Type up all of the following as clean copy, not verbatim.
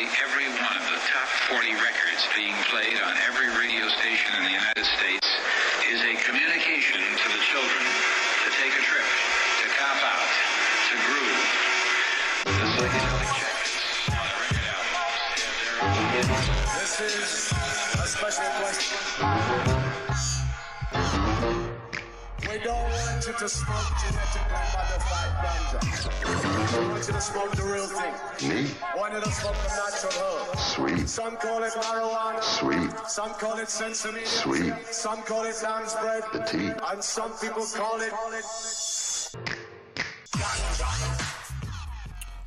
Virtually every one of the top 40 records being played on every radio station in the United States is a communication to the children to take a trip, to cop out, to groove. The psychedelic jackets on the record albums have their own. This is a special question. We don't want you to smoke genetically modified ganja. We want you to smoke the real thing. Me? Want you to smoke the natural herb. Sweet. Some call it marijuana. Sweet. Some call it sensimilla. Sweet. Some call it lamb's bread. The tea. And some people call it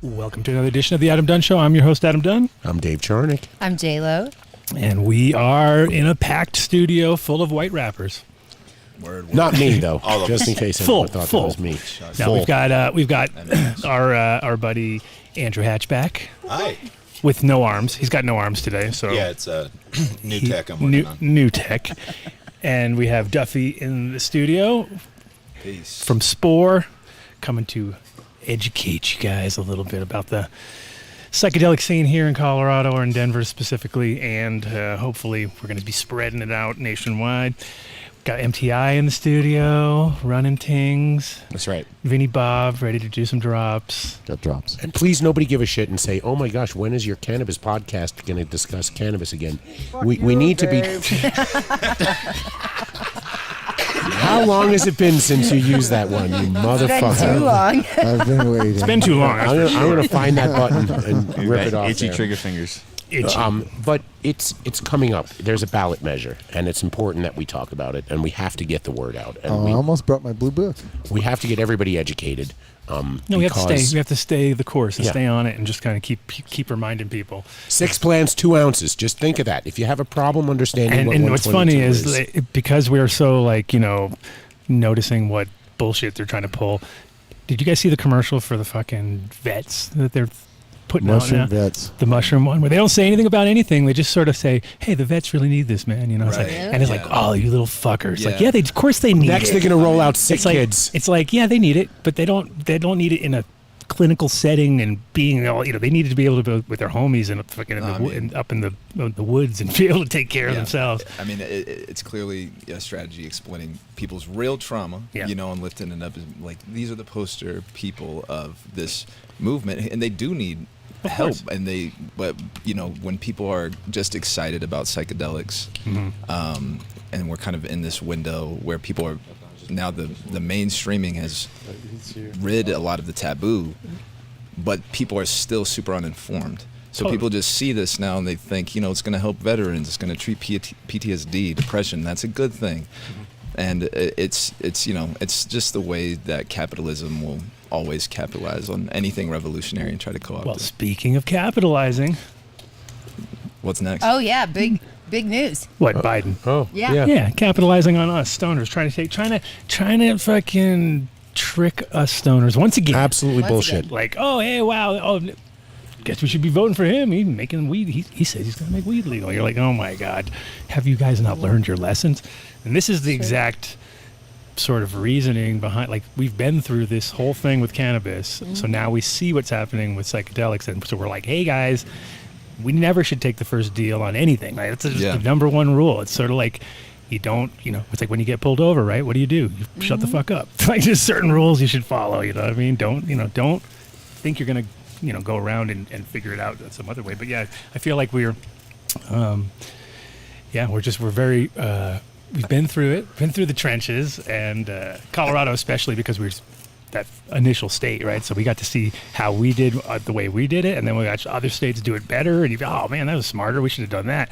Welcome to another edition of the Adam Dunn Show. I'm your host, Adam Dunn. I'm Dave Charnick. I'm J-Lo. And we are in a packed studio full of white rappers. Word. Not me though. Just in case anyone thought that was me. Now we've got our buddy Andrew Hatchback. Hi. With no arms. He's got no arms today. So Yeah, it's new tech I'm working on. New tech. And we have Duffy in the studio. Peace. From SPORE, coming to educate you guys a little bit about the psychedelic scene here in Colorado or in Denver specifically, and hopefully we're going to be spreading it out nationwide. Got MTI in the studio, running things. That's right. Vinny Bob, ready to do some drops. Got drops. And please, nobody give a shit and say, "Oh my gosh, when is your cannabis podcast going to discuss cannabis again?" We need to be. How long has it been since you used that one, you motherfucker? It's been too long. I've been waiting. It's been too long. I'm going to find that button and rip it off. Itchy there. trigger fingers. But it's coming up. There's a ballot measure, and it's important that we talk about it, and we have to get the word out. And I almost brought my blue book. we have to get everybody educated. No, we have to stay. We have to stay the course and Yeah. stay on it, and just kind of keep reminding people. 6 plants, 2 ounces. Just think of that. If you have a problem understanding And what's funny 122 is because we're so noticing what bullshit they're trying to pull. Did you guys see the commercial for the fucking vets that they're putting Mushroom out now? vets. The mushroom one, where they don't say anything about anything. They just sort of say, "Hey, the vets really need this, man." You know, it's Right. like, and it's like, "Oh, you little fuckers!" Yeah. Like, yeah, of course they need Next, it. they're going to roll out sick It's like, kids. It's like, yeah, they need it, but they don't need it in a clinical setting and being all, they needed to be able to go with their homies and fucking up in the woods and be able to take care of themselves. I mean, it's clearly a strategy explaining people's real trauma, and lifting it up. Is like, these are the poster people of this movement, and they do need help. And but when people are just excited about psychedelics, and we're kind of in this window where people are, now the mainstreaming has rid a lot of the taboo, but people are still super uninformed. So people just see this now and they think, it's going to help veterans, it's going to treat PTSD, depression. That's a good thing. And it's just the way that capitalism will always capitalize on anything revolutionary and try to co-opt Well, it. speaking of capitalizing, What's next? Oh yeah, big news. what Biden? Oh, Yeah. Yeah, capitalizing on us stoners, trying to fucking trick us stoners once again. absolutely Once bullshit. again. Like, oh, hey, wow, oh, guess we should be voting for him. He's making weed. He says he's going to make weed legal. You're like, oh my God, have you guys not learned your lessons? And this is the exact sort of reasoning behind, like, we've been through this whole thing with cannabis. So now we see what's happening with psychedelics. And so we're like, hey guys, we never should take the first deal on anything. Like, that's just the number one rule. It's sort of like, you don't, it's like when you get pulled over, right? What do? You shut the fuck up. Like, there's certain rules you should follow, you know what I mean? Don't think you're going to, go around and figure it out some other way. But yeah, I feel like we're very, we've been through it, been through the trenches, and Colorado especially, because we're that initial state, right? So we got to see how we did the way we did it, and then we got other states do it better, and you go, oh man, that was smarter, we should have done that.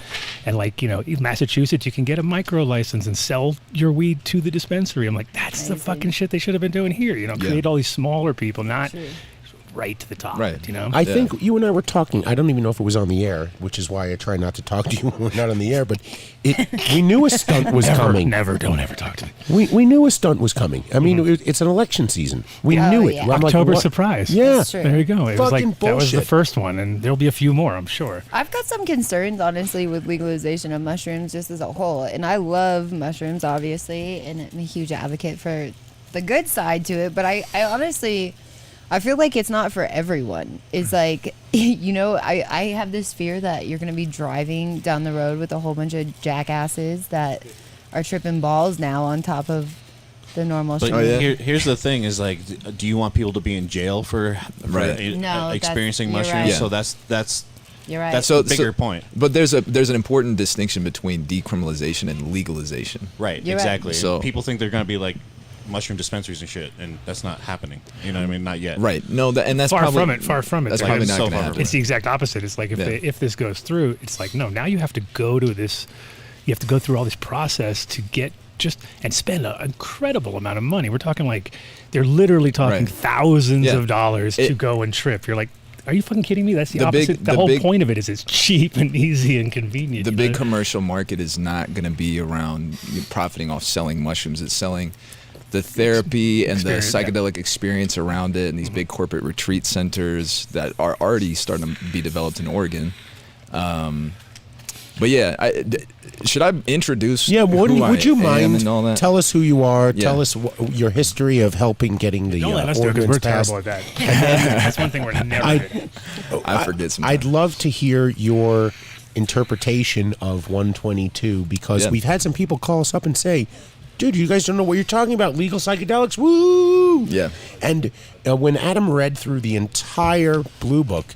And like, in Massachusetts, you can get a micro license and sell your weed to the dispensary. I'm like, that's the fucking shit they should have been doing here, create all these smaller people, not right to the top, Right. I think you and I were talking. I don't even know if it was on the air, which is why I try not to talk to you when we're not on the air. But we knew a stunt was coming. Don't ever talk to me. We knew a stunt was coming. I mean, it's an election season. We knew it. Yeah. I'm like, October what? surprise. Yeah, That's true. There you go. It was Fucking like that was the bullshit. first one, and there'll be a few more, I'm sure. I've got some concerns, honestly, with legalization of mushrooms just as a whole. And I love mushrooms, obviously, and I'm a huge advocate for the good side to it. But I honestly, I feel like it's not for everyone. It's like, you know, I have this fear that you're going to be driving down the road with a whole bunch of jackasses that are tripping balls now on top of the normal But shit. here's the thing: is like, do you want people to be in jail for No, experiencing you're mushrooms? right. So that's You're right. that's a bigger point. But there's an important distinction between decriminalization and legalization. Right, You're right. exactly. So- People think they're going to be like mushroom dispensaries and shit, and that's not happening. You know what I mean? Not yet. Right. No, and that's Far probably from it. Far from it. That's Like, probably it's not so going to far happen. from It's the exact opposite. It's like Yeah. if this goes through, it's like, no, now you have to go to this, you have to go through all this process to get and spend an incredible amount of money. We're talking like, they're literally talking Right. thousands Yeah. of dollars to It- go and trip. You're like, are you fucking kidding me? That's the The big- opposite. The the whole big- point of it is it's cheap and easy and convenient. The you big know? commercial market is not going to be around profiting off selling mushrooms. It's selling the therapy and the Experience, yeah. psychedelic experience around it, and these big corporate retreat centers that are already starting to be developed in Oregon. But yeah, should I introduce? Yeah, would you I am mind? and all that? Tell us who you are. Yeah. Tell us your history of helping getting the Don't let us do it because ordinance we're passed. terrible at that. That's one thing we're never good at. I forget sometimes. I'd love to hear your interpretation of 122 because Yeah. we've had some people call us up and say, dude, you guys don't know what you're talking about. Legal psychedelics, woo! Yeah. And when Adam read through the entire Blue Book,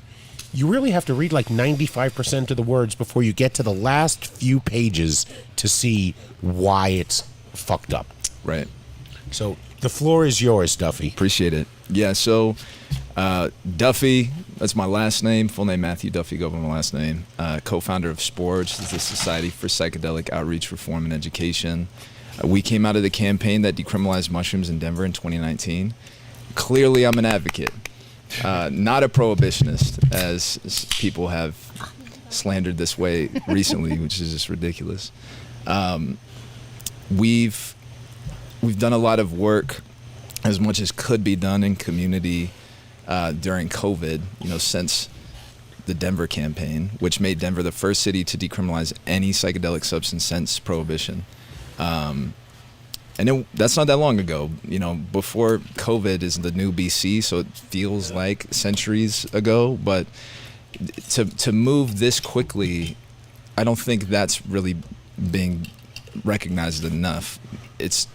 you really have to read like 95% of the words before you get to the last few pages to see why it's fucked up. Right. So the floor is yours, Duffy. Appreciate it. Yeah, so Duffy, that's my last name. Full name Matthew Duffy, go by my last name. Co-founder of SPORE, which is the Society for Psychedelic Outreach, Reform, and Education. We came out of the campaign that decriminalized mushrooms in Denver in 2019. Clearly, I'm an advocate, not a prohibitionist, as people have slandered this way recently, which is just ridiculous. We've done a lot of work, as much as could be done in community during COVID, since the Denver campaign, which made Denver the first city to decriminalize any psychedelic substance since Prohibition. That's not that long ago. Before COVID is the new BC, so it feels like centuries ago. But to move this quickly, I don't think that's really being recognized enough. It's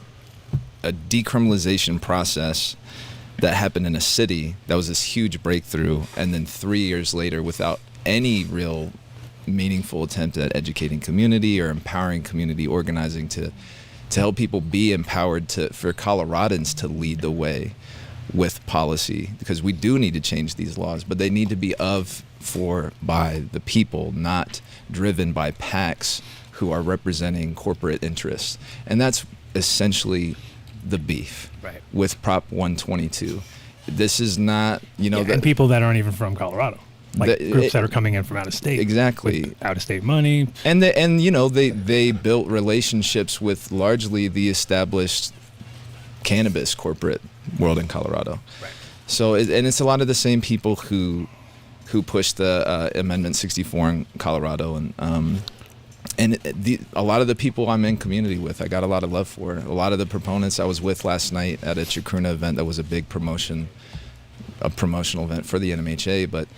a decriminalization process that happened in a city that was this huge breakthrough, and then 3 years later, without any real meaningful attempt at educating community or empowering community organizing to help people be empowered for Coloradans to lead the way with policy, because we do need to change these laws, but they need to be for, by the people, not driven by PACs who are representing corporate interests. And that's essentially the beef with Prop 122. This is not, and people that aren't even from Colorado. Groups that are coming in from out of state. Exactly. With out of state money. And they built relationships with largely the established cannabis corporate world in Colorado. Right. So it's a lot of the same people who pushed the Amendment 64 in Colorado, and a lot of the people I'm in community with, I got a lot of love for. A lot of the proponents I was with last night at a Chacruna event that was a big promotional event for the NMHA, but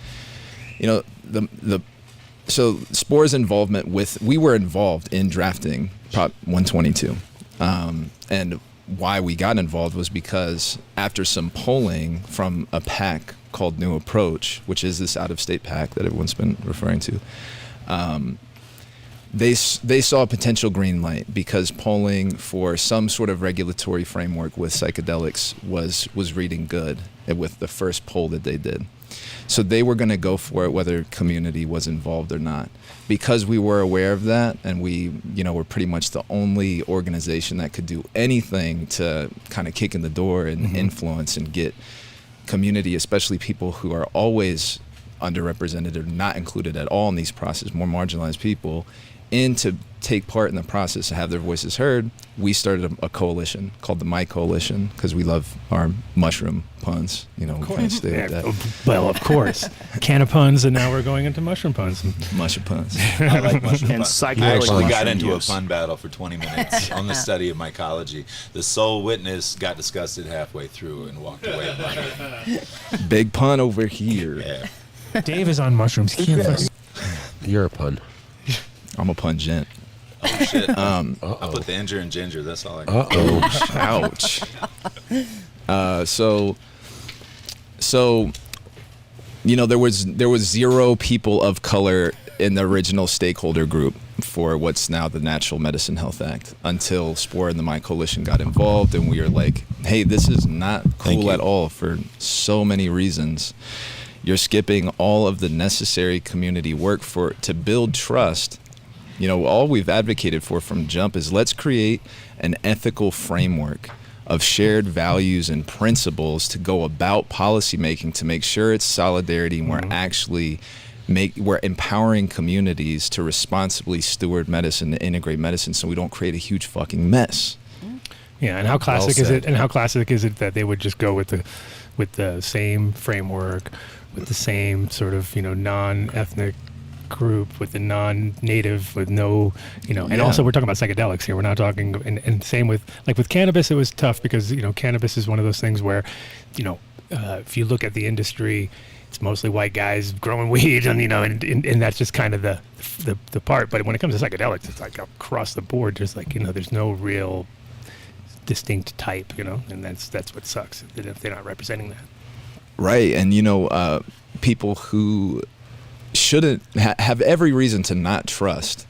so SPORE's involvement we were involved in drafting Prop 122, and why we got involved was because after some polling from a PAC called New Approach, which is this out-of-state PAC that everyone's been referring to, they saw a potential green light because polling for some sort of regulatory framework with psychedelics was reading good with the first poll that they did. So they were going to go for it whether community was involved or not. Because we were aware of that, and we were pretty much the only organization that could do anything to kind of kick in the door and influence and get community, especially people who are always underrepresented or not included at all in these processes, more marginalized people, in to take part in the process to have their voices heard, we started a coalition called the Mycology because we love our mushroom puns. You know, we can't stay with that. Well, of course. Can of puns, and now we're going into mushroom puns. Mushroom puns. I like mushroom And puns. I psychedelic actually got mushroom into use. a pun battle for 20 minutes on the study of mycology. The sole witness got disgusted halfway through and walked away. Big pun over here. Yeah. Dave is on mushrooms. He can't fucking- You're a pun. I'm a pungent. Oh shit. I put the ginger in ginger. That's all I got. Ouch. So you know, there was 0 people of color in the original stakeholder group for what's now the Natural Medicine Health Act until SPORE and the My Coalition got involved, and we were like, hey, this is not cool at all for so many reasons. You're skipping all of the necessary community work to build trust. You know, all we've advocated for from jump is let's create an ethical framework of shared values and principles to go about policymaking to make sure it's solidarity and we're empowering communities to responsibly steward medicine, to integrate medicine, so we don't create a huge fucking mess. Yeah, and how classic is it? And how classic is it that they would just go with the same framework, with the same sort of, you know, non-ethnic group, with the non-native, with no, you know, and also we're talking about psychedelics here. We're not talking, and same with, like with cannabis, it was tough because, you know, cannabis is one of those things where, you know, if you look at the industry, it's mostly white guys growing weed, and you know, and that's just kind of the part. But when it comes to psychedelics, it's like across the board. There's like, you know, there's no real distinct type, you know, and that's what sucks if they're not representing that. Right, and you know, people who shouldn't have every reason to not trust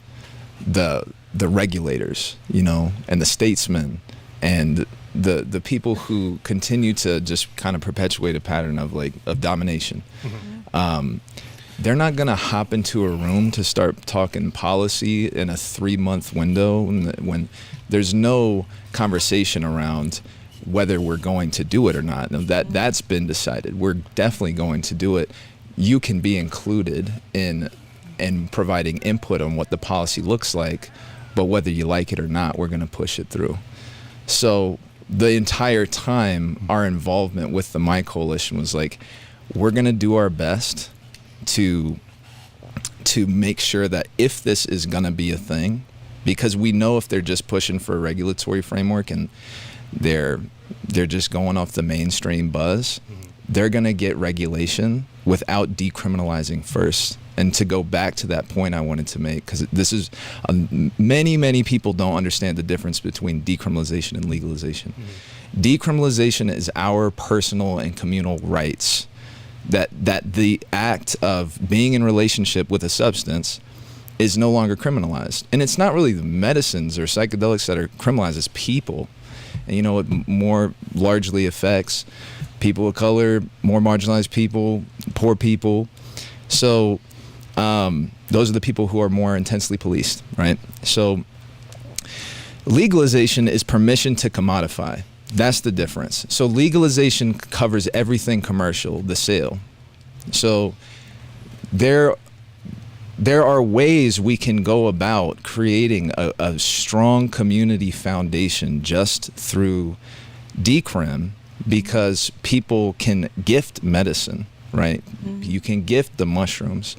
the regulators, you know, and the statesmen, and the people who continue to just kind of perpetuate a pattern of domination. Mm-hmm. They're not gonna hop into a room to start talking policy in a 3-month window when there's no conversation around whether we're going to do it or not. Now that's been decided. We're definitely going to do it. You can be included in providing input on what the policy looks like, but whether you like it or not, we're going to push it through. So the entire time, our involvement with the My Coalition was like, we're going to do our best to make sure that if this is going to be a thing, because we know if they're just pushing for a regulatory framework and they're just going off the mainstream buzz, they're going to get regulation without decriminalizing first. And to go back to that point I wanted to make, because this is many people don't understand the difference between decriminalization and legalization. Decriminalization is our personal and communal rights, that the act of being in relationship with a substance is no longer criminalized. And it's not really the medicines or psychedelics that are criminalized, it's people. And you know, it more largely affects people of color, more marginalized people, poor people. So those are the people who are more intensely policed, right? So legalization is permission to commodify. That's the difference. So legalization covers everything commercial, the sale. So there are ways we can go about creating a strong community foundation just through Decrim, because people can gift medicine, right? Mm-hmm. You can gift the mushrooms.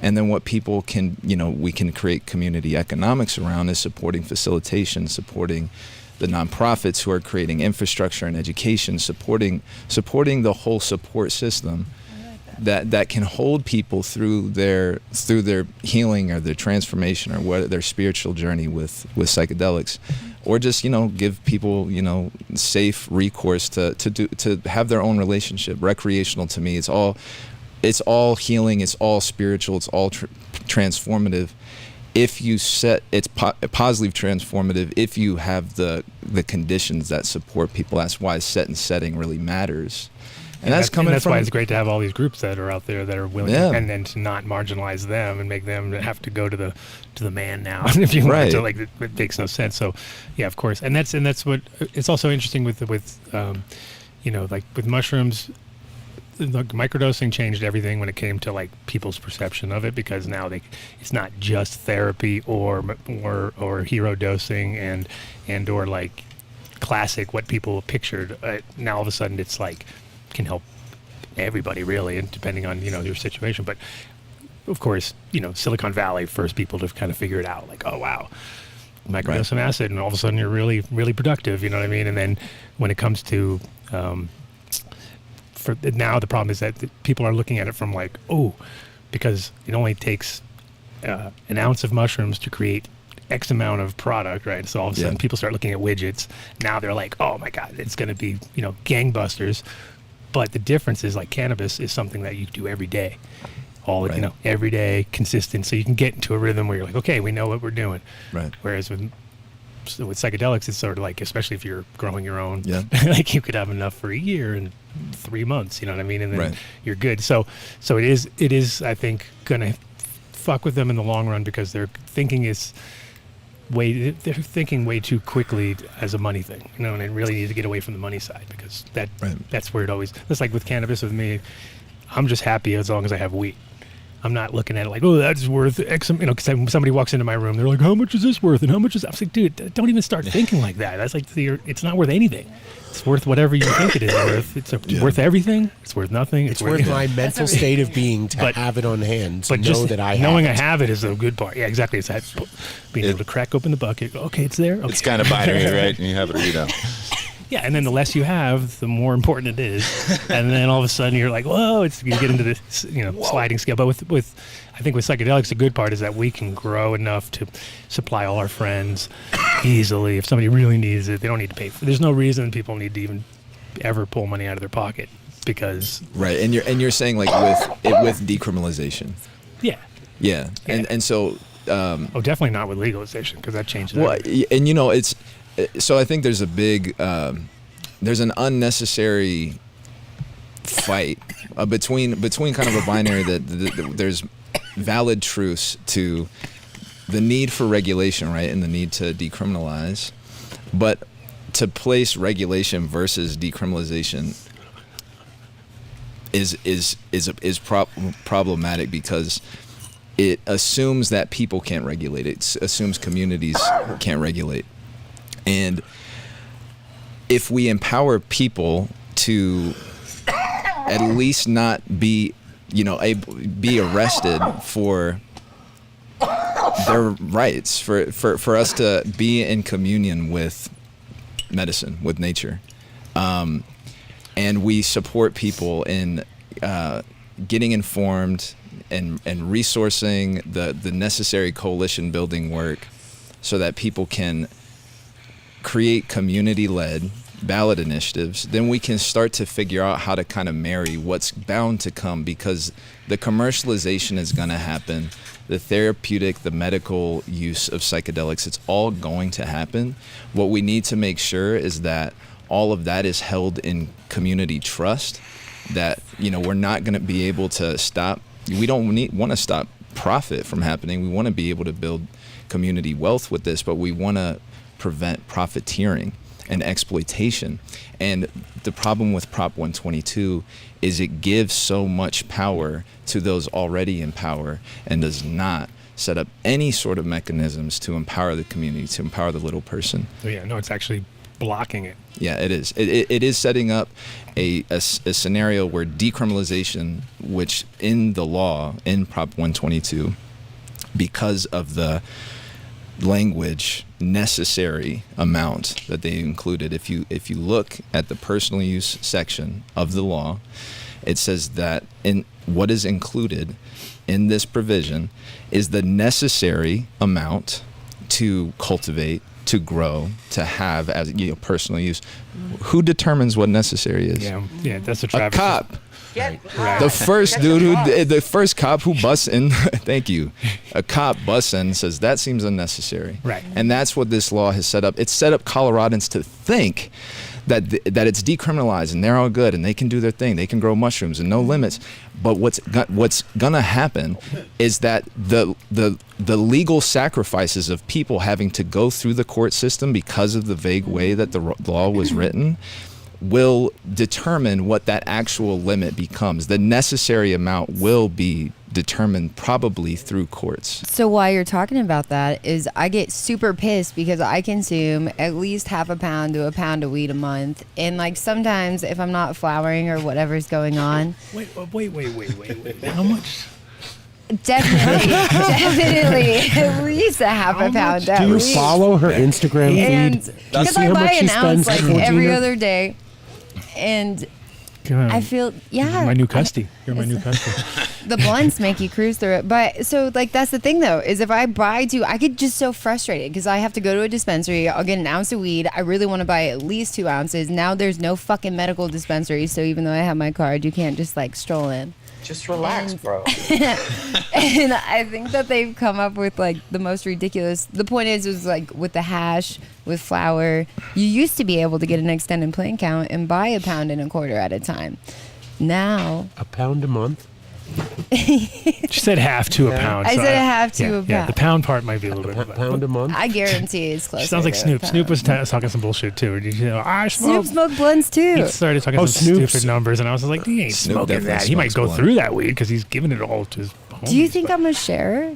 And then what people can, you know, we can create community economics around is supporting facilitation, supporting the nonprofits who are creating infrastructure and education, supporting the whole support system that can hold people through their healing or their transformation or what their spiritual journey with psychedelics, or just, you know, give people, you know, safe recourse to have their own relationship. Recreational to me, it's all healing, it's all spiritual, it's all transformative. If you it's positive transformative if you have the conditions that support people. That's why set and setting really matters. And that's why it's great to have all these groups that are out there that are willing, and then to not marginalize them and make them have to go to the man now, if you want to. Like, it makes no sense. So, yeah, of course, and that's what it's also interesting with you know, like with mushrooms. the microdosing changed everything when it came to like people's perception of it, because now it's not just therapy or hero dosing and or like classic what people pictured. Now all of a sudden it's like can help everybody really, and depending on your situation. But of course, Silicon Valley first people to kind of figure it out, like, oh wow, microdose some acid and all of a sudden you're really really productive. You know what I mean? And then when it comes to for now, the problem is that people are looking at it from like, oh, because it only takes an ounce of mushrooms to create X amount of product, right? So all of a sudden people start looking at widgets. Now they're like, oh my God, it's going to be, gangbusters. But the difference is like cannabis is something that you do every day, every day, consistent. So you can get into a rhythm where you're like, okay, we know what we're doing. Right. Whereas with psychedelics, it's sort of like, especially if you're growing your own, like you could have enough for a year and 3 months, you know what I mean? And then you're good. So it is, I think, gonna fuck with them in the long run, because they're thinking they're thinking way too quickly as a money thing, and they really need to get away from the money side, because that's where it always. It's like with cannabis with me, I'm just happy as long as I have weed. I'm not looking at it like, oh, that's worth X, because when somebody walks into my room, they're like, how much is this worth? And how much is that? I was like, dude, don't even start thinking like that. That's like, it's not worth anything. It's worth whatever you think it is worth. It's worth everything. It's worth nothing. It's worth my mental state of being to have it on hand. But know that I knowing have I have it is the good part. Yeah, exactly. It's that being able to crack open the bucket. Okay, it's there. Okay. It's kind of binary, right? And you have it or you don't. Yeah, and then the less you have, the more important it is. And then all of a sudden you're like, whoa, you get into this, sliding scale. But with I think with psychedelics, the good part is that we can grow enough to supply all our friends easily. If somebody really needs it, they don't need to pay for it. There's no reason people need to even ever pull money out of their pocket, because and you're saying like with decriminalization. Yeah. And so definitely not with legalization, because that changes everything. And it's so I think there's a big there's an unnecessary fight between kind of a binary that there's valid truths to the need for regulation, right, and the need to decriminalize, but to place regulation versus decriminalization is problematic, because it assumes that people can't regulate it. It assumes communities can't regulate. And if we empower people to at least not be, be arrested for their rights, for us to be in communion with medicine, with nature, and we support people in getting informed and resourcing the necessary coalition building work, so that people can create community-led ballot initiatives, then we can start to figure out how to kind of marry what's bound to come, because the commercialization is going to happen, the therapeutic, the medical use of psychedelics, it's all going to happen. What we need to make sure is that all of that is held in community trust, that we're not going to be able to stop. We don't want to stop profit from happening. We want to be able to build community wealth with this, but we want to prevent profiteering and exploitation. And the problem with Prop 122 is it gives so much power to those already in power, and does not set up any sort of mechanisms to empower the community, to empower the little person. Oh yeah, no, it's actually blocking it. Yeah, it is. It is setting up a scenario where decriminalization, which in the law, in Prop 122, because of the language necessary amount that they included, if you look at the personal use section of the law, it says that in what is included in this provision is the necessary amount to cultivate, to grow, to have as personal use. Who determines what necessary is? Yeah, that's a cop. Right. The first the first cop who busts in, thank you, a cop busts in and says that seems unnecessary. Right. And that's what this law has set up. It's set up Coloradans to think that it's decriminalized and they're all good and they can do their thing. They can grow mushrooms and no limits. But what's gonna happen is that the legal sacrifices of people having to go through the court system because of the vague way that the law was written will determine what that actual limit becomes. The necessary amount will be determined probably through courts. So while you're talking about that is I get super pissed because I consume at least half a pound to a pound of weed a month. And like sometimes if I'm not flowering or whatever's going on. Wait. How much? Definitely at least a half a pound. Do you follow her Instagram and feed? because I buy an ounce like every other day. And I feel, You're my new custy. You're my new custy. The blunts make you cruise through it. But so like that's the thing though, is if I buy I get just so frustrated because I have to go to a dispensary. I'll get an ounce of weed. I really want to buy at least 2 ounces. Now there's no fucking medical dispensary. So even though I have my card, you can't just like stroll in. Just relax, bro. And I think that they've come up with like the most ridiculous. The point is like with the hash, with flour, you used to be able to get an extended plant count and buy a pound and a quarter at a time. Now, a pound a month? She said half to a pound. I said a half to a pound. Yeah, the pound part might be a little bit. Pound a month? I guarantee it's close. Sounds like Snoop. Snoop was talking some bullshit too. I Snoop smoked blunts too. He started talking some stupid numbers, and I was like, he ain't smoking that. He might go through that weed because he's giving it all to his homies. Do you think I'm a sharer?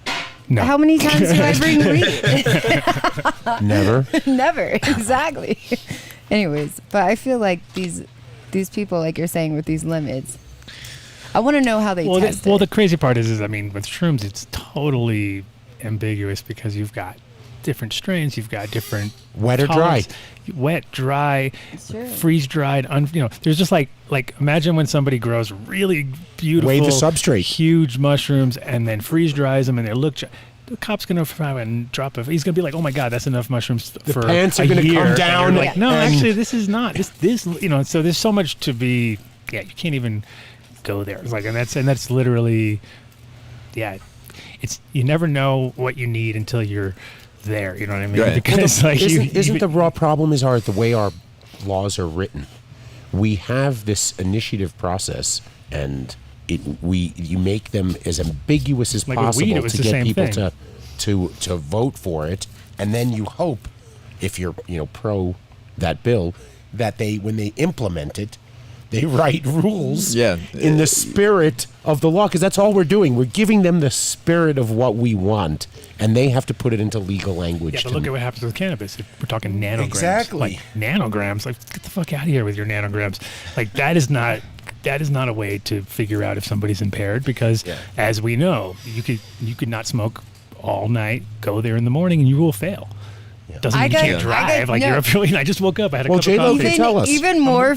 No. How many times do I bring weed? Never. Never. Exactly. Anyways, but I feel like these people, like you're saying, with these limits, I want to know how they test it. Well, the crazy part is, I mean, with shrooms, it's totally ambiguous because you've got different strains, you've got different wet or dry, freeze dried. There's just like imagine when somebody grows really beautiful, wave the substrate, huge mushrooms, and then freeze dries them, and they look. The cop's gonna come and drop it. He's gonna be like, "Oh my God, that's enough mushrooms for the pants a are gonna year." come down. Like, no, actually, this is not. This. So there's so much to be. Yeah, you can't even go there. It's like, and that's literally, yeah. It's you never know what you need until you're there. You know what I mean? Right. Because isn't the raw problem is the way our laws are written. We have this initiative process, and you make them as ambiguous as possible to get people to vote for it, and then you hope, if you're pro that bill, that when they implement it, they write rules in the spirit of the law, because that's all we're doing. We're giving them the spirit of what we want, and they have to put it into legal language. Yeah, but look at what happens with cannabis. If we're talking nanograms. Exactly. Like nanograms. Like, get the fuck out of here with your nanograms. Like, that is not a way to figure out if somebody's impaired, because as we know, you could not smoke all night, go there in the morning, and you will fail. Doesn't mean you can't drive. I just woke up. I had a cup of coffee. Even more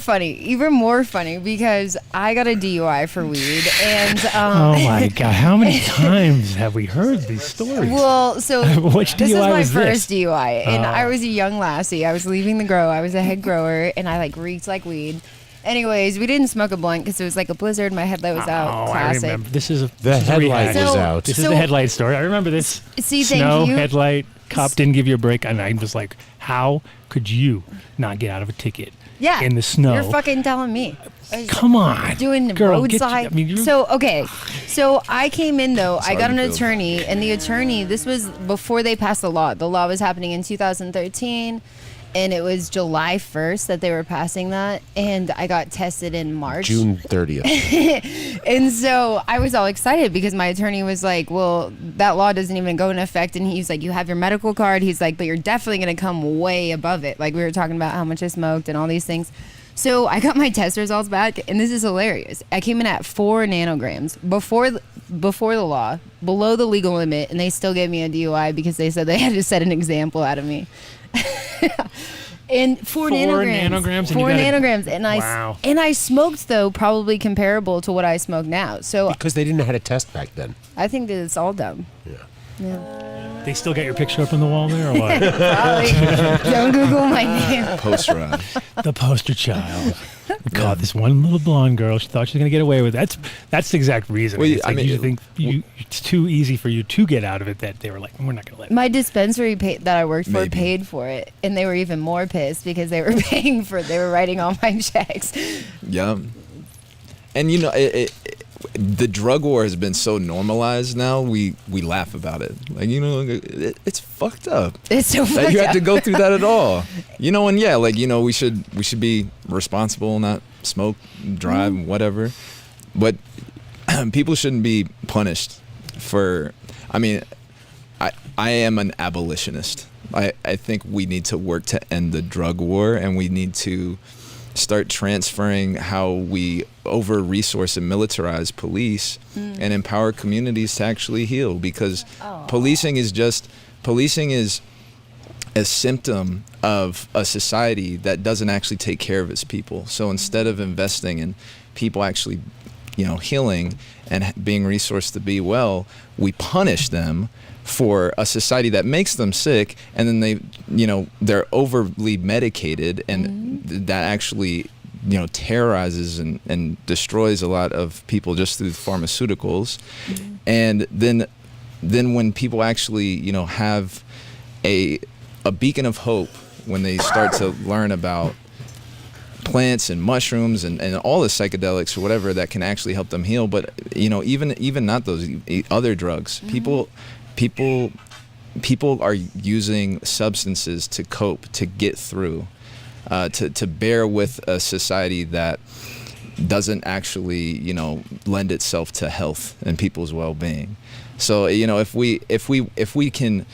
funny because I got a DUI for weed, and oh my God, how many times have we heard these stories? Well, so which this DUI is my first this? DUI, and I was a young lassie. I was leaving the grow. I was a head grower, and I reeked like weed. Anyways, we didn't smoke a blunt because it was like a blizzard. My headlight was out. Classic. I remember. The headlight was out. This is the headlight story. I remember this. See, Snow, thank you. Headlight. Cop didn't give you a break, and I was like, "How could you not get out of a ticket? Yeah, in the snow. You're fucking telling me. Come on, doing girl, roadside. So I came in though. I got an attorney, and the attorney. This was before they passed the law. The law was happening in 2013. And it was July 1st that they were passing that. And I got tested in March. June 30th. And so I was all excited because my attorney was like, well, that law doesn't even go into effect. And he's like, you have your medical card. He's like, but you're definitely going to come way above it. Like we were talking about how much I smoked and all these things. So I got my test results back. And this is hilarious. I came in at 4 nanograms before the law, below the legal limit. And they still gave me a DUI because they said they had to set an example out of me. And 4 nanograms. 4 nanograms. And I smoked though probably comparable to what I smoke now. So because they didn't know how to test back then. I think that it's all dumb. Yeah. They still got your picture up on the wall there, or what? Probably. Don't Google my name. Poster on. The poster child. We caught this one little blonde girl. She thought she was going to get away with it. That's the exact reason. Well, you think it's too easy for you to get out of it that they were like, we're not going to let it. My dispensary that I worked for paid for it, and they were even more pissed because they were paying for it. They were writing all my checks. Yeah. And the drug war has been so normalized now, we laugh about it. Like, you know, it's fucked up. It's so fucked that you have up. to go through that at all. You know, and yeah, like, you know, we should be responsible, not smoke, drive, whatever. But people shouldn't be punished for, I mean, I am an abolitionist. I think we need to work to end the drug war, and we need to start transferring how we over-resource and militarize police and empower communities to actually heal, because policing is a symptom of a society that doesn't actually take care of its people. So instead of investing in people actually, you know, healing and being resourced to be well, we punish them for a society that makes them sick, and then they're overly medicated, and that actually, you know, terrorizes and destroys a lot of people just through pharmaceuticals. And then when people actually, you know, have a beacon of hope when they start to learn about plants and mushrooms and all the psychedelics or whatever that can actually help them heal, but, you know, even not those other drugs, people are using substances to cope, to get through, to bear with a society that doesn't actually, you know, lend itself to health and people's well-being. So, you know, if we can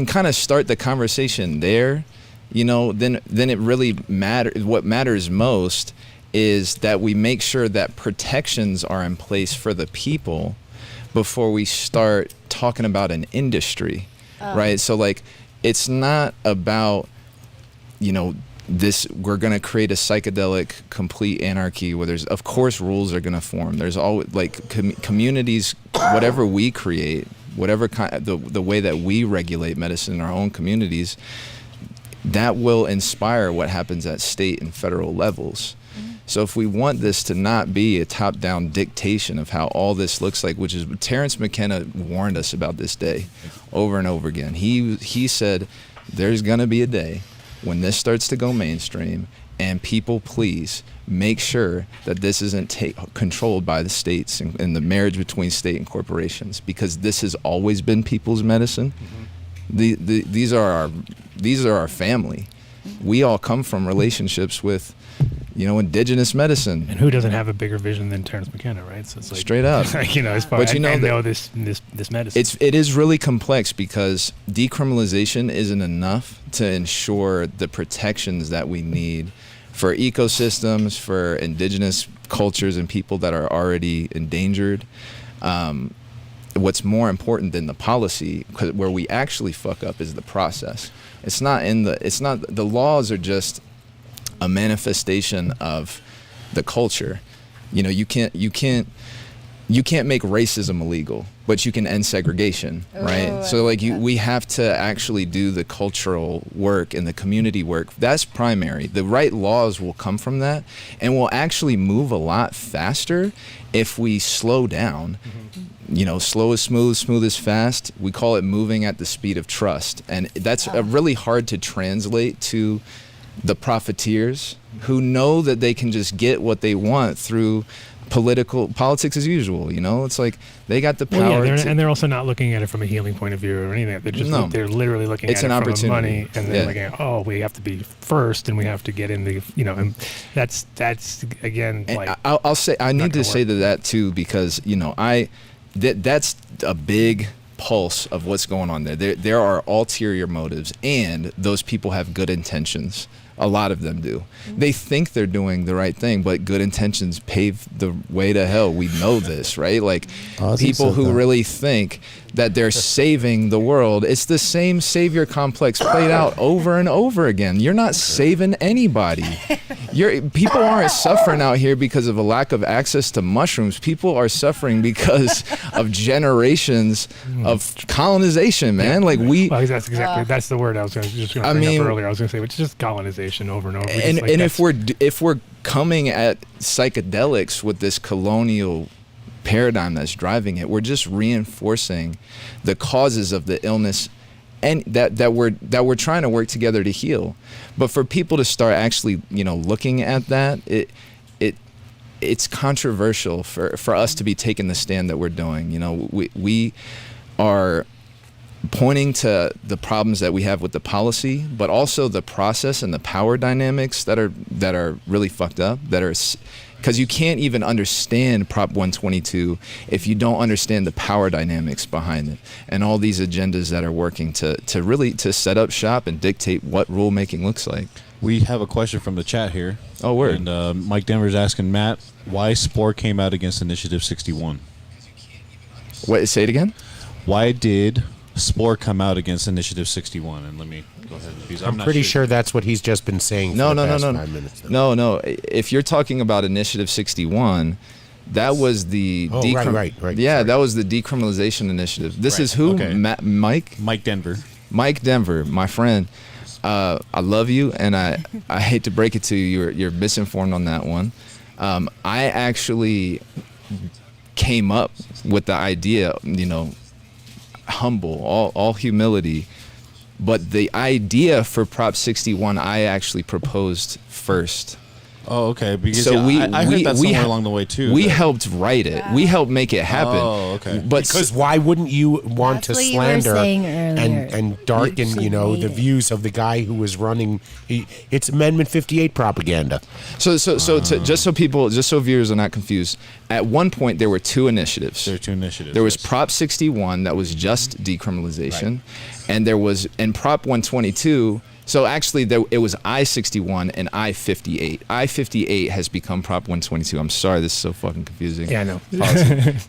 kind of start the conversation there, you know, then it really matters. What matters most is that we make sure that protections are in place for the people before we start talking about an industry, right? So, like, it's not about, you know, we're going to create a psychedelic complete anarchy where there's, of course, rules are going to form. There's always, like, communities, whatever we create, whatever kind, the way that we regulate medicine in our own communities, that will inspire what happens at state and federal levels. So if we want this to not be a top-down dictation of how all this looks like, which is Terence McKenna warned us about this day over and over again. He said there's going to be a day when this starts to go mainstream, and people, please make sure that this isn't controlled by the states and the marriage between state and corporations, because this has always been people's medicine. These are our family. We all come from relationships with, you know, indigenous medicine. And who doesn't have a bigger vision than Terence McKenna, right? So it's like, straight up. You know, as far as I know this medicine. It is really complex, because decriminalization isn't enough to ensure the protections that we need for ecosystems, for indigenous cultures and people that are already endangered. What's more important than the policy, where we actually fuck up, is the process. The laws are just a manifestation of the culture. You know, you can't make racism illegal, but you can end segregation, right? So, like, we have to actually do the cultural work and the community work. That's primary. The right laws will come from that, and will actually move a lot faster if we slow down. You know, slow is smooth, smooth is fast. We call it moving at the speed of trust, and that's really hard to translate to the profiteers who know that they can just get what they want through politics as usual. You know, it's like they got the power. And they're also not looking at it from a healing point of view or anything. They're just they're literally looking at it from the money, and they're looking at, oh, we have to be first, and we have to get in the, you know, and that's again, like, I'll say, I need to say that too, because, you know, that's a big pulse of what's going on there. There are ulterior motives, and those people have good intentions. A lot of them do. They think they're doing the right thing, but good intentions pave the way to hell. We know this, right? Like, people who really think that they're saving the world, it's the same savior complex played out over and over again. You're not saving anybody. People aren't suffering out here because of a lack of access to mushrooms. People are suffering because of generations of colonization, man. Like, that's the word I was just going to bring up earlier. I was going to say, it's just colonization over and over. And if we're coming at psychedelics with this colonial paradigm that's driving it, we're just reinforcing the causes of the illness, and that we're trying to work together to heal. But for people to start actually, you know, looking at that, it's controversial for us to be taking the stand that we're doing. You know, we are pointing to the problems that we have with the policy, but also the process and the power dynamics that are really fucked up, because you can't even understand Prop 122 if you don't understand the power dynamics behind it and all these agendas that are working to really set up shop and dictate what rulemaking looks like. We have a question from the chat here. Oh, word. And Mike Denver's asking Matt why SPORE came out against Initiative 61. What? Say it again? Why did SPORE come out against Initiative 61? And let me go ahead. Because I'm not pretty sure that's what he's just been saying for the past 5 minutes. No. If you're talking about Initiative 61, that was the right. Yeah, Sorry. that was the decriminalization initiative. This is who? Okay. Mike Denver. Mike Denver, my friend. I love you, and I hate to break it to you. You're misinformed on that one. I actually came up with the idea, you know, humble, all humility, but the idea for Prop 61 I actually proposed first. Oh, okay. Because So I heard that somewhere along the way too. We helped write it. We helped make it happen. Oh, okay. But Because why wouldn't you want That's to what you were slander saying earlier. and darken, you know, the views of the guy who was running? It's Amendment 58 propaganda. just so viewers are not confused, at one point there were two initiatives. There are two initiatives. There was yes. Prop 61 that was just decriminalization, and there was in Prop 122. So actually, it was I-61 and I-58. I-58 has become Prop 122. I'm sorry, this is so fucking confusing. Yeah, I know.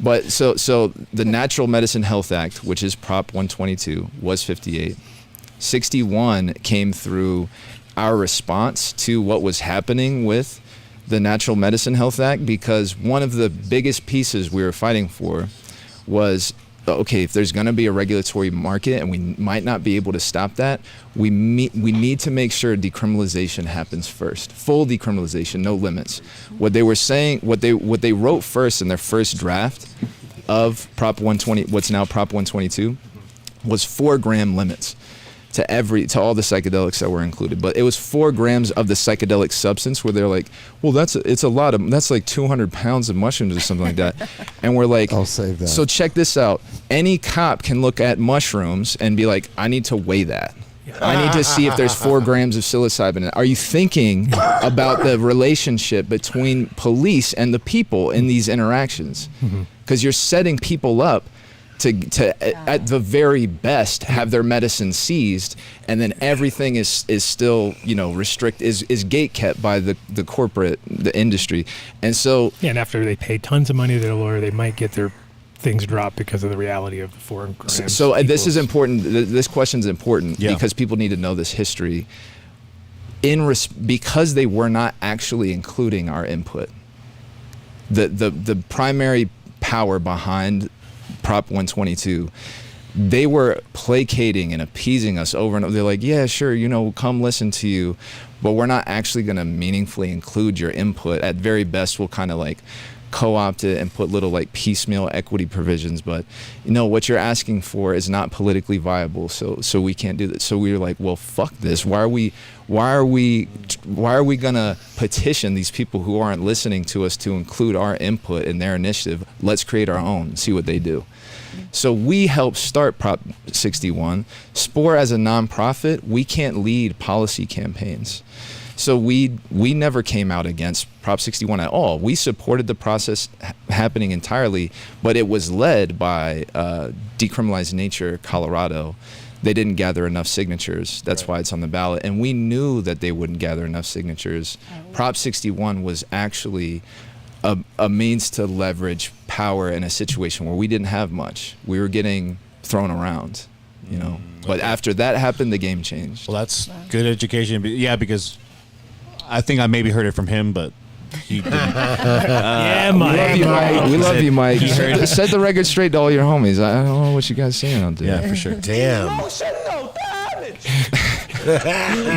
But so the Natural Medicine Health Act, which is Prop 122, was 58. 61 came through our response to what was happening with the Natural Medicine Health Act, because one of the biggest pieces we were fighting for was, okay, if there's going to be a regulatory market and we might not be able to stop that, we need to make sure decriminalization happens first. Full decriminalization, no limits. What they were saying, what they wrote first in their first draft of Prop 120, what's now Prop 122, was 4 gram limits to all the psychedelics that were included. But it was 4 grams of the psychedelic substance, where they're like, well, that's like 200 pounds of mushrooms or something like that. And we're like, I'll save that. So check this out. Any cop can look at mushrooms and be like, I need to weigh that. I need to see if there's 4 grams of psilocybin in it. Are you thinking about the relationship between police and the people in these interactions? Because you're setting people up to at the very best have their medicine seized, and then everything is still, you know, is gate kept by the industry. And so Yeah, and after they pay tons of money to their lawyer, they might get their things dropped because of the reality of the 4 grams. so this is important. This question is important Yeah. because people need to know this history. Because they were not actually including our input, the primary power behind Prop 122, they were placating and appeasing us over and over. They're like, yeah, sure, you know, come listen to you, but we're not actually going to meaningfully include your input. At very best, we'll kind of like co-opt it and put little like piecemeal equity provisions, but you know what you're asking for is not politically viable, so we can't do that. So we were like, well, fuck this. Why are we gonna petition these people who aren't listening to us to include our input in their initiative? Let's create our own and see what they do. So we helped start Prop 61. SPORE, as a nonprofit, we can't lead policy campaigns. So we never came out against Prop 61 at all. We supported the process happening entirely, but it was led by Decriminalized Nature Colorado. They didn't gather enough signatures. That's why it's on the ballot. And we knew that they wouldn't gather enough signatures. Prop 61 was actually a means to leverage power in a situation where we didn't have much. We were getting thrown around, you know. But after that happened, the game changed. Well, that's good education. Yeah, because I think I maybe heard it from him, but he didn't. Yeah, Mike. We love you, Mike. Set the record straight to all your homies. I don't know what you guys saying out there. Yeah, for sure. Damn.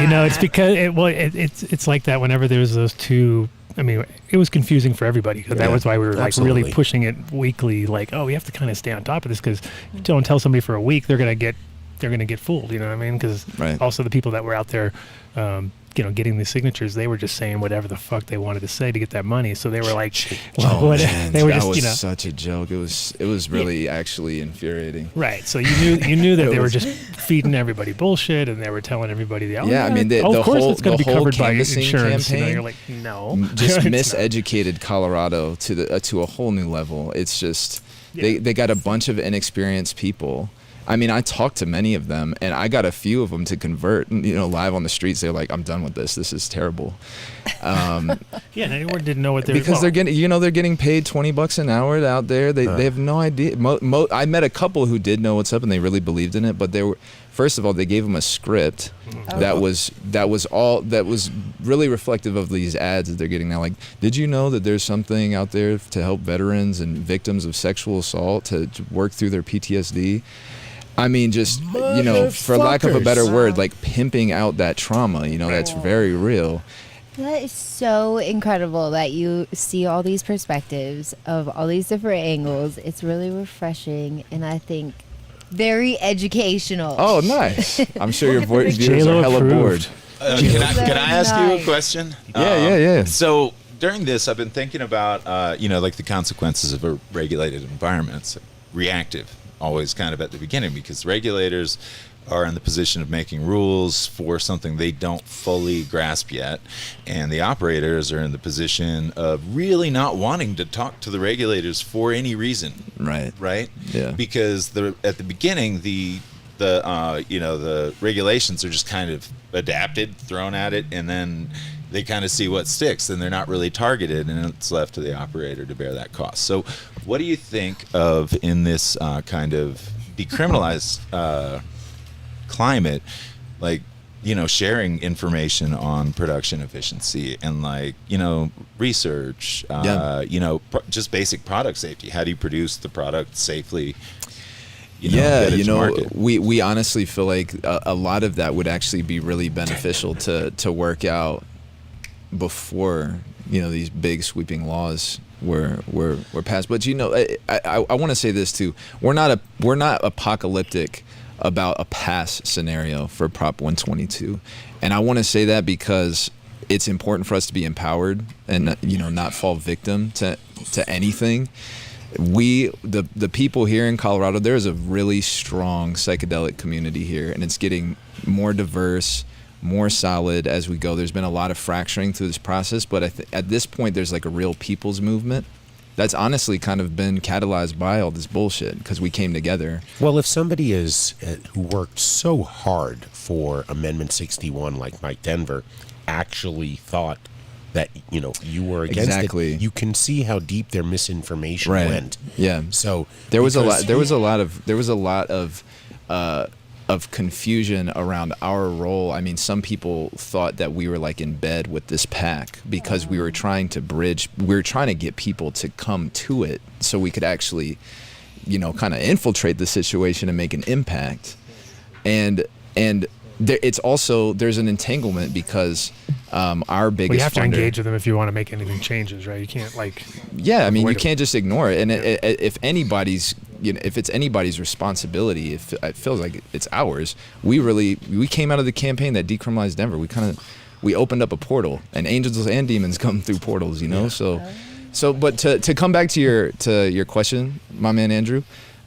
You know, it's because it's like that whenever there's those two. I mean, it was confusing for everybody. Because that was why we were like really pushing it weekly. Like, oh, we have to kind of stay on top of this, because you don't tell somebody for a week, they're gonna get fooled. You know what I mean? Because also the people that were out there getting the signatures, they were just saying whatever the fuck they wanted to say to get that money. So they were like, well, they were that just, was such a joke. It was really actually infuriating. Right. So you knew that they were just feeding everybody bullshit, and they were telling everybody, of course it's going to be covered by insurance. Campaign, you're like, no, just miseducated Colorado to a whole new level. It's just they got a bunch of inexperienced people. I mean, I talked to many of them, and I got a few of them to convert. Live on the streets, they're like, "I'm done with this. This is terrible." Anyone didn't know what they were because they're getting paid $20 an hour out there. They have no idea. I met a couple who did know what's up, and they really believed in it. But they were, first of all, they gave them a script that was really reflective of these ads that they're getting now. Like, did you know that there's something out there to help veterans and victims of sexual assault to work through their PTSD? I mean, just, for lack of a better word, like pimping out that trauma, that's very real. That is so incredible that you see all these perspectives of all these different angles. It's really refreshing, and I think very educational. Oh, nice. I'm sure your viewers are hella bored. Can I ask you a question? Yeah. So during this, I've been thinking about, like the consequences of a regulated environment. It's reactive. Always kind of at the beginning, because regulators are in the position of making rules for something they don't fully grasp yet, and the operators are in the position of really not wanting to talk to the regulators for any reason. Right? Yeah. Because at the beginning, the regulations are just kind of adapted, thrown at it, and then they kind of see what sticks, and they're not really targeted, and it's left to the operator to bear that cost. So what do you think of in this kind of decriminalized climate, like, sharing information on production efficiency and research, just basic product safety? How do you produce the product safely? We honestly feel like a lot of that would actually be really beneficial to work out before these big sweeping laws were passed. But I want to say this too: we're not apocalyptic about a pass scenario for Prop 122, and I want to say that because it's important for us to be empowered and not fall victim to anything. The people here in Colorado, there's a really strong psychedelic community here, and it's getting more diverse, more solid as we go. There's been a lot of fracturing through this process, but at this point there's like a real people's movement that's honestly kind of been catalyzed by all this bullshit because we came together. Well, if somebody who worked so hard for Amendment 61, like Mike Denver, actually thought that you were against it, you can see how deep their misinformation went. Yeah. So there was a lot of confusion around our role. I mean, some people thought that we were like in bed with this pack because we were trying to get people to come to it so we could actually, kind of infiltrate the situation and make an impact. And there's an entanglement because our biggest you have to funder, engage with them if you want to make anything changes, right? You can't you can't just ignore it. And if it's anybody's responsibility, if it feels like it's ours, we came out of the campaign that decriminalized Denver. We opened up a portal, and angels and demons come through portals, So, but to come back to your question, my man Andrew,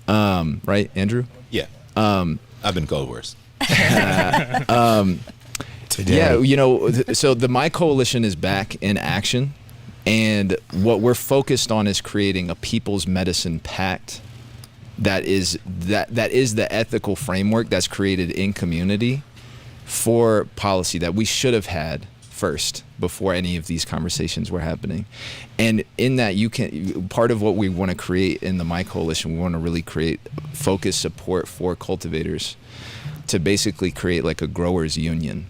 right, Andrew? Yeah. I've been called worse. Today. So the My Coalition is back in action, and what we're focused on is creating a people's medicine pact that is the ethical framework that's created in community for policy that we should have had first before any of these conversations were happening. And in that, part of what we want to create in the My Coalition, we want to really create focused support for cultivators to basically create like a growers union.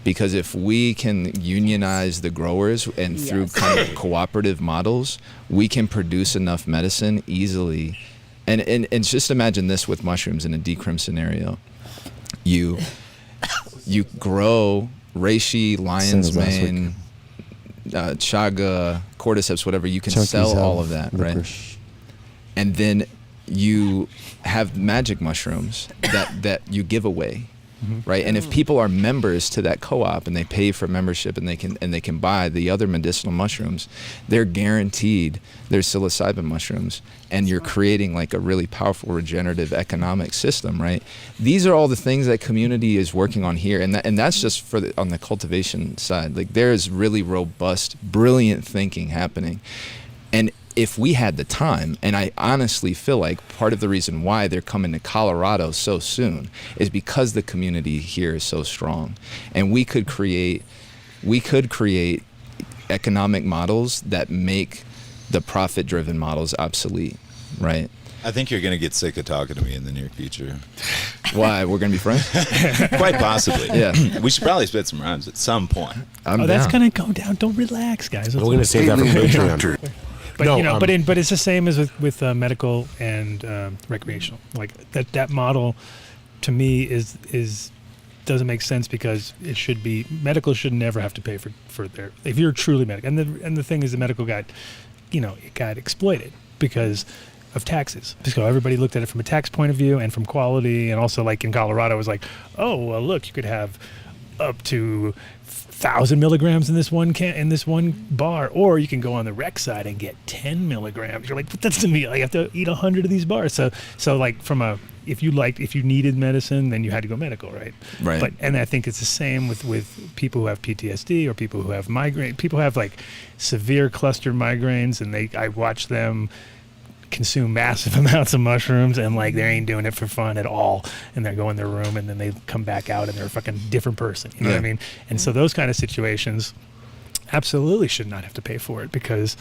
Because if we can unionize the growers and through kind of cooperative models, we can produce enough medicine easily. And just imagine this with mushrooms in a decrim scenario. You grow reishi, lion's mane, chaga, cordyceps, whatever. You can sell all of that, right? And then you have magic mushrooms that you give away. right? And if people are members to that co-op and they pay for membership and they can buy the other medicinal mushrooms, they're guaranteed their psilocybin mushrooms, and you're creating like a really powerful regenerative economic system, right? These are all the things that community is working on here, and that's just on the cultivation side. Like there is really robust, brilliant thinking happening, and if we had the time, and I honestly feel like part of the reason why they're coming to Colorado so soon is because the community here is so strong, and we could create economic models that make the profit-driven models obsolete, right? I think you're going to get sick of talking to me in the near future. Why? We're going to be friends? Quite possibly. Yeah. We should probably spit some rhymes at some point. That's going to go down. Don't relax, guys. We're going to save that for Patreon. But No, but it's the same as with medical and recreational. Like that model, to me, is doesn't make sense, because it should be medical should never have to pay for their, if you're truly medical. And the thing is, the medical got exploited because of taxes. So everybody looked at it from a tax point of view and from quality, and also like in Colorado, it was like, oh well, look, you could have up to 1,000 milligrams in this one bar, or you can go on the rec side and get 10 milligrams. You're like, but that's to me, like, I have to eat 100 of these bars. So like if you needed medicine, then you had to go medical, right? Right. And I think it's the same with people who have PTSD or people who have migraine. People who have like severe cluster migraines, and I watch them consume massive amounts of mushrooms, and like they ain't doing it for fun at all, and they go in their room and then they come back out and they're a fucking different person, you know what I mean? And so those kind of situations absolutely should not have to pay for it, because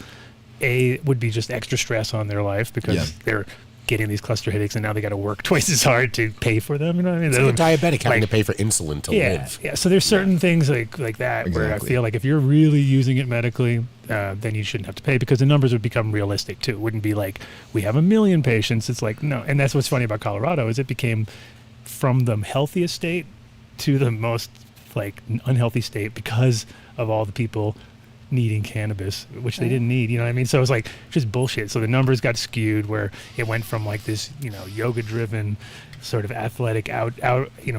it would be just extra stress on their life, because they're getting these cluster headaches and now they got to work twice as hard to pay for them, you know what I mean? It's like a diabetic having to pay for insulin to live. Yeah, so there's certain things like that where I feel like if you're really using it medically, then you shouldn't have to pay, because the numbers would become realistic too. It wouldn't be like, we have 1 million patients. It's like, no. And that's what's funny about Colorado, is it became from the healthiest state to the most like unhealthy state because of all the people needing cannabis, which they didn't need, you know what I mean? So it was like just bullshit. So the numbers got skewed, where it went from like this, yoga driven sort of athletic out,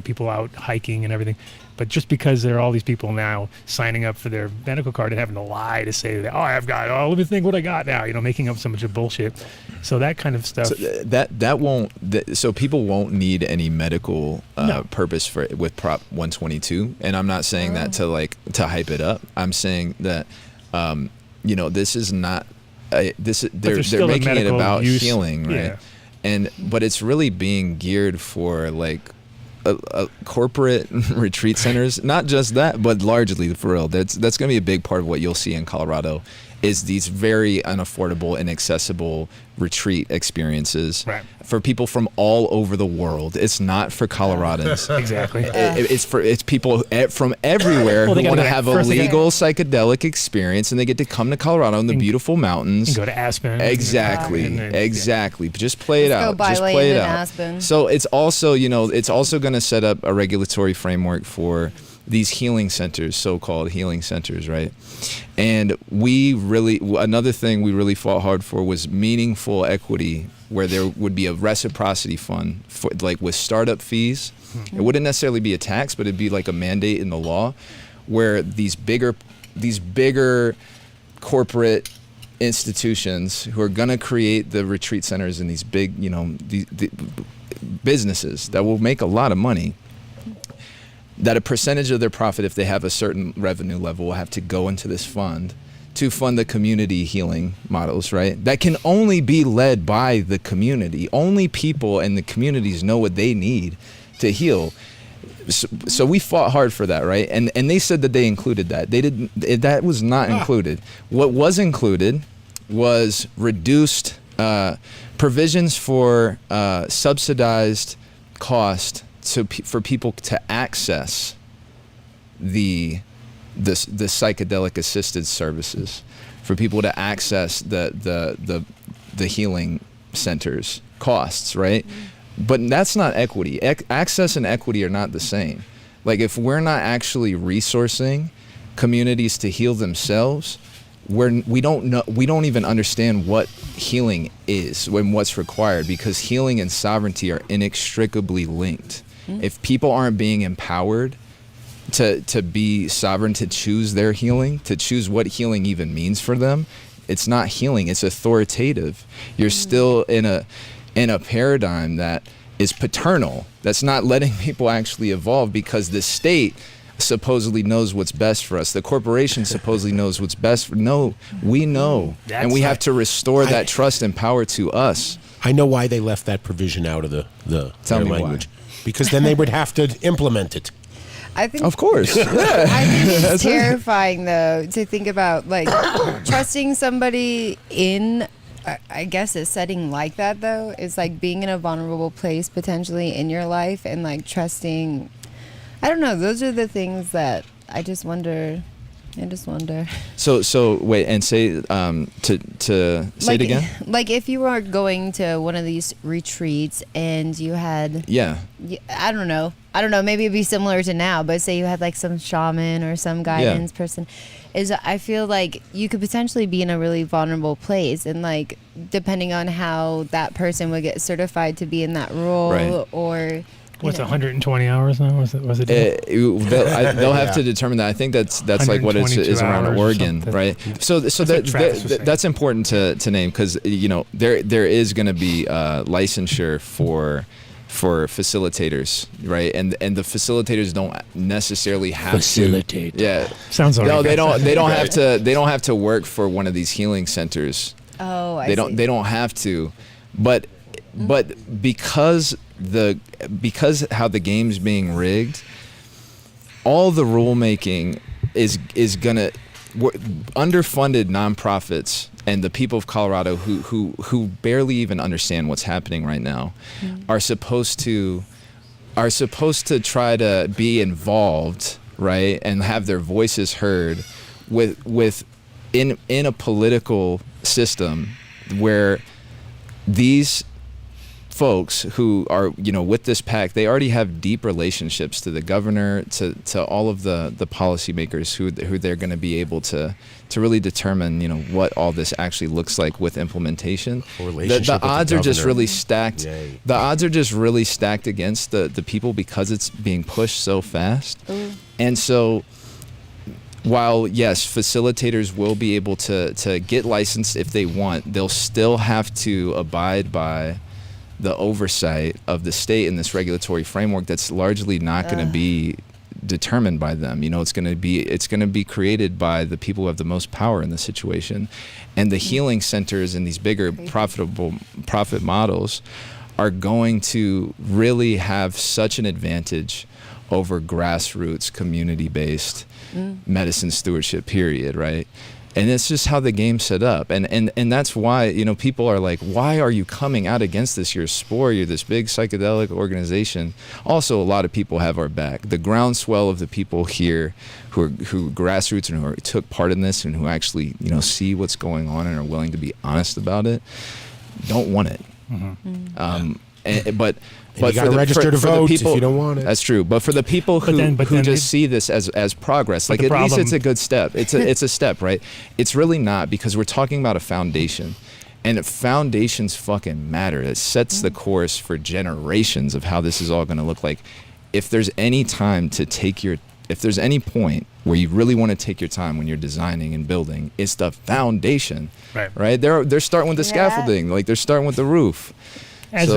people out hiking and everything. But just because there are all these people now signing up for their medical card and having to lie to say that, let me think what I got now, making up so much of bullshit. So that kind of stuff. So so people won't need any medical purpose with Prop 122. And I'm not saying that to hype it up. I'm saying that, this is not, they're making it about healing, right? Yeah. But it's really being geared for like a corporate retreat centers. Not just that, but largely, for real. That's going to be a big part of what you'll see in Colorado, is these very unaffordable, inaccessible retreat experiences for people from all over the world. It's not for Coloradans. Exactly. It's people from everywhere who want to have a legal psychedelic experience, and they get to come to Colorado in the beautiful mountains. And go to Aspen. Exactly. Just play it out. Just play it out. Aspen. So it's also, it's also going to set up a regulatory framework for these healing centers, so-called healing centers, right? And another thing we really fought hard for was meaningful equity, where there would be a reciprocity fund for, like, with startup fees. It wouldn't necessarily be a tax, but it'd be like a mandate in the law, where these bigger corporate institutions who are going to create the retreat centers and these big, the businesses that will make a lot of money, that a percentage of their profit, if they have a certain revenue level, will have to go into this fund to fund the community healing models, right? That can only be led by the community. Only people in the communities know what they need to heal. So we fought hard for that, right? And they said that they included that. They didn't. That was not included. What was included was reduced provisions for subsidized cost for people to access the psychedelic assisted services, for people to access the healing centers costs, right? But that's not equity. Access and equity are not the same. Like, if we're not actually resourcing communities to heal themselves, we don't even understand what healing is and what's required, because healing and sovereignty are inextricably linked. If people aren't being empowered to be sovereign, to choose their healing, to choose what healing even means for them, it's not healing, it's authoritative. You're still in a paradigm that is paternal, that's not letting people actually evolve, because the state supposedly knows what's best for us. The corporation supposedly knows what's best for. No, we know. And we have to restore that trust and power to us. I know why they left that provision out of the Tell their me language. Because then they would have to implement it. I think, of course. I think it's terrifying, though, to think about, like, trusting somebody in, I guess, a setting like that, though, is like being in a vulnerable place potentially in your life, and like trusting. I don't know. Those are the things that I just wonder. So wait, and say to say it again. Like if you were going to one of these retreats and you had I don't know, maybe it'd be similar to now, but say you had like some shaman or some guidance person, I feel like you could potentially be in a really vulnerable place, and like depending on how that person would get certified to be in that role, or what's 120 hours now? Was it? They'll have to determine that. I think that's like what is around Oregon, right? So that's important to name, because there is going to be licensure for facilitators, right? And the facilitators don't necessarily have to. Yeah, sounds alright. No, they don't have to. They don't have to work for one of these healing centers. Oh, I see. They see. don't have to, but because how the game's being rigged, all the rulemaking is gonna underfunded nonprofits and the people of Colorado who barely even understand what's happening right now are supposed to try to be involved, right, and have their voices heard in a political system where these folks who are with this pact, they already have deep relationships to the governor, to all of the policymakers who they're going to be able to really determine what all this actually looks like with implementation. The odds are just really stacked. Yay. The odds are just really stacked against the people, because it's being pushed so fast. And so while yes, facilitators will be able to get licensed if they want, they'll still have to abide by the oversight of the state in this regulatory framework that's largely not going to be determined by them. It's going to be created by the people who have the most power in the situation. And the healing centers and these bigger profit models are going to really have such an advantage over grassroots, community-based medicine stewardship, period, right? And it's just how the game's set up. And that's why, people are like, why are you coming out against this? You're SPORE, you're this big psychedelic organization. Also, a lot of people have our back. The groundswell of the people here who grassroots and who took part in this and who actually, see what's going on and are willing to be honest about it, don't want it. But you got to register to vote if you don't want it. That's true. But for the people who just see this as progress, like at least it's a good step. It's a step, right? It's really not, because we're talking about a foundation, and foundations fucking matter. It sets the course for generations of how this is all going to look like. If there's any time to if there's any point where you really want to take your time when you're designing and building, it's the foundation, right? They're starting with the scaffolding, like they're starting with the roof. As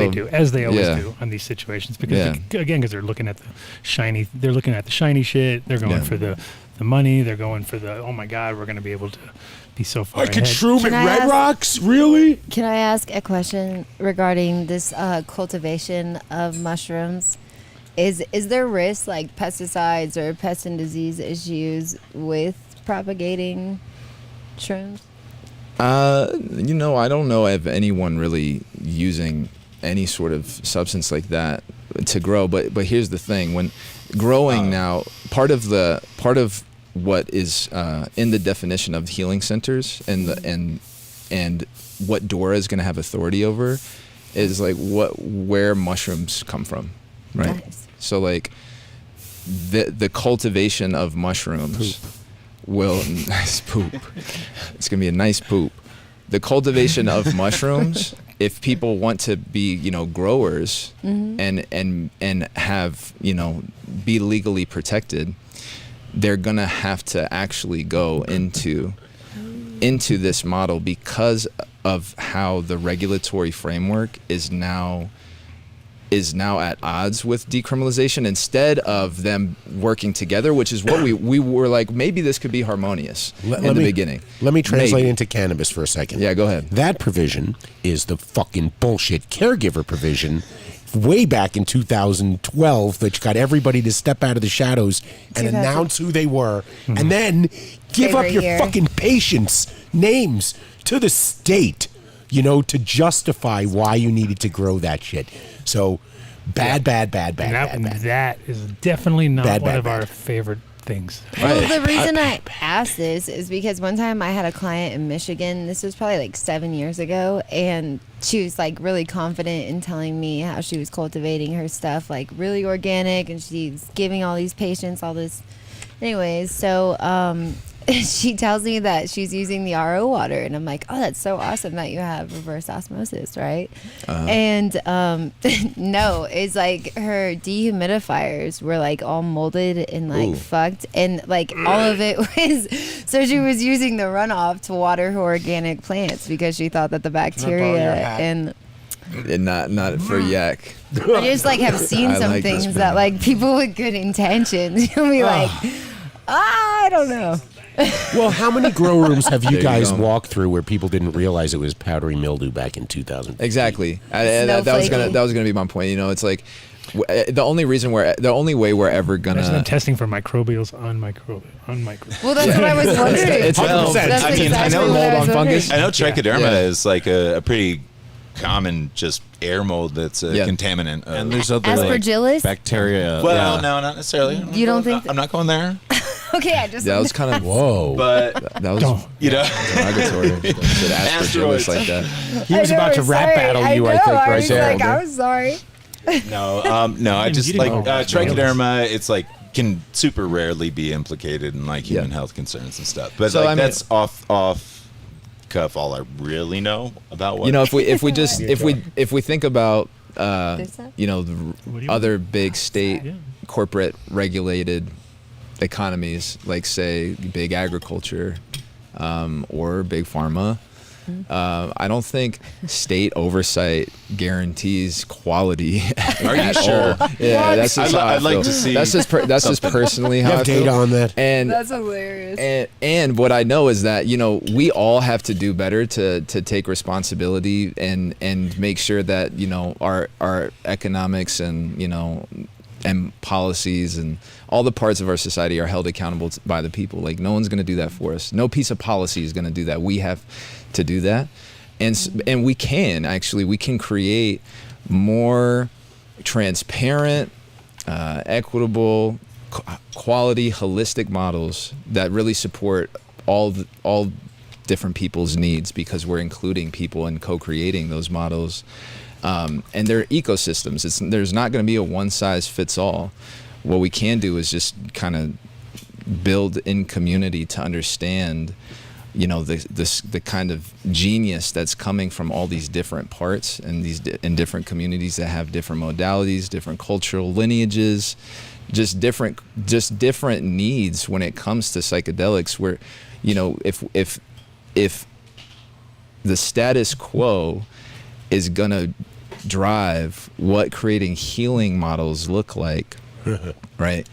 they always do on these situations, because because they're looking at the shiny shit. They're going for the money. They're going for the, oh my God, we're going to be able to be so far ahead. I could shroom at Red Rocks? Really? Can I ask a question regarding this cultivation of mushrooms? Is there risk, like pesticides or pest and disease issues with propagating shrooms? I don't know of anyone really using any sort of substance like that to grow, but here's the thing: when growing now, part of what is in the definition of healing centers and what DORA is going to have authority over is like where mushrooms come from, right? Nice. So like the cultivation of mushrooms will nice poop. It's gonna be a nice poop. the cultivation of mushrooms, if people want to be, growers and have, be legally protected, they're going to have to actually go into this model because of how the regulatory framework is now at odds with decriminalization, instead of them working together, which is what we were like, maybe this could be harmonious in the beginning. Let me translate into cannabis for a second. Yeah, go ahead. That provision is the fucking bullshit caregiver provision way back in 2012 that got everybody to step out of the shadows and announce who they were, and then give up your fucking patients' names to the state, to justify why you needed to grow that shit. So bad. That is definitely not one of our favorite things. Well, the reason I asked this is because one time I had a client in Michigan. This was probably like 7 years ago, and she was like really confident in telling me how she was cultivating her stuff like really organic, and she's giving all these patients all this. Anyways, so she tells me that she's using the RO water, and I'm like, oh, that's so awesome that you have reverse osmosis, right? And no, it's like her dehumidifiers were like all molded and like fucked, and like all of it was, so she was using the runoff to water her organic plants because she thought that the bacteria and not for yak. I just like have seen some things that like people with good intentions, you'll be like, I don't know. Well, how many grow rooms have you guys walked through where people didn't realize it was powdery mildew back in 2000? Exactly. That was gonna be my point. It's like the only way we're ever gonna Imagine them testing for microbials on microbial. Well, that's what I was wondering. It's 100%. I know mold on fungus. I know trichoderma is like a pretty common just air mold that's a contaminant. And there's other Aspergillus? bacteria. Well, no, not necessarily. You don't think? I'm not going there. Okay, I just. That was kind of But that was derogatory. Aspergillus like that. He was about to rap battle you, I think, right there. Like, I'm sorry. No, I just like trichoderma. It's like can super rarely be implicated in like human health concerns and stuff. But so, that's off cuff all I really know about what if we think about the other big state corporate regulated economies, like say big agriculture or big pharma, I don't think state oversight guarantees quality. Are you sure? Yeah, that's just how I'd like to see. That's just personally how I feel. Data on that, and that's hilarious. And what I know is that we all have to do better to take responsibility and make sure that our economics and and policies and all the parts of our society are held accountable by the people. Like no one's going to do that for us. No piece of policy is going to do that. We have to do that, and we can create more transparent, equitable, quality, holistic models that really support all different people's needs, because we're including people and co-creating those models. And they're ecosystems. There's not going to be a one-size-fits-all. What we can do is just kind of build in community to understand, the kind of genius that's coming from all these different parts and in different communities that have different modalities, different cultural lineages, just different needs when it comes to psychedelics. Where, if the status quo is gonna drive what creating healing models look like, right?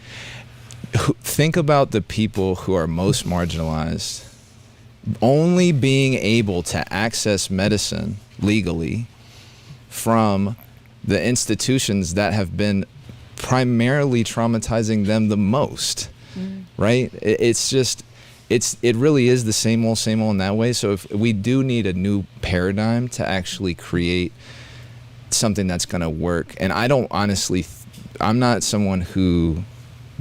Think about the people who are most marginalized only being able to access medicine legally from the institutions that have been primarily traumatizing them the most, right? It really is the same old in that way. So if we do need a new paradigm to actually create something that's going to work. And I don't honestly, I'm not someone who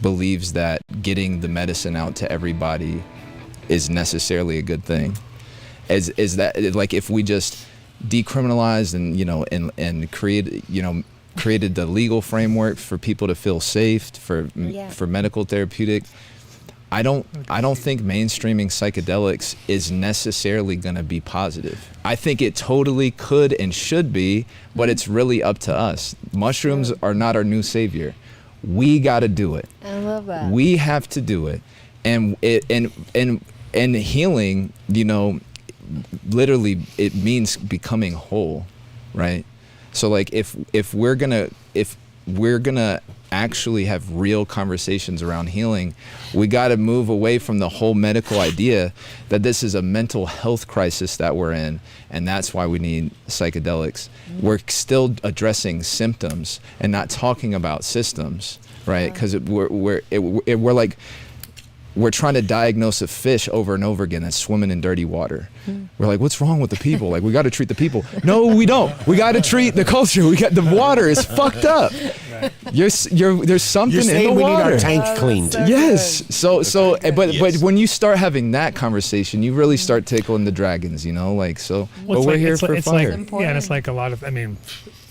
believes that getting the medicine out to everybody is necessarily a good thing. Is that like if we just decriminalized and and created the legal framework for people to feel safe for medical therapeutic, I don't think mainstreaming psychedelics is necessarily going to be positive. I think it totally could and should be, but it's really up to us. Mushrooms are not our new savior. We got to do it. I love that. We have to do it. And healing, you know, literally it means becoming whole, right? So like if we're gonna actually have real conversations around healing, we got to move away from the whole medical idea that this is a mental health crisis that we're in, and that's why we need psychedelics. We're still addressing symptoms and not talking about systems, right? Because we're like, we're trying to diagnose a fish over and over again that's swimming in dirty water. We're like, what's wrong with the people? Like, we got to treat the people. No, we don't. We got to treat the culture. The water is fucked up. There's something in the water. We need our tank cleaned. Yes. But when you start having that conversation, you really start tickling the dragons, you know, like, so, well, but we're here for fire. Yeah, and it's like a lot of, I mean,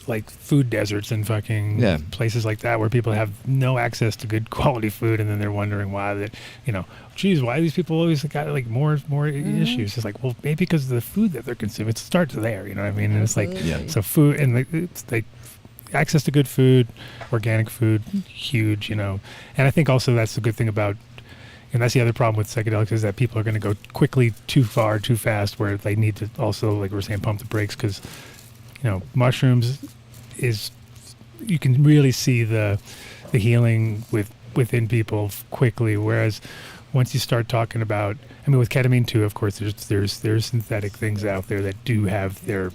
like food deserts and fucking places like that where people have no access to good quality food, and then they're wondering why that, you know, geez, why these people always got like more issues. It's like, well, maybe because of the food that they're consuming. It starts there, you know what I mean? And it's like, so food, and it's like access to good food, organic food, huge, you know. And I think also that's the good thing about, and that's the other problem with psychedelics, is that people are going to go quickly, too far, too fast, where they need to also, like we're saying, pump the brakes, because, you know, mushrooms is, you can really see the healing within people quickly, whereas once you start talking about, I mean, with ketamine too, of course, there's synthetic things out there that do have their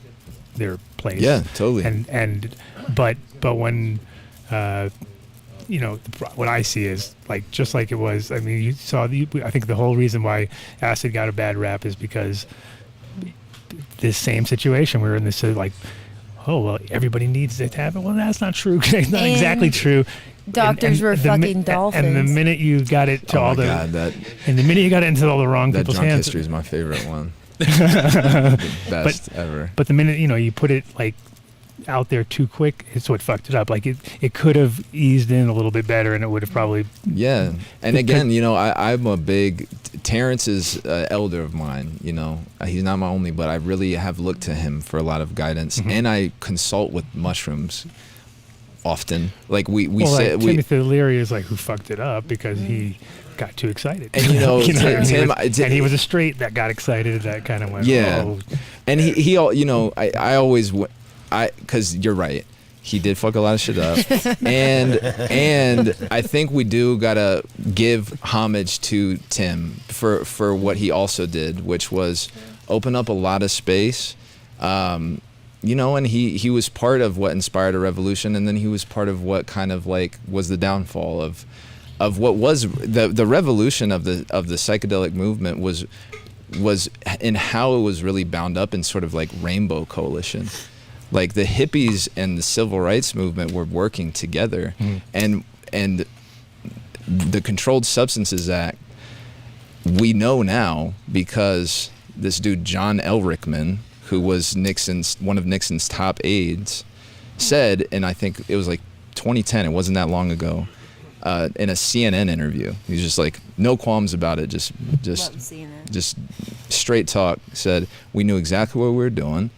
place. Yeah, totally. But when you know, what I see is like, just like it was, I mean, you saw I think the whole reason why acid got a bad rap is because this same situation, we were in this like, oh, well, everybody needs to have it. Well, that's not true. It's not exactly true. Doctors were fucking dolphins. And the minute you got it to and the minute you got it into all the wrong people's hands. That drunk history is my favorite one. The best ever. But the minute, you know, you put it like out there too quick, it's what fucked it up. Like it could have eased in a little bit better, and it would have probably. Yeah, and again, you know, I'm a big. Terence is an elder of mine. You know, he's not my only, but I really have looked to him for a lot of guidance, and I consult with mushrooms often. Like we say, like Timothy Leary is like who fucked it up because he got too excited. And you know, and he was a straight that got excited, that kind of went. Yeah, oh. And he you know, I always. Because you're right, he did fuck a lot of shit up, and I think we do gotta give homage to Tim for what he also did, which was open up a lot of space, you know, and he was part of what inspired a revolution, and then he was part of what kind of like was the downfall of what was the revolution of the psychedelic movement was in how it was really bound up in sort of like rainbow coalition. Like the hippies and the civil rights movement were working together, and the Controlled Substances Act, we know now because this dude John Elrickman, who was one of Nixon's top aides, said, and I think it was like 2010, it wasn't that long ago, in a CNN interview, he's just like, no qualms about it, just straight talk, said, we knew exactly what we were doing.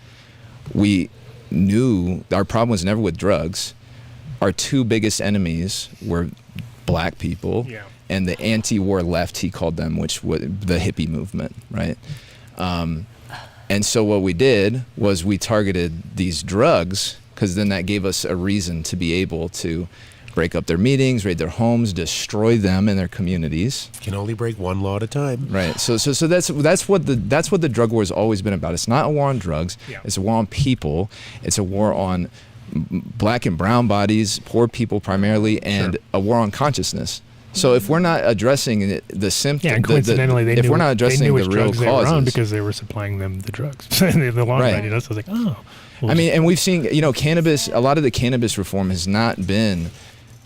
We knew our problem was never with drugs. Our two biggest enemies were black people and the anti-war left, he called them, which was the hippie movement, right? And so what we did was we targeted these drugs, because then that gave us a reason to be able to break up their meetings, raid their homes, destroy them and their communities. Can only break one law at a time. Right. So that's what the drug war has always been about. It's not a war on drugs. Yeah. It's a war on people. It's a war on black and brown bodies, poor people primarily, and a war on consciousness. So if we're not addressing the symptoms, and coincidentally, they knew the real causes, because they were supplying them the drugs in the long run. You know, so it's like, oh. Well, I mean, and we've seen, you know, cannabis. A lot of the cannabis reform has not been,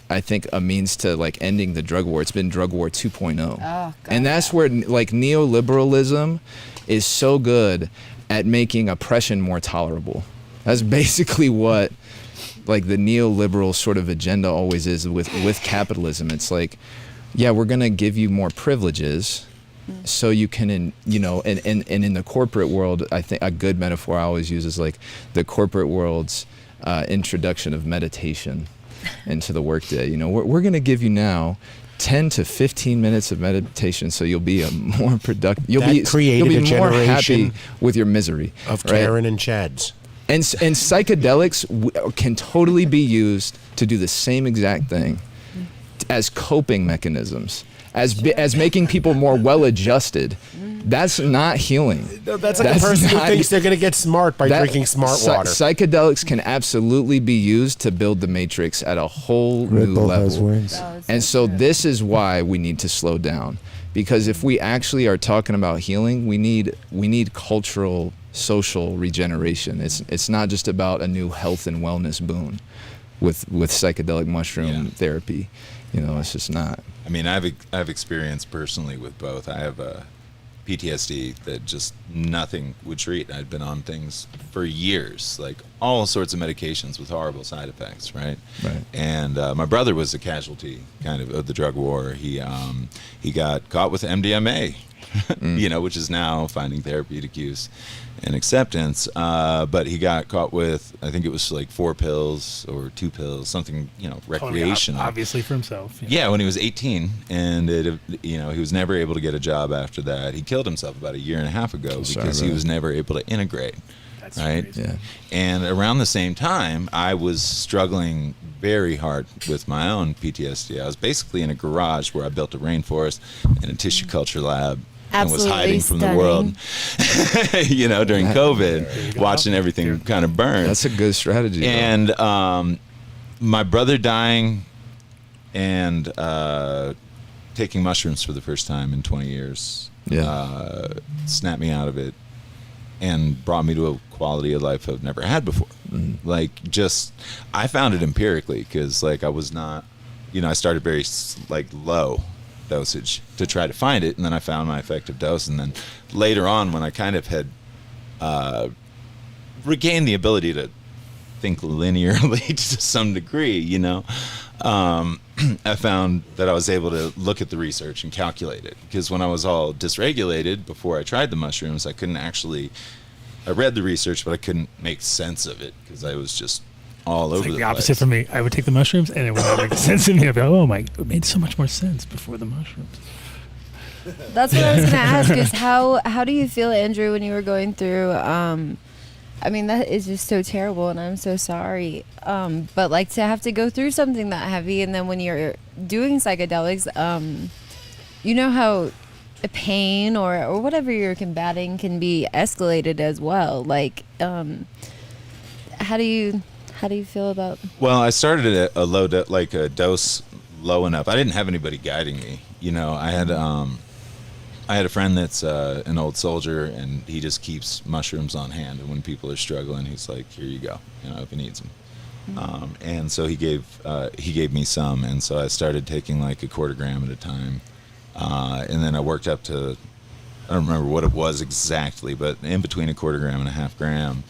I think, a means to like ending the drug war. It's been drug war 2.0. And that's where like neoliberalism is so good at making oppression more tolerable. That's basically what like the neoliberal sort of agenda always is with capitalism. It's like yeah, we're going to give you more privileges so you can, and in the corporate world, I think a good metaphor I always use is like the corporate world's introduction of meditation into the workday. We're going to give you now 10 to 15 minutes of meditation, so you'll be a more productive. You'll be more happy with your misery of Karen and Chads. And psychedelics can totally be used to do the same exact thing as coping mechanisms, as making people more well-adjusted. That's not healing. No, that's like a person who thinks they're going to get smart by drinking smart water. Psychedelics can absolutely be used to build the matrix at a whole new level. And so this is why we need to slow down. Because if we actually are talking about healing, we need cultural, social regeneration. It's not just about a new health and wellness boon with psychedelic mushroom therapy. It's just not. I mean, I've experienced personally with both. I have a PTSD that just nothing would treat. I'd been on things for years, like all sorts of medications with horrible side effects, right? And my brother was a casualty kind of the drug war. He got caught with MDMA, which is now finding therapeutic use and acceptance. But he got caught with, I think it was like 4 pills or 2 pills, something, recreational. Obviously for himself. Yeah, when he was 18, and he was never able to get a job after that. He killed himself about 1.5 years ago because he was never able to integrate. That's right? crazy. Yeah. And around the same time, I was struggling very hard with my own PTSD. I was basically in a garage where I built a rainforest and a tissue culture lab. And was hiding from the world, during COVID, watching everything kind of burn. That's a good strategy. And my brother dying and taking mushrooms for the first time in 20 years snapped me out of it and brought me to a quality of life I've never had before. I found it empirically because I was not, I started very low dosage to try to find it, and then I found my effective dose, and then later on when I kind of had regained the ability to think linearly to some degree, I found that I was able to look at the research and calculate it, because when I was all dysregulated before I tried the mushrooms, I read the research, but I couldn't make sense of it because I was just all over the opposite place. for me. I would take the mushrooms and it would not make sense to me. I'd be like, it made so much more sense before the mushrooms. That's what I was going to ask is how do you feel, Andrew, when you were going through, that is just so terrible and I'm so sorry. But to have to go through something that heavy, and then when you're doing psychedelics, how pain or whatever you're combating can be escalated as well. How do you feel about? Well, I started at a low a dose low enough. I didn't have anybody guiding me. I had a friend that's an old soldier, and he just keeps mushrooms on hand. And when people are struggling, he's like, "Here you go," if he needs them. And so he gave me some, and so I started taking 1/4 gram at a time, and then I worked up to, I don't remember what it was exactly, but in between 1/4 gram and 1/2 gram.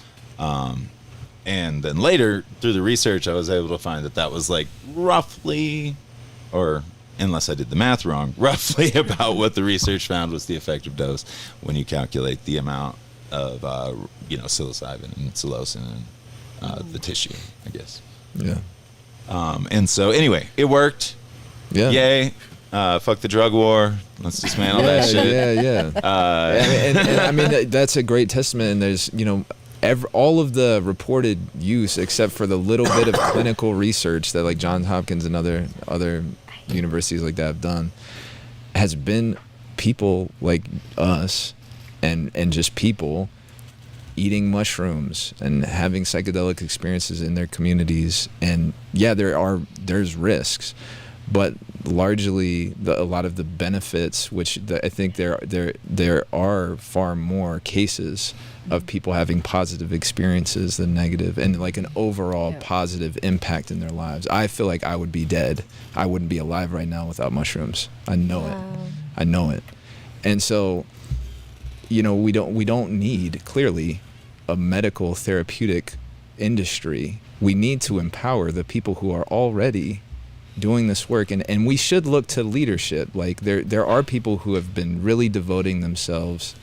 And then later, through the research, I was able to find that was roughly, or unless I did the math wrong, roughly about what the research found was the effective dose when you calculate the amount of, psilocybin and psilocin and the tissue, I guess. Yeah. And so anyway, it worked. Yeah. Yay. Fuck the drug war. Let's dismantle that shit. Yeah. That's a great testament. And there's, all of the reported use, except for the little bit of clinical research that Johns Hopkins and other universities like that have done, has been people like us and just people eating mushrooms and having psychedelic experiences in their communities. And there's risks, but largely a lot of the benefits, which I think there are far more cases of people having positive experiences than negative, and an overall positive impact in their lives. I feel like I would be dead. I wouldn't be alive right now without mushrooms. I know it. I know it. And so, we don't need, clearly, a medical therapeutic industry. We need to empower the people who are already doing this work, and we should look to leadership. Like there are people who have been really devoting themselves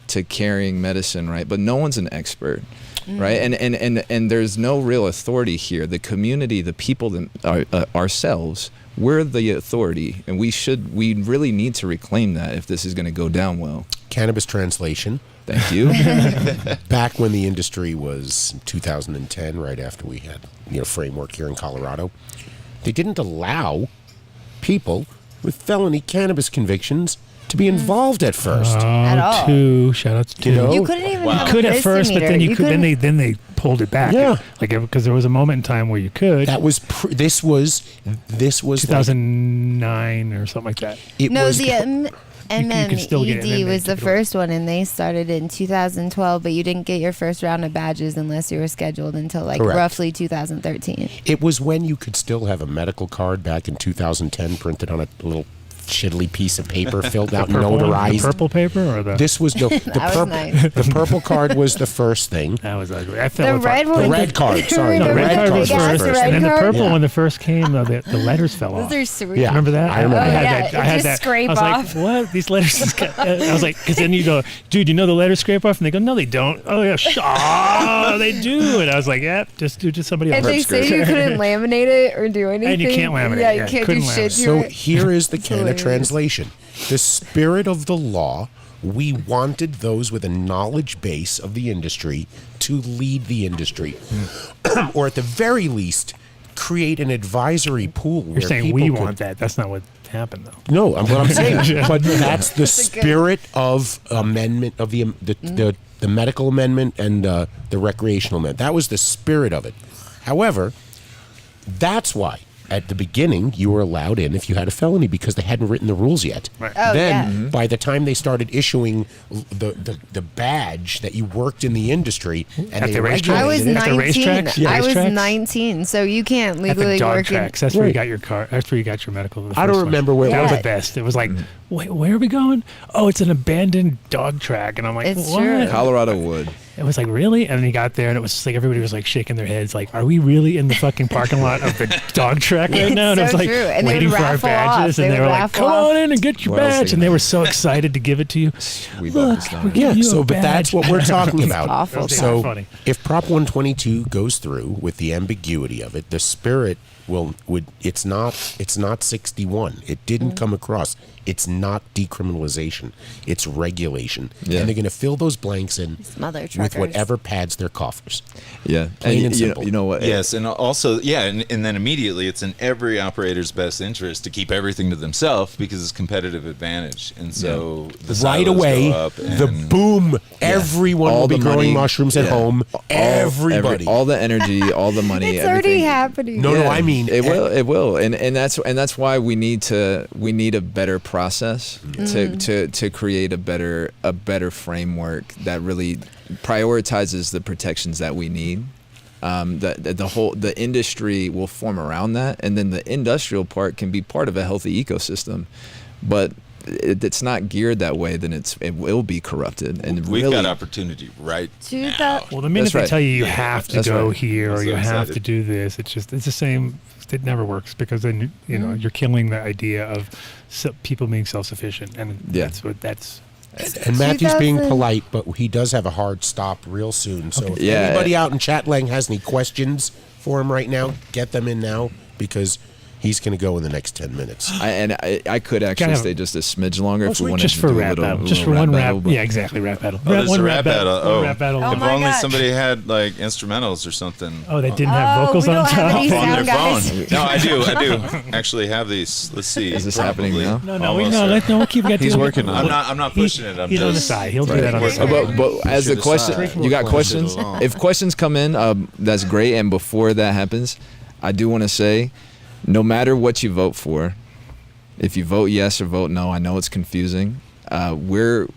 to carrying medicine, right? But no one's an expert, right? And there's no real authority here. The community, the people, ourselves, we're the authority, and we really need to reclaim that if this is going to go down well. Cannabis translation. Thank you. Back when the industry was 2010, right after we had framework here in Colorado, they didn't allow people with felony cannabis convictions to be involved at first. At all. Shout out to You couldn't even have You could a at first, but then you could. Then they pulled it back. Yeah. Because there was a moment in time where you could. That was this was 2009 or something like that. It No, was the could still get MMED was the MMED. first one, and they started in 2012, but you didn't get your first round of badges unless you were scheduled until Correct. roughly 2013. It was when you could still have a medical card back in 2010 printed on a little shittly piece of paper filled out, notarized. The purple paper or the? This was no, the That was purple. nice. The purple card was the first thing. That was ugly. The red one. The red card. Sorry, No, the red card was big ass first, red and then the card? purple Yeah. when the first came, the letters fell off. Those are sweet. Yeah. Remember that? I remember Oh, that. yeah, I it had just that. scrape I was off. like, what? These letters? I was like, because then you go, dude, you know the letters scrape off, and they go, no, they don't. Oh yeah, oh, they do. And I was like, yeah, just do just somebody else. And they say you couldn't laminate it or do anything. And you can't laminate Yeah, it, you yeah, can't do couldn't shit laminate. to So it. here is the Canna hilarious. translation. The spirit of the law, we wanted those with a knowledge base of the industry to lead the industry. Or at the very least, create an advisory pool where You're saying people we could- want that. That's not what happened, though. No, what I'm saying. But that's the a good- spirit of amendment of the medical amendment and the recreational amendment. That was the spirit of it. However, that's why at the beginning you were allowed in if you had a felony because they hadn't written the rules yet. Right. Oh, Then yeah. by the time they started issuing the badge that you worked in the industry and At they the racetrack? I was regulated it- At the 19. racetracks? Yeah. I was Racetracks? 19, so you can't At legally the dog work in. tracks. That's where you Right. got your car. That's where you got your medical. the I don't first one. remember where it That was was. the best. It was like, wait, where are we going? Oh, it's an abandoned dog track, and I'm like, It's what? true. Colorado would. It was like, really? And then you got there, and it was just like everybody was like shaking their heads, like, are we really in the fucking parking lot of the dog track right It's now? And it was so like true. And they would waiting for our raffle off. badges, They and they would were like, raffle come off. on in and get your What else badge. they And they got? were so excited to give it to you. We Look, both we're done. giving you so a but that's badge. what we're talking It's about. awful. So Funny. if Prop 122 goes through with the ambiguity of it, the spirit would it's not 61. It didn't come across. It's not decriminalization. It's regulation. Yeah. And they're going to fill those blanks in Mother with truckers. whatever pads their coffers. Yeah. Plain and you, simple. you know what? Yes, and also, yeah, and then immediately it's in every operator's best interest to keep everything to themselves because it's competitive advantage. And so the Right silos away, go up the and- boom. Everyone All will be the growing money, mushrooms at yeah. home. Everybody. all the energy, all the money, It's already everything. happening. No, I mean it will, and that's why we need a better process to create a better framework that really prioritizes the protections that we need. The industry will form around that, and then the industrial part can be part of a healthy ecosystem, but it's not geared that way. Then it will be corrupted, and we've really, got opportunity right now. Well, the minute That's they right. tell you you have to That's go right. here or I'm so you have excited. to do this, it's the same. It never works because then you're killing the idea of people being self-sufficient, and Yeah. that's. And Matthew's being 2000 polite, but he does have a hard stop real soon. So if Yeah. anybody out in Chatlang has any questions for him right now, get them in now because he's going to go in the next 10 minutes. I could actually Gotta have- stay just a smidge longer if we sweet, wanted just to for do a rap little, battle, just for little one rap. battle, but- Yeah, exactly, rap battle. Oh, there's one a rap battle. One Oh, rap battle. Oh if my only God. somebody had like instrumentals or something. Oh, they didn't have vocals we on don't have top. any on their sound guys. phone. No, I do actually have these. Let's see. Is this happening now? No, Almost. we'll keep getting. He's working on it. I'm not pushing it. I'm He's just on the side. He'll do Right. that on the side. But as the should question, decide. you got Push it questions? along. If questions come in, that's great. And before that happens, I do want to say, no matter what you vote for, if you vote yes or vote no, I know it's confusing. We're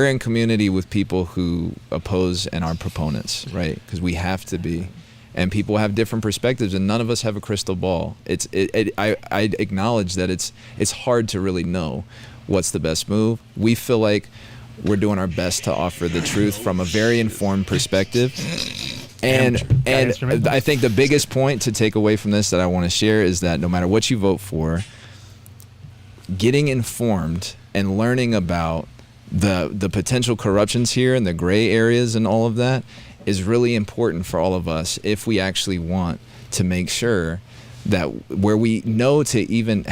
in community with people who oppose and are proponents, right? Because we have to be. And people have different perspectives, and none of us have a crystal ball. I acknowledge that it's hard to really know what's the best move. We feel like we're doing our best to offer the truth from a very informed perspective. And I think the biggest point to take away from this that I want to share is that no matter what you vote for, getting informed and learning about the potential corruptions here and the gray areas and all of that is really important for all of us if we actually want to make sure that where we know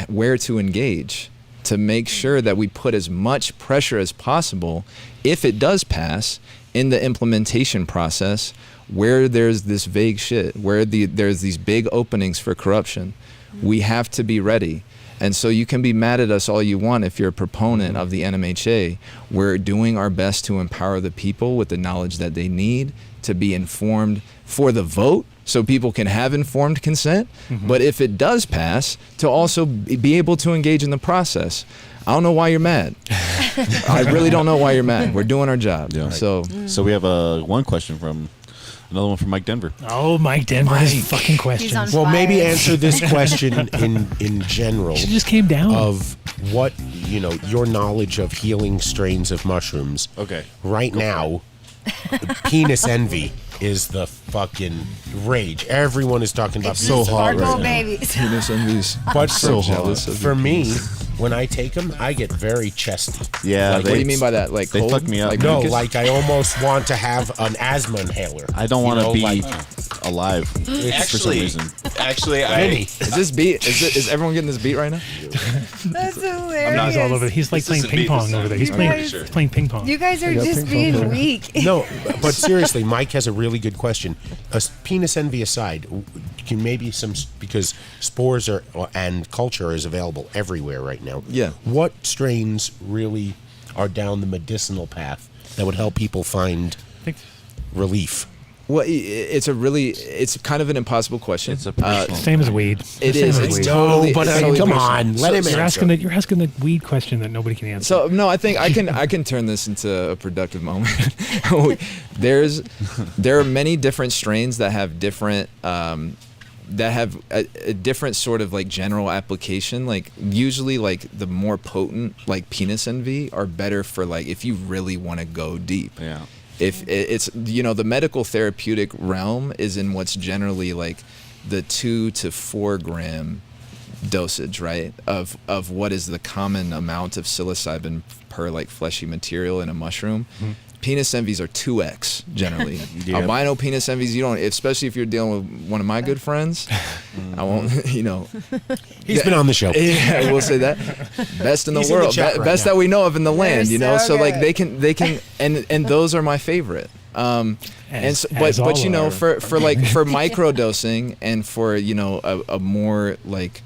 where to engage, to make sure that we put as much pressure as possible if it does pass in the implementation process where there's this vague shit, where there's these big openings for corruption. We have to be ready. And so you can be mad at us all you want if you're a proponent of the NMHA. We're doing our best to empower the people with the knowledge that they need to be informed for the vote so people can have informed consent. But if it does pass, to also be able to engage in the process. I don't know why you're mad. I really don't know why you're mad. We're doing our job. Yeah. So we have one question from another one from Mike Denver. Oh, Mike Denver has fucking questions. Well, maybe answer this question in general. She just came down. Of what, your knowledge of healing strains of mushrooms. Okay. Right now, penis envy is the fucking rage. Everyone is talking about so hot right babies. Penis envy's but so hot. For me, when I take them, I get very chesty. Yeah. What do you mean by that? Like they cold? fuck me up. Like, no, like I almost want to have an asthma inhaler. I don't want to be alive for some reason. Actually, is this beat? Is everyone getting this beat right now? That's hilarious. I'm not all over. He's like playing ping pong over there. He's playing ping pong. You guys are just being weak. No, but seriously, Mike has a really good question. Penis envy aside, can maybe because spores and culture is available everywhere right now. Yeah. What strains really are down the medicinal path that would help people find relief? Well, it's kind of an impossible question. It's a personal. Same as weed. It is. It's totally. But totally come personal. on, let him answer. You're asking the weed question that nobody can answer. So no, I think I can turn this into a productive moment. There are many different strains that have different that have a different sort of like general application. Like usually like the more potent like penis envy are better for like if you really want to go deep. Yeah. If it's the medical therapeutic realm is in what's generally like the 2 to 4 gram dosage, right, of what is the common amount of psilocybin per like fleshy material in a mushroom. Penis envies are 2x generally. Yep. Albino penis envies, you don't, especially if you're dealing with one of my good friends. I won't, He's been on the show. Yeah, we'll say that. Best in the He's world, in the chat best right that we know of in the land, so So like good. they can, and those are my favorite. But for micro dosing and for a more like,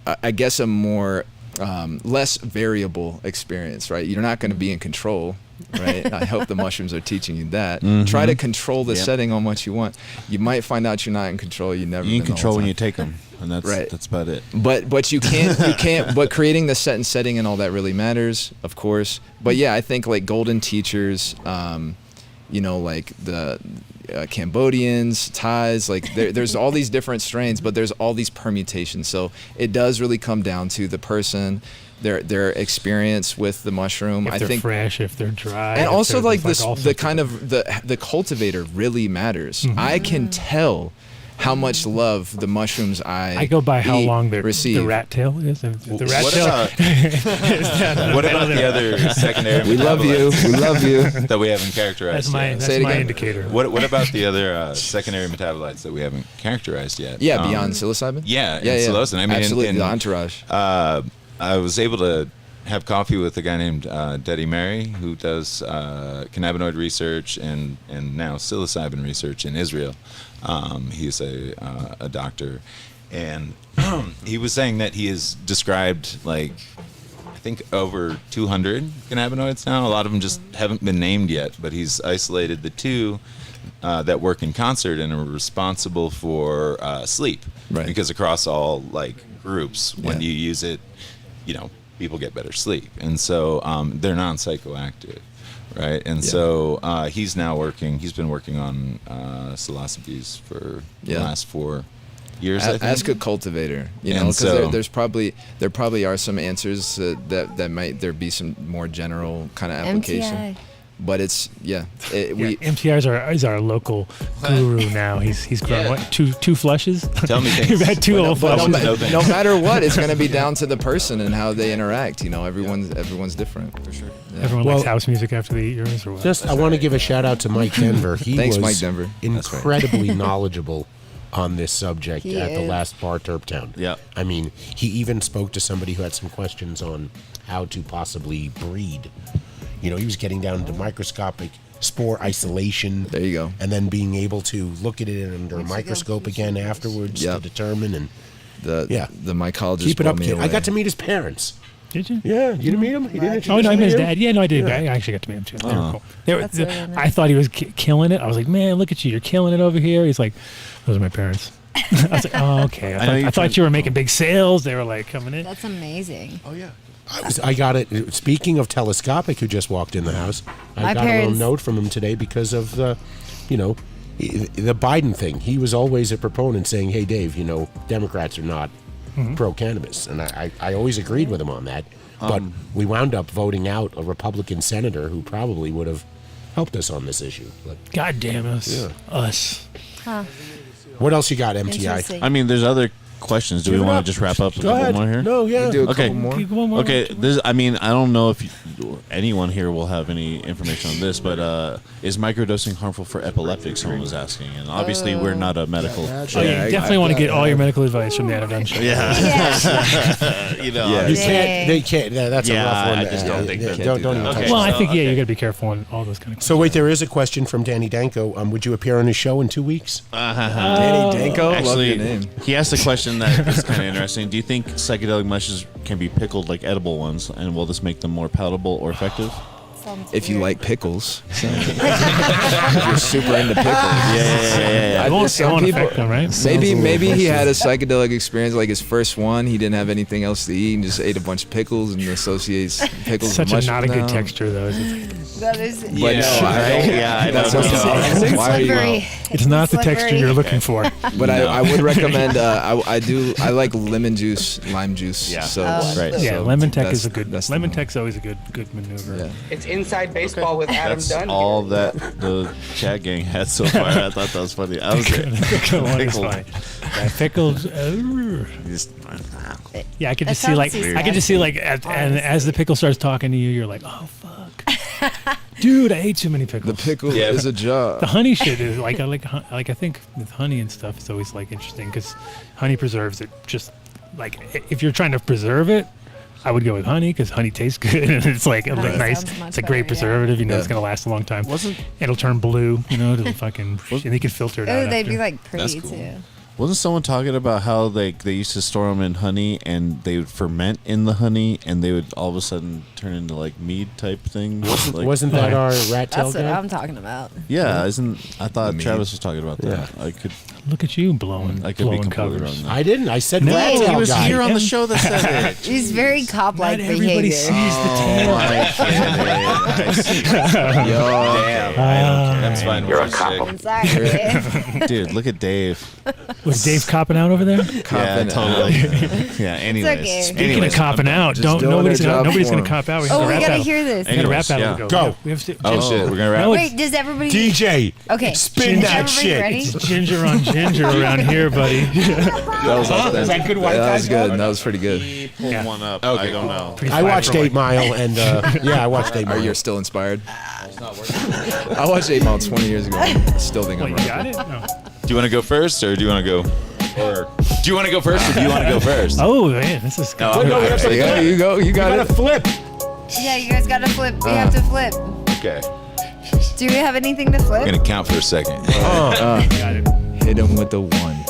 I guess a more less variable experience, right? You're not going to be in control. Right. I hope the mushrooms are teaching you that. Try to control the setting on what you want. You might find out you're not in control. You never. You in control when you take them, and that's right. That's about it. But you can't. But creating the set and setting and all that really matters, of course. But yeah, I think like golden teachers, like the Cambodians, Thais, like there's all these different strains, but there's all these permutations. So it does really come down to the person. Their experience with the mushroom. If they're fresh, if they're dry, and also like this, the kind of the cultivator really matters. I can tell how much love the mushrooms I go by how long the rat tail is. What about the other secondary? We love you. We love you. That we haven't characterized. That's my indicator. What about the other secondary metabolites that we haven't characterized yet? Yeah, beyond psilocybin. Yeah, psilocin. I mean, absolutely, the entourage. I was able to have coffee with a guy named Deddy Mary, who does cannabinoid research and now psilocybin research in Israel. He's a doctor, and he was saying that he has described like I think over 200 cannabinoids now. A lot of them just haven't been named yet, but he's isolated the 2 that work in concert and are responsible for sleep. Right. Because across all like groups, when you use it, people get better sleep, and so they're non-psychoactive, right? And so he's been working on psilocybes for the last 4 years. I think. Ask a cultivator, because there probably are some answers that might there be some more general kind of application. MTI. But it's MTR is our local guru now. He's grown what, two flushes. Tell me things. You've had two old flushes. No matter what, it's going to be down to the person and how they interact. You know, everyone's different for sure. Yeah. Everyone likes house music after they eat yours, or what? I want to give a shout out to Mike Denver. Thanks, Mike Denver. Incredibly knowledgeable on this subject at the last bar Terptown. Yeah. I mean, he even spoke to somebody who had some questions on how to possibly breed. You know, he was getting down into microscopic spore isolation. There you go. And then being able to look at it under a microscope again afterwards to determine. And the mycologist. Keep it up, kid. I got to meet his parents. Did you? Yeah, you didn't meet him? He didn't. Oh no, I met his dad. Yeah, no, I did. Yeah. I actually got to meet him too. They were cool. That's really nice. I thought he was killing it. I was like, man, look at you, you're killing it over here. He's like, those are my parents. I was like, oh, okay. I thought you were making big sales. They were like coming in. That's amazing. Oh yeah. I got it. Speaking of Telescopic, who just walked in the house, I got a little note from him today because of the Biden thing. He was always a proponent saying, hey, Dave, Democrats are not pro-cannabis. And I always agreed with him on that. But we wound up voting out a Republican senator who probably would have helped us on this issue. God damn us. Yeah. Us. Huh. What else you got, MTI? I mean, there's other questions. Do we want to just wrap up a couple more here? No, yeah. Do a couple more. Okay. I don't know if anyone here will have any information on this, but is microdosing harmful for epileptics? Someone was asking, and obviously we're not a medical. You definitely want to get all your medical advice from the Anna Dunn show. Yeah. You can't. They can't. That's a rough one. I just don't think that. Don't even touch Well, I think you got to be careful on all those kind of. So wait, there is a question from Danny Danko. Would you appear on his show in 2 weeks? Danny Danko, actually, love your name. He asked a question that is kind of interesting. Do you think psychedelic mushrooms can be pickled like edible ones, and will this make them more palatable or effective? If you like pickles, you're super into pickles. Yeah. It won't affect them, right? Maybe he had a psychedelic experience, like his first one. He didn't have anything else to eat and just ate a bunch of pickles and associates pickles. Such with a not a good mushroom. texture, though. That is. But no, I don't know. Why are you? It's not the texture you're looking for. But I would recommend. I like lemon juice, lime juice. Yeah. So Yeah, lemon tech is a good. Lemon tech's always a good maneuver. Yeah. It's Inside Baseball with Adam That's Dunn. all that the chat gang had so far. I thought that was funny. I was Pickles. Yeah, I could just see like, and as the pickle starts talking to you, you're like, oh fuck, dude, I ate too many pickles. The pickle is a job. The honey shit is like I think with honey and stuff, it's always like interesting because honey preserves it. Just like if you're trying to preserve it, I would go with honey because honey tastes good and it's like nice. It's a great preservative. It's gonna last a long time. It'll turn blue. It'll fucking and you can filter it out. They'd be like pretty too. Wasn't someone talking about how they used to store them in honey and they would ferment in the honey and they would all of a sudden turn into like mead type thing? Wasn't that our rat tail That's what guy? I'm talking about. Yeah, I thought Travis was talking about that. Yeah. I could look at you blowing. I could be completely covers. wrong. There. I didn't. I said rat Hey, tail He was guy. here on the show that said it. He's very cop-like Not everybody behavior. sees the tail. I see. Damn. That's fine. You're a cop. I'm sorry, Dave. Dude, look at Dave. Was Dave copping out over there? Yeah, totally. Yeah, anyways. okay. Speaking of copping out, Just doing nobody's our job going for to cop out. We Oh, we rap gotta battle. hear this. We got a rap Anyways, battle yeah. to Go. We have to, Oh shit, we're gonna wrap. No, Wait, does everybody? DJ. Okay. Spin that everybody shit. Ready? It's ginger on ginger around here, buddy. That was Is that good white That was guys? good. That was pretty good. Pull one up. I don't know. I watched 8 Mile and I watched 8 Are Mile. you still inspired? I watched 8 Mile 20 years ago. I still think What, I'm you right. got it? No. Do you want to go first, or do you want to go? Or do you want to go first, or do you want to go first? Oh, man, this is good. No, we have to There you go. flip. You go. You You got gotta it. flip. Yeah, you guys gotta flip. We have to flip. Okay. Do we have anything to I'm flip? gonna count for a second. Got it. Hit him with the 1,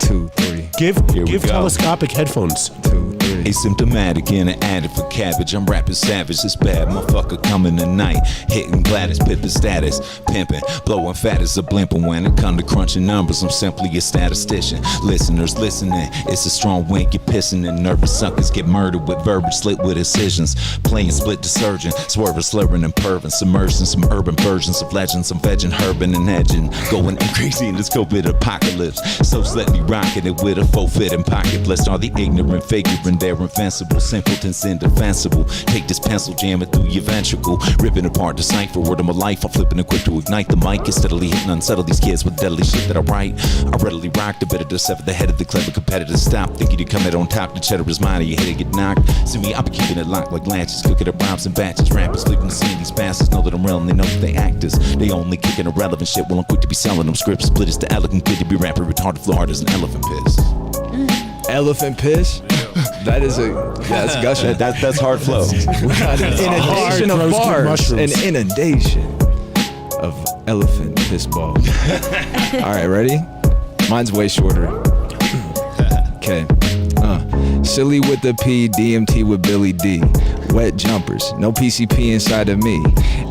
2, 3. Here we Give go. telescopic headphones. 2, 3. Asymptomatic and an addict for cabbage. I'm rapping savage, it's bad. Motherfucker coming tonight. Hitting Gladys, pimping status. Pimping, blowing fat as a blimp. And when it come to crunching numbers, I'm simply a statistician. Listeners listening, it's a strong wink. You're pissing and nervous suckers get murdered with verbiage slit with incisions. Playing split desurgent, swerving, slurring and perving. Submersing some urban versions of legends. I'm vegging, herbing and edging. Going crazy in this COVID apocalypse. So let me rock it with a full fitting pocket. Blessed are the ignorant figuring there invincible, simpletons indefensible. Take this pencil, jam it through your ventricle, ripping apart the cipher word of my life. I'm flipping it quick to ignite the mic and steadily hitting unsettle these kids with deadly shit that I write. I readily rock the better to sever the head of the clever competitor. Stop thinking you come out on top. The cheddar is mine, and your head get knocked. See me, I be keeping it locked like latches, cooking up rhymes and batches. Rappers leaving the scene. These bastards know that I'm real and they know that they actors. They only kicking irrelevant shit. Well, I'm quick to be selling them scripts. Split is the elegant kid to be rapping retarded flow hard as an elephant piss. Elephant piss? That is that's gushing. That's hard flow. Inundation of bars. An inundation of elephant piss balls. All right, ready? Mine's way shorter. Okay. Silly with the P, DMT with Billy D. Wet jumpers, no PCP inside of me.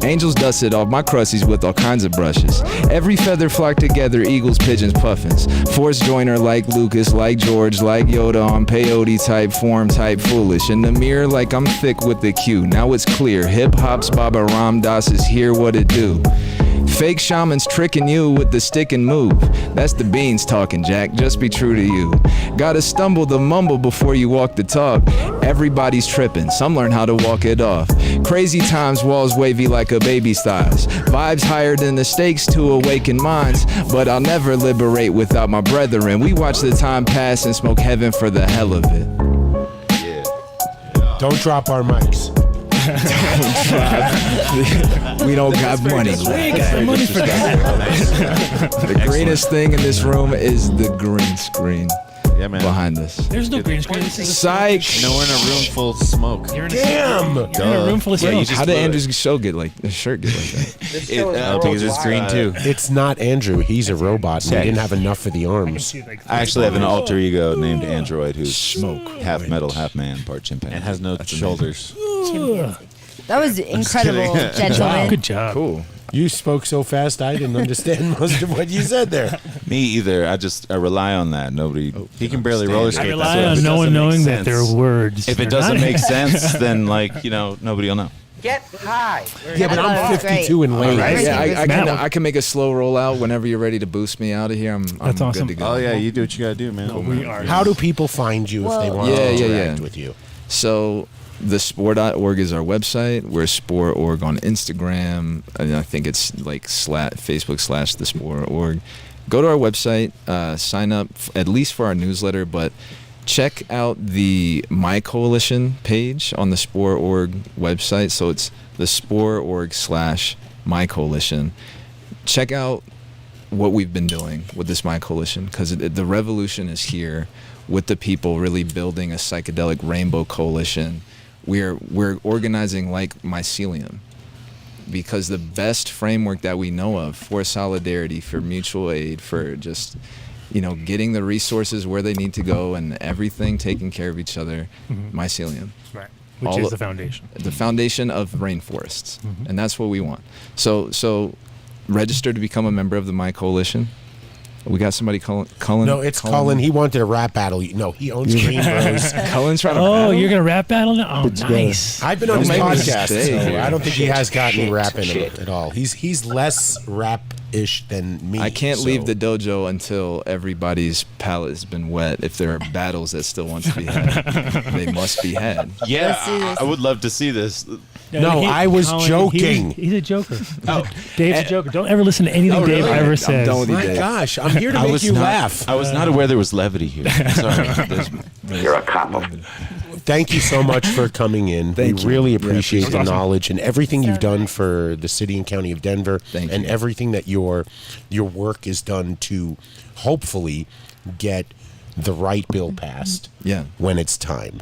Angels dusted off my crusties with all kinds of brushes. Every feather flocked together, eagles, pigeons, puffins. Force joiner like Lucas, like George, like Yoda on peyote type form, type foolish. In the mirror like I'm thick with the Q. Now it's clear, hip hop's Baba Ram Das is here, what it do? Fake shamans tricking you with the stick and move. That's the beans talking, Jack, just be true to you. Gotta stumble the mumble before you walk the talk. Everybody's tripping, some learn how to walk it off. Crazy times, walls wavy like a baby's thighs. Vibes higher than the stakes to awaken minds. But I'll never liberate without my brethren. We watch the time pass and smoke heaven for the hell of it. Don't drop our mics. We don't got money. We got the money for that. The greenest thing in this room is the green screen. Yeah, man. Behind us. There's no green screen. This is Psych. No, we're in a room full of smoke. You're in a room full of smoke. How did Andrew's shirt get like that? Because it's green too. It's not Andrew. He's a robot. And he didn't have enough for the arms. I actually have an alter ego named Android who's half metal, half man, part chimpanzee. And has no shoulders. That was incredible, gentlemen. Good job. Cool. You spoke so fast, I didn't understand most of what you said there. Me either. I rely on that. Nobody. He can barely roller skate. I rely on no one knowing that they're words. If it doesn't make sense, then nobody will know. Get high. Yeah, but I'm 52 and late. Right. Yeah, I can make a slow rollout whenever you're ready to boost me out of here. I'm awesome. good to go. Oh yeah, you do what you gotta do, man. We are. How do people find you if they want to interact with you? So the SPORE.org is our website. We're SPORE.org on Instagram, and I think it's like Facebook / the SPORE.org. Go to our website, sign up at least for our newsletter, but check out the Mycology page on the SPORE.org website. So it's the SPORE.org / Mycology. Check out what we've been doing with this Mycology, because the revolution is here with the people really building a psychedelic rainbow coalition. We're organizing like mycelium, because the best framework that we know of for solidarity, for mutual aid, for just getting the resources where they need to go and everything taking care of each other, mycelium. Right. Which is the foundation. The foundation of rainforests. And that's what we want. So register to become a member of the Mycology. We got somebody, Cullen. No, it's Cullen. He wanted a rap battle. No, he owns Green Bros. Cullen's trying to battle? You're going to rap battle now? Oh, nice. I've been on his podcast, so I don't think he has got any rap in him at all. He's less rap-ish than me. I can't leave the dojo until everybody's palate has been wet. If there are battles that still want to be had, they must be had. Yeah, I would love to see this. No, I was joking. He's a joker. Dave's a joker. Don't ever listen to anything Dave ever says. I'm done with you, Dave. My gosh, I'm here to make you laugh. I was not aware there was levity here. Sorry. You're a couple. Thank you so much for coming in. We really appreciate the knowledge and everything you've done for the city and county of Denver, and everything that your work is done to hopefully get the right bill passed when it's time.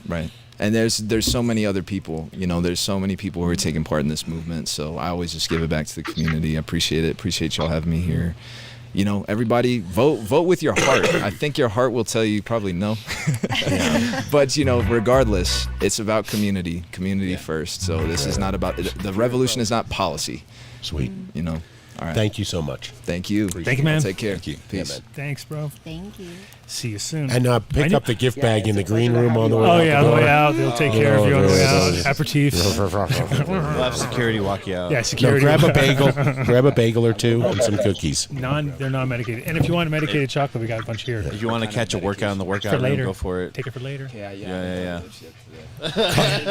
Right. And there's so many other people, there's so many people who are taking part in this movement. So I always just give it back to the community. I appreciate it. Appreciate y'all having me here. Everybody vote with your heart. I think your heart will tell you probably no. But, regardless, it's about community first. So this is not about, the revolution is not policy. Sweet. All right. Thank you so much. Thank you. Thank you, man. Take care. Thank you. Peace. Thanks, bro. Thank you. See you soon. And pick up the gift bag in the green room on the way out. Oh, yeah, on the way out. They'll take care of you on the way out. Aperitifs. We'll have security walk you out. Yeah, security. No, grab a bagel. Grab a bagel or two and some cookies. They're non-medicated. And if you want a medicated chocolate, we got a bunch here. If you want to catch a workout in the workout for room, later. go for it. Take it for later. Yeah.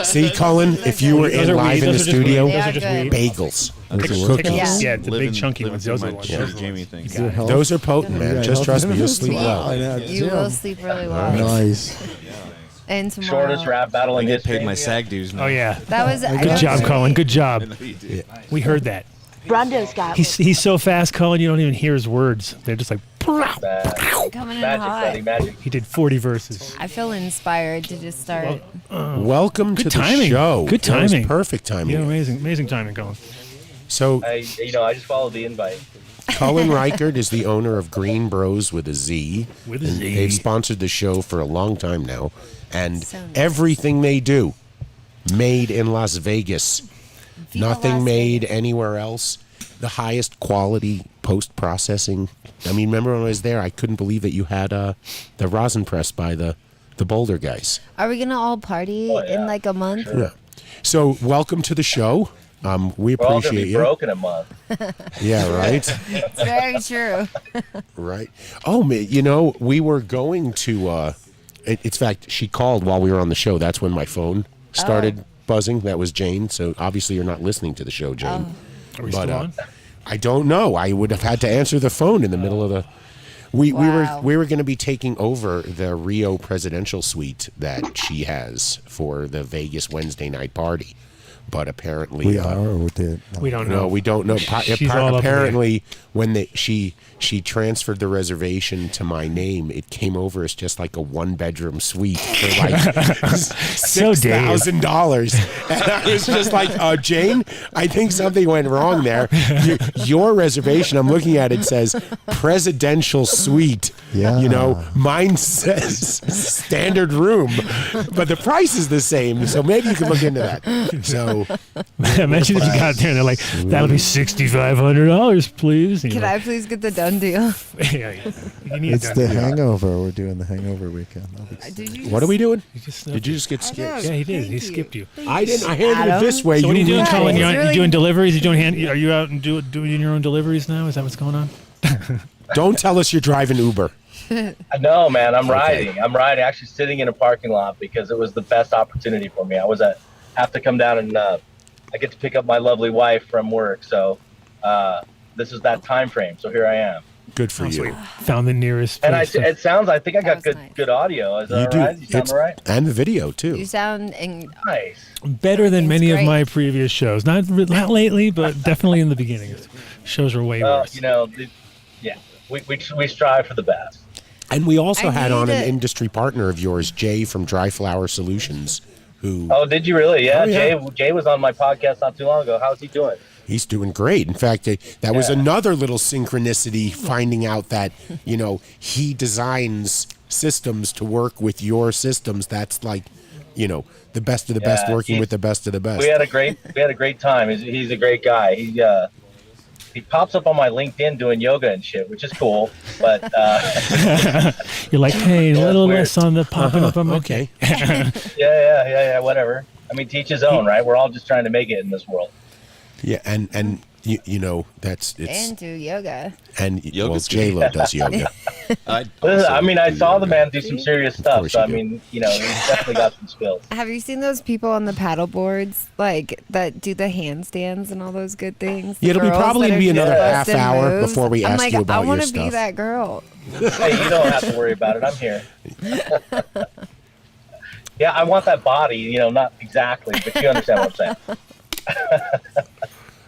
See, Cullen, if you were Those are live weed. in the Those are just studio, weed. Those are just weed. bagels, Cookies. cookies. Yeah, the big chunky ones. Those are the ones. Jamie thing. Those are potent, man. Just trust me, you'll sleep well. You will sleep really well. Nice. And tomorrow. Shortest rap battle in I get history. paid my SAG dues. Oh, yeah. That was Good job, Cullen. Good job. We heard that. Brondo's got He's so fast, Cullen, you don't even hear his words. They're just like, coming in hot. Magic. he did 40 verses. I feel inspired to just start. Welcome to timing. the show. Good That was timing. perfect timing. Yeah, amazing timing, Cullen. So, I just followed the invite. Cullen Reichert is the owner of Green Bros with a Z. With a And Z. They've sponsored the show for a long time now. And So nice. everything they do, made in Las Vegas. Viva Nothing Las made Vegas. anywhere else. The highest quality post-processing. I mean, remember when I was there, I couldn't believe that you had the rosin press by the Boulder guys. Are we gonna all party in like a month? Yeah. So, welcome to the show. We We're all gonna appreciate be you. broke in a month. Yeah, right? It's very true. Right. Oh, we were going to. In fact, she called while we were on the show. That's when my phone started buzzing. That was Jane. So obviously, you're not listening to the show, Jane. Are we still on? I don't know. I would have had to answer the phone in the middle of the. We Wow. were going to be taking over the Rio presidential suite that she has for the Vegas Wednesday night party. But apparently, We are or we did. We don't know. no, we don't know. She's all up in the air. Apparently, when she transferred the reservation to my name, it came over as just like a one-bedroom suite for like $6,000. And I was just like, Jane, I think something went wrong there. Your reservation, I'm looking at it, says presidential suite. Yeah. Mine says standard room, but the price is the same. So maybe you could look into that. So. Imagine if you got there and they're like, that'll be $6,500, please. Can I please get the done deal? Yeah. You need It's a the done deal. hangover. We're doing the hangover weekend. What are we doing? Just Did you just get skipped? Yeah, he did. He skipped you. I didn't. I handled it Adam? this way. So what are you doing, Yeah, Cullen? it's You really- doing deliveries? Are you out and doing your own deliveries now? Is that what's going on? Don't tell us you're driving Uber. No, man, I'm riding. Actually sitting in a parking lot because it was the best opportunity for me. Have to come down and I get to pick up my lovely wife from work. So this is that time frame. So here I am. Good for you. Found the nearest And place. it sounds. I think I got That was nice. good audio. Is You that do. right? You sound all right? And the video You too. sound Nice. Better than many of great. my previous shows. Not lately, but definitely in the beginning. Shows were way worse. We strive for the best. And we also I had on need an it. industry partner of yours, Jay from Dry Flower Solutions, who Oh, did you really? Yeah, Oh, yeah. Jay was on my podcast not too long ago. How's he doing? he's doing great. In fact, that was another little synchronicity, finding out that he designs systems to work with your systems. That's like, the best of the best working with the best of the best. We had a great time. He's a great guy. He pops up on my LinkedIn doing yoga and shit, which is cool. But You're like, hey, a little weird. less on the popping up on my Okay. yeah, whatever. I mean, teach his own, right? We're all just trying to make it in this world. Yeah, and it's and do yoga. and Yoga's J Lo does yoga. I saw the man do some serious stuff. course So I you do. mean, he's definitely got some skills. Have you seen those people on the paddle boards, like that do the handstands and all those good things? The Yeah, it'll be girls probably that are be doing another half busted hour moves? before we I'm ask like, you about I your want to be stuff. that girl. Hey, you don't have to worry about it. I'm here. Yeah, I want that body. Not exactly, but you understand what I'm saying.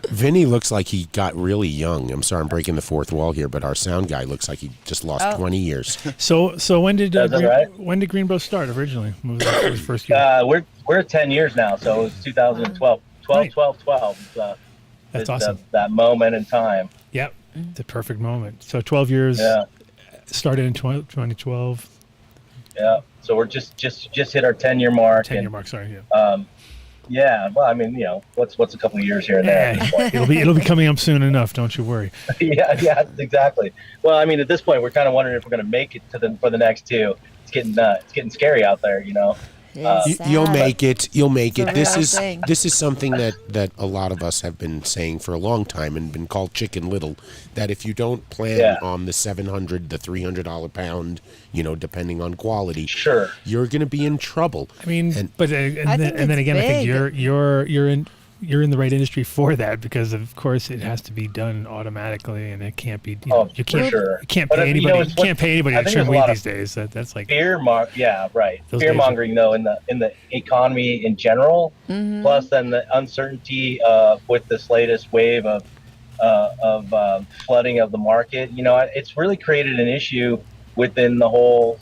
Vinny looks like he got really young. I'm sorry, I'm breaking the fourth wall here, but our sound guy looks like he just lost 20 years. So when did Is that right? when did Green Bros start originally? When was his first year? We're 10 years now, so it was 2012. 12. That's awesome. That moment in time. Yep, the perfect moment. So 12 years. Yeah. Started in 2012. Yeah. So we're just hit our 10-year mark. 10-year and, mark. Sorry. Yeah. Yeah, well, I mean, what's a couple of years here and there? It'll be coming up soon enough. Don't you worry. yeah, exactly. Well, I mean, at this point, we're kind of wondering if we're going to make it for the next two. It's getting scary out there, You'll make it. You'll make it. It's a This real is thing. this is something that a lot of us have been saying for a long time and been called Chicken Little. That if you don't plan on the $700, the $300 pound, depending on quality, sure, you're going to be in trouble. I mean, and then again, big. I think you're in the right industry for that, because of course it has to be done automatically, and it can't be. You can't. Sure. You can't But pay anybody. You can't pay anybody I to think trim there's a weed lot of these days. That's like fear Those fear days mongering though in the economy in general, plus then the uncertainty with this latest wave of flooding of the market. It's really created an issue within the whole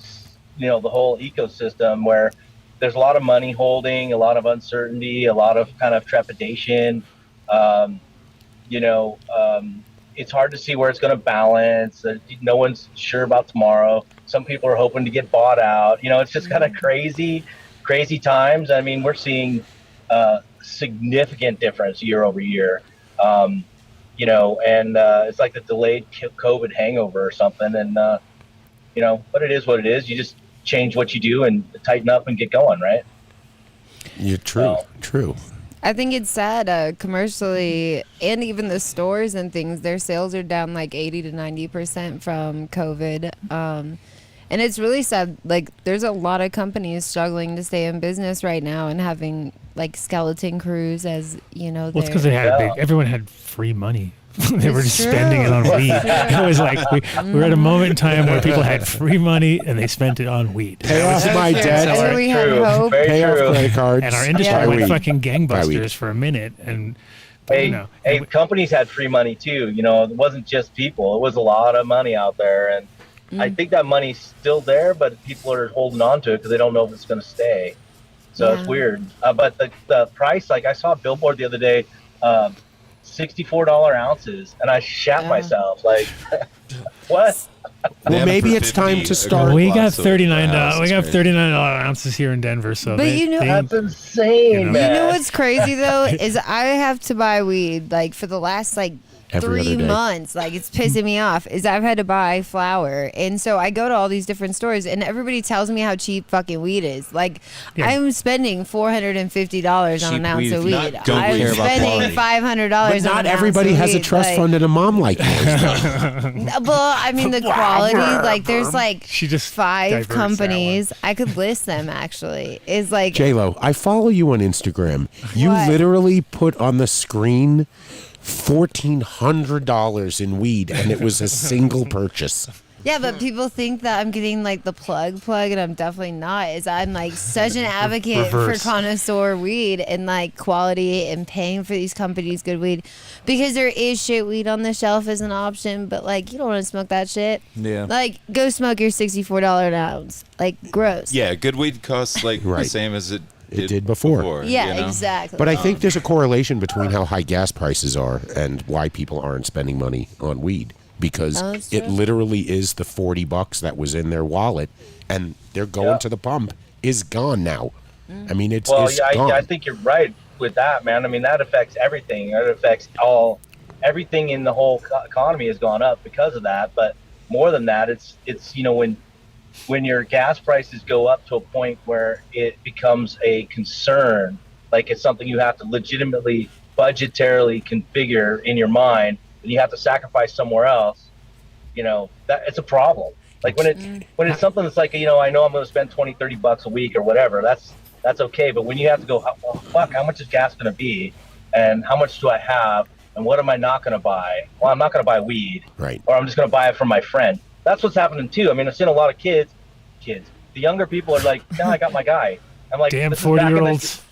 ecosystem where there's a lot of money holding, a lot of uncertainty, a lot of kind of trepidation. It's hard to see where it's going to balance. No one's sure about tomorrow. Some people are hoping to get bought out. It's just kind of crazy times. I mean, we're seeing significant difference year over year. And it's like the delayed COVID hangover or something. And, but it is what it is. You just change what you do and tighten up and get going, right? You're true. True. I think it's sad commercially, and even the stores and things, their sales are down like 80 to 90% from COVID. And it's really sad. Like, there's a lot of companies struggling to stay in business right now and having like skeleton crews as, Well, it's because everyone had free money. They were just spending it on weed. It was like we were at a moment in time where people had free money and they spent it on weed. Pay off my debt. And then we had hope. Pay off credit cards. And our industry went fucking gangbusters for a minute. And companies had free money too. It wasn't just people. It was a lot of money out there, and I think that money's still there, but people are holding on to it because they don't know if it's going to stay. So it's weird. But the price, like I saw a billboard the other day. $64 ounces, and I shat myself. Like, what? Well, maybe it's time to start. We got $39. We got $39 ounces here in Denver. So, but that's insane. Man. You know what's crazy though is I have to buy weed like for the last Every 3 months. Like, it's pissing me off is I've had to buy flour, and so I go to all these different stores and everybody tells me how cheap fucking weed is. Like, I'm spending $450 on an ounce of weed. I'm spending $500 but not everybody has a trust fund and a mom like yours. Well, I mean, the quality, like, there's like she just 5 companies. I could list them actually. Is like J-Lo, I follow you on Instagram. You literally put on the screen $1,400 in weed, and it was a single purchase. Yeah, but people think that I'm getting like the plug, and I'm definitely not. Is I'm like such an advocate for Connoisseur weed and like quality and paying for these companies good weed, because there is shit weed on the shelf as an option, but like you don't want to smoke that shit. Yeah. Like, go smoke your $64 an ounce. Like, gross. Yeah, good weed costs like the same as it did before. Yeah, exactly. But I think there's a correlation between how high gas prices are and why people aren't spending money on weed, because it literally is the $40 that was in their wallet, and they're going to the pump is gone now. I mean, it's gone. I think you're right with that, man. I mean, that affects everything. It affects everything in the whole economy has gone up because of that. But more than that, it's when your gas prices go up to a point where it becomes a concern, like it's something you have to legitimately budgetarily configure in your mind, and you have to sacrifice somewhere else, that it's a problem. Like when it's something that's like, I know I'm going to spend $20-$30 a week or whatever, that's okay. But when you have to go, how much is gas going to be, and how much do I have, and what am I not going to buy? Well, I'm not going to buy weed, right? Or I'm just going to buy it from my friend. That's what's happening too. I mean, I've seen a lot of kids. The younger people are like, "No, I got my guy." I'm like, damn 40-year-olds.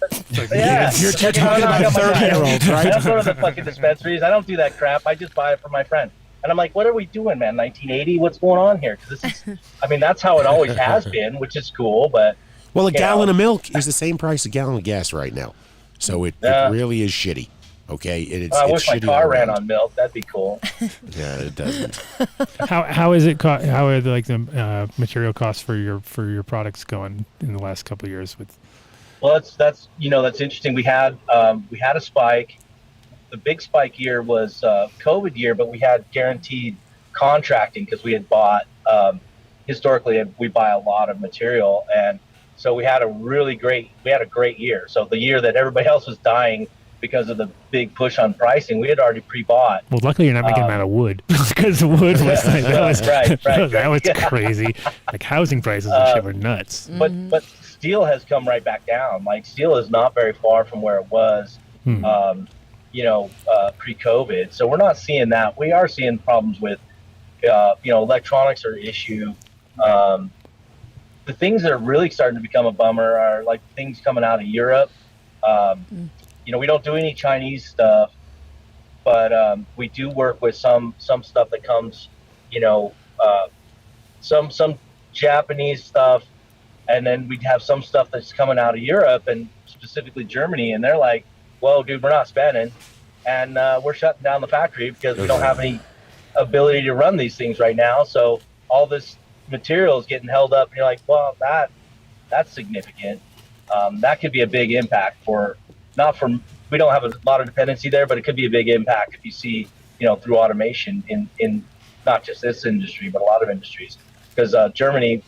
Yeah, you're talking about 30-year-olds, right? I don't go to the fucking dispensaries. I don't do that crap. I just buy it from my friend. And I'm like, what are we doing, man? 1980? What's going on here? Because this is, I mean, that's how it always has been, which is cool. But well, a gallon of milk is the same price a gallon of gas right now, so it really is shitty. Okay, I wish my car ran on milk. That'd be cool. Yeah, it doesn't. How is it? How are the material costs for your products going in the last couple of years? With Well, that's interesting. We had a spike. The big spike year was COVID year, but we had guaranteed contracting because we had bought historically we buy a lot of material, and so we had a great year. So the year that everybody else was dying because of the big push on pricing, we had already pre-bought. Well, luckily you're not making them out of wood because the wood was like, that was crazy. Like housing prices and shit were nuts. But steel has come right back down. Like steel is not very far from where it was, pre-COVID. So we're not seeing that. We are seeing problems with, electronics are an issue. The things that are really starting to become a bummer are like things coming out of Europe. We don't do any Chinese stuff, but we do work with some stuff that comes, some Japanese stuff, and then we'd have some stuff that's coming out of Europe and specifically Germany, and they're like, "Well, dude, we're not spending, and we're shutting down the factory because we don't have any ability to run these things right now." So all this material is getting held up, and you're like, "Well, that's significant. That could be a big impact we don't have a lot of dependency there, but it could be a big impact if you see, through automation in not just this industry, but a lot of industries, because Germany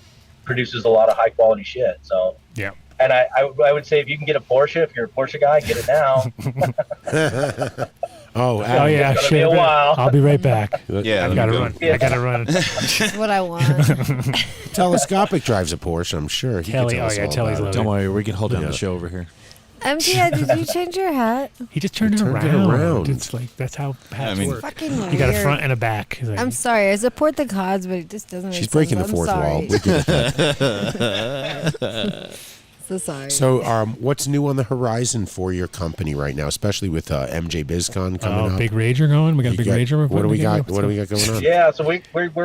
produces a lot of high quality shit." So yeah. And I would say if you can get a Porsche, if you're a Porsche guy, get it now. Oh yeah, it's gonna be a while. I'll be right back. Yeah, I gotta run. Yeah. I gotta run. That's what I want. Telescopic drives a Porsche, I'm sure. He Telly, can tell us all Telly's about it. Don't worry, we can hold down the show over here. MTI, did you change your hat? He just turned it around. It's like that's how hats work. Fucking weird. You got a front and a back. Like, I'm sorry. I support the cause, but it just doesn't make She's sense. breaking the fourth wall. We get that. So sorry. So, what's new on the horizon for your company right now, especially with MJ BizCon coming up? Big Rager going. We got a big Rager. What do we got? What do we got going on? Yeah, so we're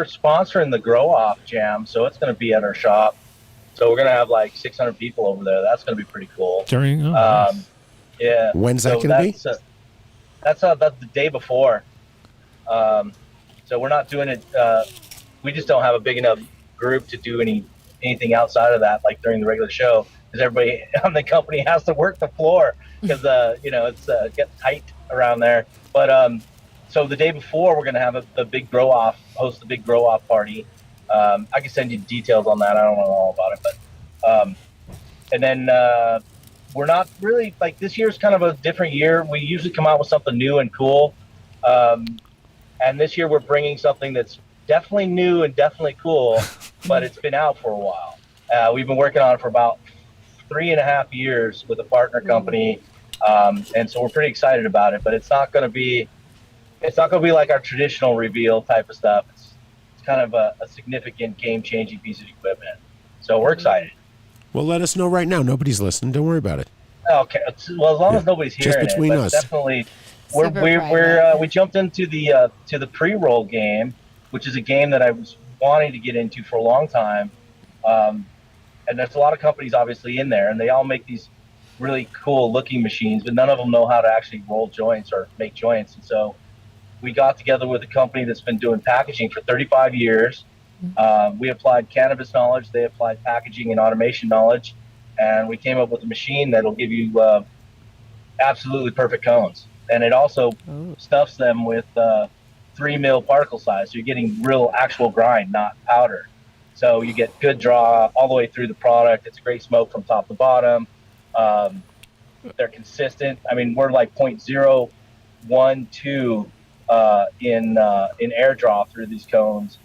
sponsoring the Grow Off Jam, so it's going to be at our shop. So we're going to have like 600 people over there. That's going to be pretty cool. Nice. Yeah. When's that going to be? That's the day before. So we're not doing it. We just don't have a big enough group to do anything outside of that, like during the regular show, because everybody on the company has to work the floor because it's gets tight around there. But so the day before, we're going to have a big host a big grow off party. I can send you details on that. I don't know all about it, but and then we're not really like this year's kind of a different year. We usually come out with something new and cool, and this year we're bringing something that's definitely new and definitely cool, but it's been out for a while. We've been working on it for about 3.5 years with a partner company, and so we're pretty excited about it. But it's not going to be like our traditional reveal type of stuff. It's kind of a significant game-changing piece of equipment. So we're excited. Well, let us know right now. Nobody's listening. Don't worry about it. Okay. Well, as long as nobody's hearing just between it, us. Definitely. We jumped into the pre-roll game, which is a game that I was wanting to get into for a long time. And there's a lot of companies obviously in there, and they all make these really cool looking machines, but none of them know how to actually roll joints or make joints. And so we got together with a company that's been doing packaging for 35 years. We applied cannabis knowledge, they applied packaging and automation knowledge, and we came up with a machine that'll give you absolutely perfect cones. And it also stuffs them with 3 mil particle size, so you're getting real actual grind, not powder. So you get good draw all the way through the product. It's great smoke from top to bottom. They're consistent. I mean, we're like 0.012 in air draw through these cones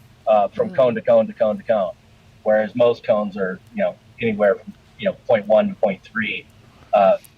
from cone to cone to cone to cone, whereas most cones are anywhere from 0.1 to 0.3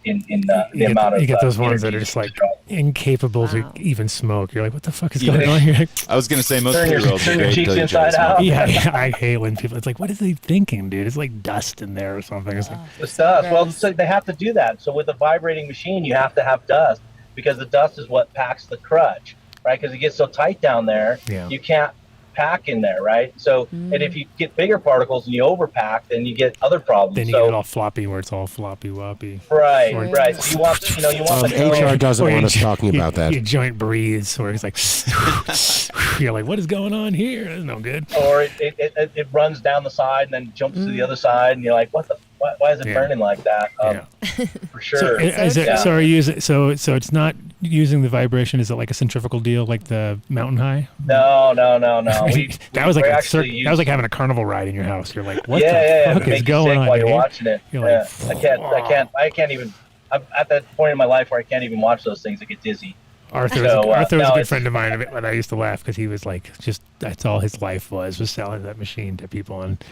in the amount of you get those ones that are just like incapable to even smoke. You're like, what the fuck is going on here? I was gonna say most turn pre-rolls your are great cheeks until you inside try to out. smoke. Yeah, I hate when people. It's like, what is he thinking, dude? It's like dust in there or something. It's like, The dust. Well, so they have to do that. So with a vibrating machine, you have to have dust because the dust is what packs the crutch, right? Because it gets so tight down there, Yeah. you can't pack in there, right? So, and if you get bigger particles and you overpack, then you get other problems. Then you get it all floppy, where it's all floppy woppy. Right, right. So you want the HR doesn't want us talking about that. Your joint breathes, or it's like you're like, what is going on here? That's no good. Or it runs down the side and then jumps to the other side, and you're like, what the? Why is it burning like that? For sure. So it's not using the vibration. Is it like a centrifugal deal, like the Mountain High? No. That was like having a carnival ride in your house. You're like, what the fuck is make going you sick on while here? you're watching it. You're like, I can't even. I'm at that point in my life where I can't even watch those things. I get dizzy. Arthur was a good friend of mine, and I used to laugh because he was like, just that's all his life was selling that machine to people, and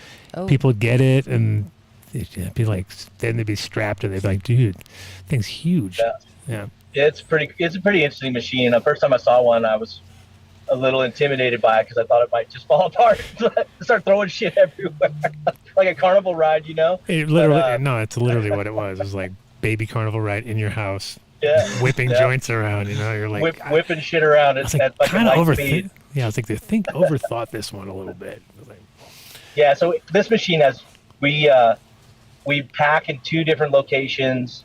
people would get it, and it'd be like, then they'd be strapped, and they'd be like, dude, thing's huge. Yeah. It's a pretty interesting machine. The first time I saw one, I was a little intimidated by it because I thought it might just fall apart. Start throwing shit everywhere, like a carnival ride, you know. It's literally what it was. It was like baby carnival ride in your house. Yeah, whipping joints around, you know. You're like whipping shit around at kind of overthink. Yeah, I was like, I think overthought this one a little bit. Yeah, so this machine has we pack in 2 different locations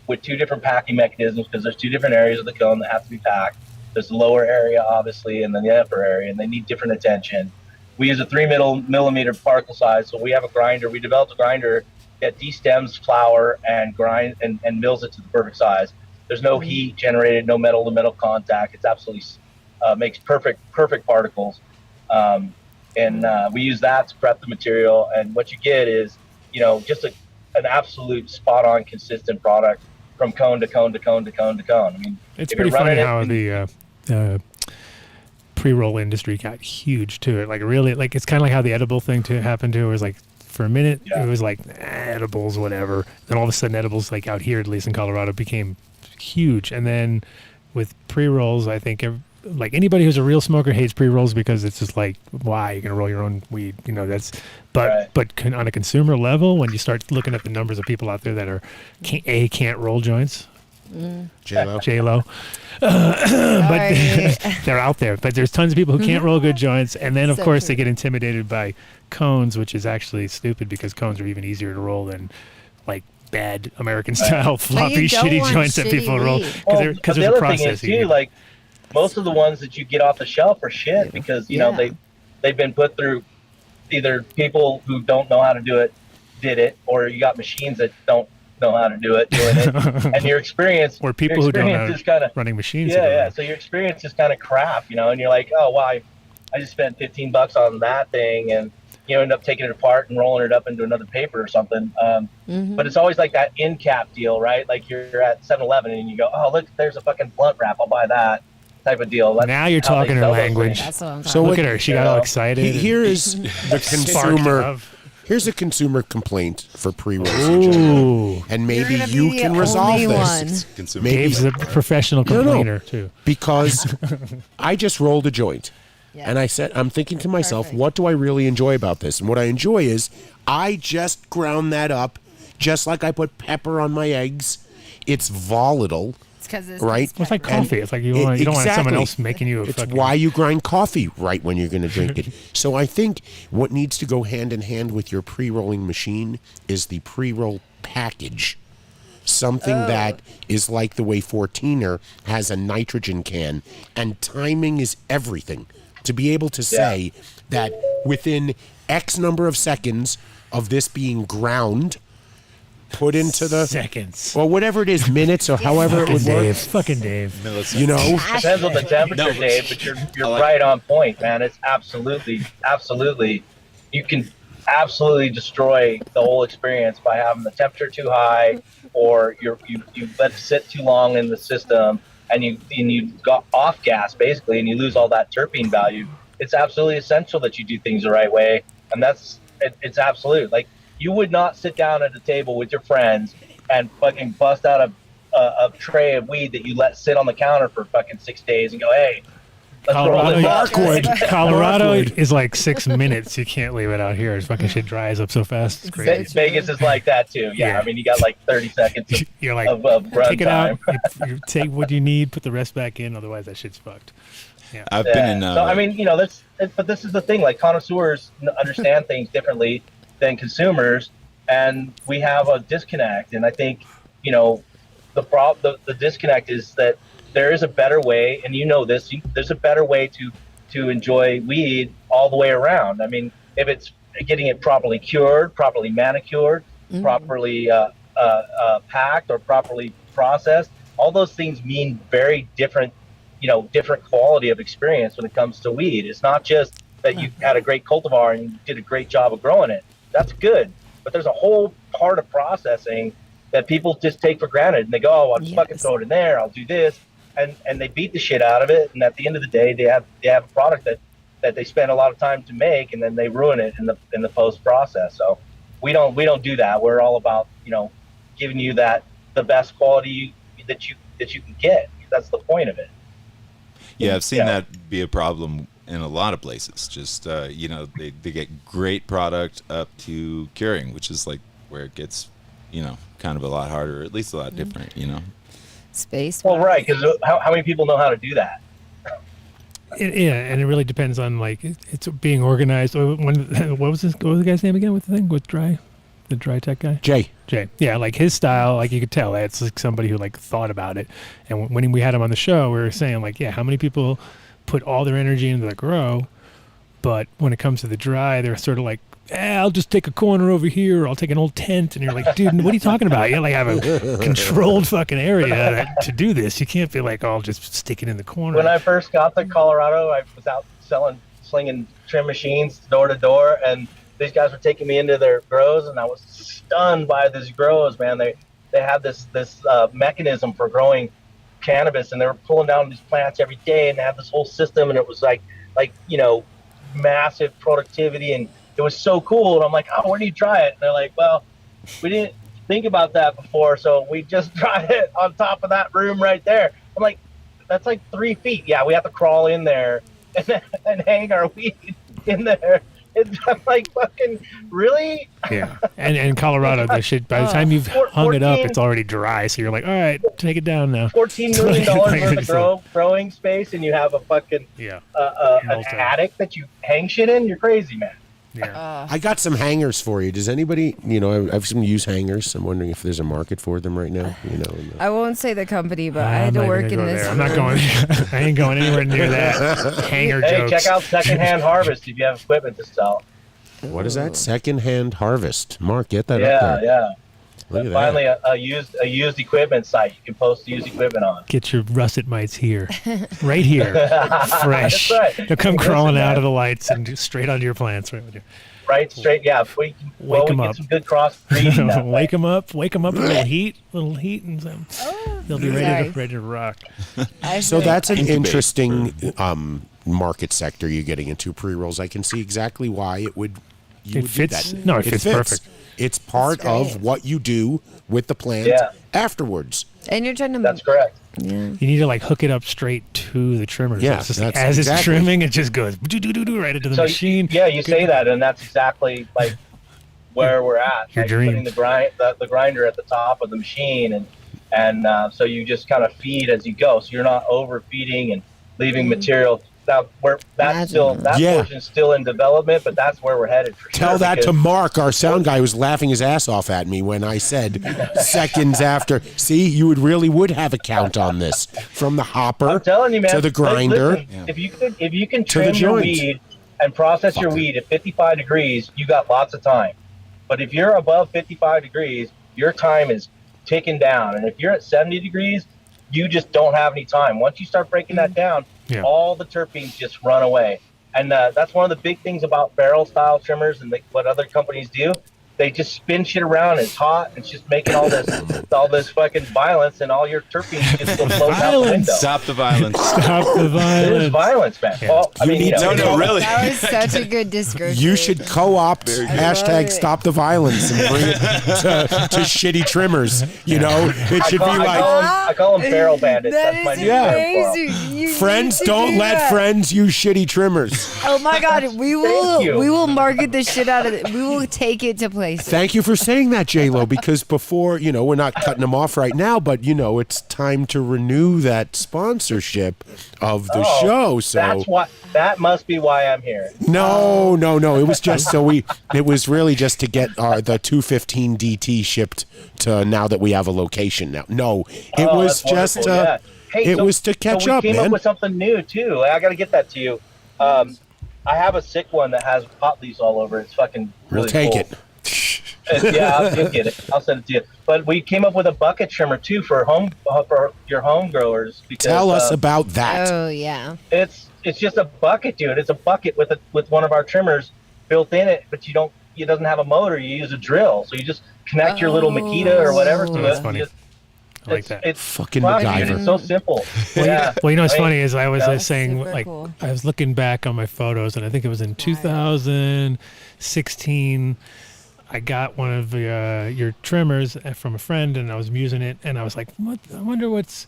with 2 different packing mechanisms because there's 2 different areas of the cone that have to be packed. There's the lower area, obviously, and then the upper area, and they need different attention. We use a 3 millimeter particle size, so we have a grinder. We developed a grinder that destems flour and grind and mills it to the perfect size. There's no heat generated, no metal to metal contact. It's absolutely makes perfect particles. And we use that to prep the material. And what you get is, just an absolute spot on consistent product from cone to cone to cone to cone to cone. I mean, it's pretty funny how the pre-roll industry got huge to it. Like really, like it's kind of like how the edible thing happened to. It was like, for a minute, it was like edibles, whatever. Then all of a sudden, edibles, like out here, at least in Colorado, became huge. And then with pre-rolls, I think like anybody who's a real smoker hates pre-rolls because it's just like, why? You're gonna roll your own weed, but on a consumer level, when you start looking at the numbers of people out there that can't roll joints. J-Lo. But they're out there. But there's tons of people who can't roll good joints, and then of course they get intimidated by cones, which is actually stupid because cones are even easier to roll than like bad American style floppy shitty joints that people roll because there's a process. Thing is too, like most of the ones that you get off the shelf are shit because they've been put through either people who don't know how to do it did it, or you got machines that don't know how to do it doing it, and your experience or people who don't know running machines. So your experience is kind of crap, and you're like, oh, well, I just spent $15 on that thing, and end up taking it apart and rolling it up into another paper or something. But it's always like that end cap deal, right? Like you're at 7-Eleven and you go, oh, look, there's a fucking blunt wrap, I'll buy that type of deal. That's now you're talking her language. So look at her, she got all excited. Here is the consumer. Here's a consumer complaint for pre-rolls in general, and maybe you can resolve this. Maybe Dave's a professional complainer too, because I just rolled a joint, and I said, I'm thinking to myself, what do I really enjoy about this? And what I enjoy is I just ground that up, just like I put pepper on my eggs. It's volatile. Right? It's like coffee. It's like you don't want someone else making you It's why you grind coffee right when you're going to drink it. So I think what needs to go hand in hand with your pre-rolling machine is the pre-roll package. Something that is like the way 14er has a nitrogen can, and timing is everything. To be able to say that within X number of seconds of this being ground, put into the seconds or whatever it is, minutes or however it would work. Fucking Dave. Depends on the temperature, Dave, but you're right on point, man. It's absolutely you can absolutely destroy the whole experience by having the temperature too high, or you let it sit too long in the system, and you got off gas basically, and you lose all that terpene value. It's absolutely essential that you do things the right way, and it's absolute. Like, you would not sit down at a table with your friends and fucking bust out a tray of weed that you let sit on the counter for fucking 6 days and go, hey, let's roll it up. Colorado is like 6 minutes. You can't leave it out here. This fucking shit dries up so fast. It's crazy. Vegas is like that too. Yeah. I mean, you got like 30 seconds of run take it time. out, you take what you need, put the rest back in. Otherwise, that shit's fucked. I've been in. So I mean, you know, but this is the thing. Like connoisseurs understand things differently than consumers, and we have a disconnect. And I think, you know, the disconnect is that there is a better way, and you know this. There's a better way to enjoy weed all the way around. I mean, if it's getting it properly cured, properly manicured, properly packed, or properly processed, all those things mean very different, you know, different quality of experience when it comes to weed. It's not just that you had a great cultivar and you did a great job of growing it. That's good, but there's a whole part of processing that people just take for granted, and they go, "Oh, I'll just fucking throw it in there. I'll do this," and they beat the shit out of it. And at the end of the day, they have a product that they spend a lot of time to make, and then they ruin it in the post process. So we don't do that. We're all about, you know, giving you the best quality that you can get. That's the point of it. Yeah, I've seen that be a problem in a lot of places. Just you know, they get great product up to curing, which is like where it gets, you know, kind of a lot harder, or at least a lot different, you know. Space. Well, right, because how many people know how to do that? Yeah, and it really depends on, like, it's being organized. What was the guy's name again with the thing with the dry tech guy? Jay. Yeah, like his style, like you could tell it's like somebody who like thought about it. And when we had him on the show, we were saying like, yeah, how many people put all their energy into the grow, but when it comes to the dry, they're sort of like, I'll just take a corner over here, or I'll take an old tent. And you're like, dude, what are you talking about? You like have a controlled fucking area to do this. You can't be like, oh, I'll just stick it in the corner. When I first got to Colorado, I was out slinging trim machines door to door, and these guys were taking me into their grows, and I was stunned by these grows, man. They had this mechanism for growing cannabis, and they were pulling down these plants every day, and they had this whole system, and it was like you know, massive productivity, and it was so cool. And I'm like, oh, where do you try it? And they're like, well, we didn't think about that before, so we just tried it on top of that room right there. I'm like, that's like 3 feet. Yeah, we have to crawl in there and hang our weed in there. I'm like, fucking really? Yeah. And in Colorado, the shit, by the time you've hung it up, it's already dry. So you're like, all right, take it down now. $14 million worth of growing space, and you have a fucking an attic that you hang shit in? You're crazy, man. Yeah. I got some hangers for you. Does anybody, you know, I've some used hangers. I'm wondering if there's a market for them right now. You know, I won't say the company, but I had to work in this. I'm not going. I ain't going anywhere near that. Hanger jokes. Check out Secondhand Harvest if you have equipment to sell. What is that? Secondhand Harvest. Mark, get that up there. Yeah. Look at finally, that. a used equipment site you can post used equipment on. Get your russet mites here, right here, fresh. That's right. They'll come crawling out of the lights and straight onto your plants. Right, straight, yeah. We them get up. some good cross breeding. Wake them up, a little heat, and they'll be ready to rock. So that's an interesting market sector you're getting into, pre-rolls. I can see exactly why it would. It fits. No, it fits perfect. It's part of what you do with the plant afterwards. And you're trying to. That's correct. Yeah. You need to like hook it up straight to the trimmers. Yeah, it's just like, as it's trimming, it just goes right into the machine. Yeah, you say that, and that's exactly like where we're at. Your like dream. Putting the grinder at the top of the machine, and so you just kind of feed as you go. So you're not overfeeding and leaving material. Now, that portion's still in development, but that's where we're headed for Tell sure. that to Mark, our sound guy, who's laughing his ass off at me when I said seconds after. See, you would have a count on this from the hopper I'm telling you, man, to the grinder. Listen, if you can trim your weed and process your weed at 55 degrees, you got lots of time. But if you're above 55 degrees, your time is ticking down, and if you're at 70 degrees, you just don't have any time. Once you start breaking that down, all the terpenes just run away. And that's one of the big things about barrel style trimmers and what other companies do. They just spin shit around. It's hot. It's just making all this fucking violence, and all your terpenes just go float out the window. Stop the violence. Stop the violence. It is violence, man. Yeah. Well, I mean, no, really. That was such a good description. You should co-opt hashtag stop the violence and bring it to shitty trimmers. You know, it should be like. I call them barrel bandits. That's my new term for them. Friends don't let friends use shitty trimmers. Oh my God, we will market the shit out of it. We will take it to plants. places. Thank you for saying that, J-Lo, because before, we're not cutting them off right now, but, it's time to renew that sponsorship of the show. So that must be why I'm here. No. It was just it was really just to get the 215 DT shipped to now that we have a location now. No, it was just was to catch up, man. We came man. up with something new, too. I got to get that to you. I have a sick one that has pot leaves all over it. It's fucking really We'll take cool. it. Yeah, you'll get it. I'll send it to you. But we came up with a bucket trimmer too for your home growers. Because, Tell us about that. Oh yeah. It's just a bucket, dude. It's a bucket with one of our trimmers built in it, but it doesn't have a motor. You use a drill, so you just connect your little Makita or whatever to That's it. funny. I like that. It's fucking MacGyver. MacGyver. It's so simple. Well, Yeah. you know what's funny is I was Yeah. saying, Super like, cool. I was looking back on my photos, and I think it was in 2016. I got one of your trimmers from a friend, and I was using it, and I was like, "What? I wonder what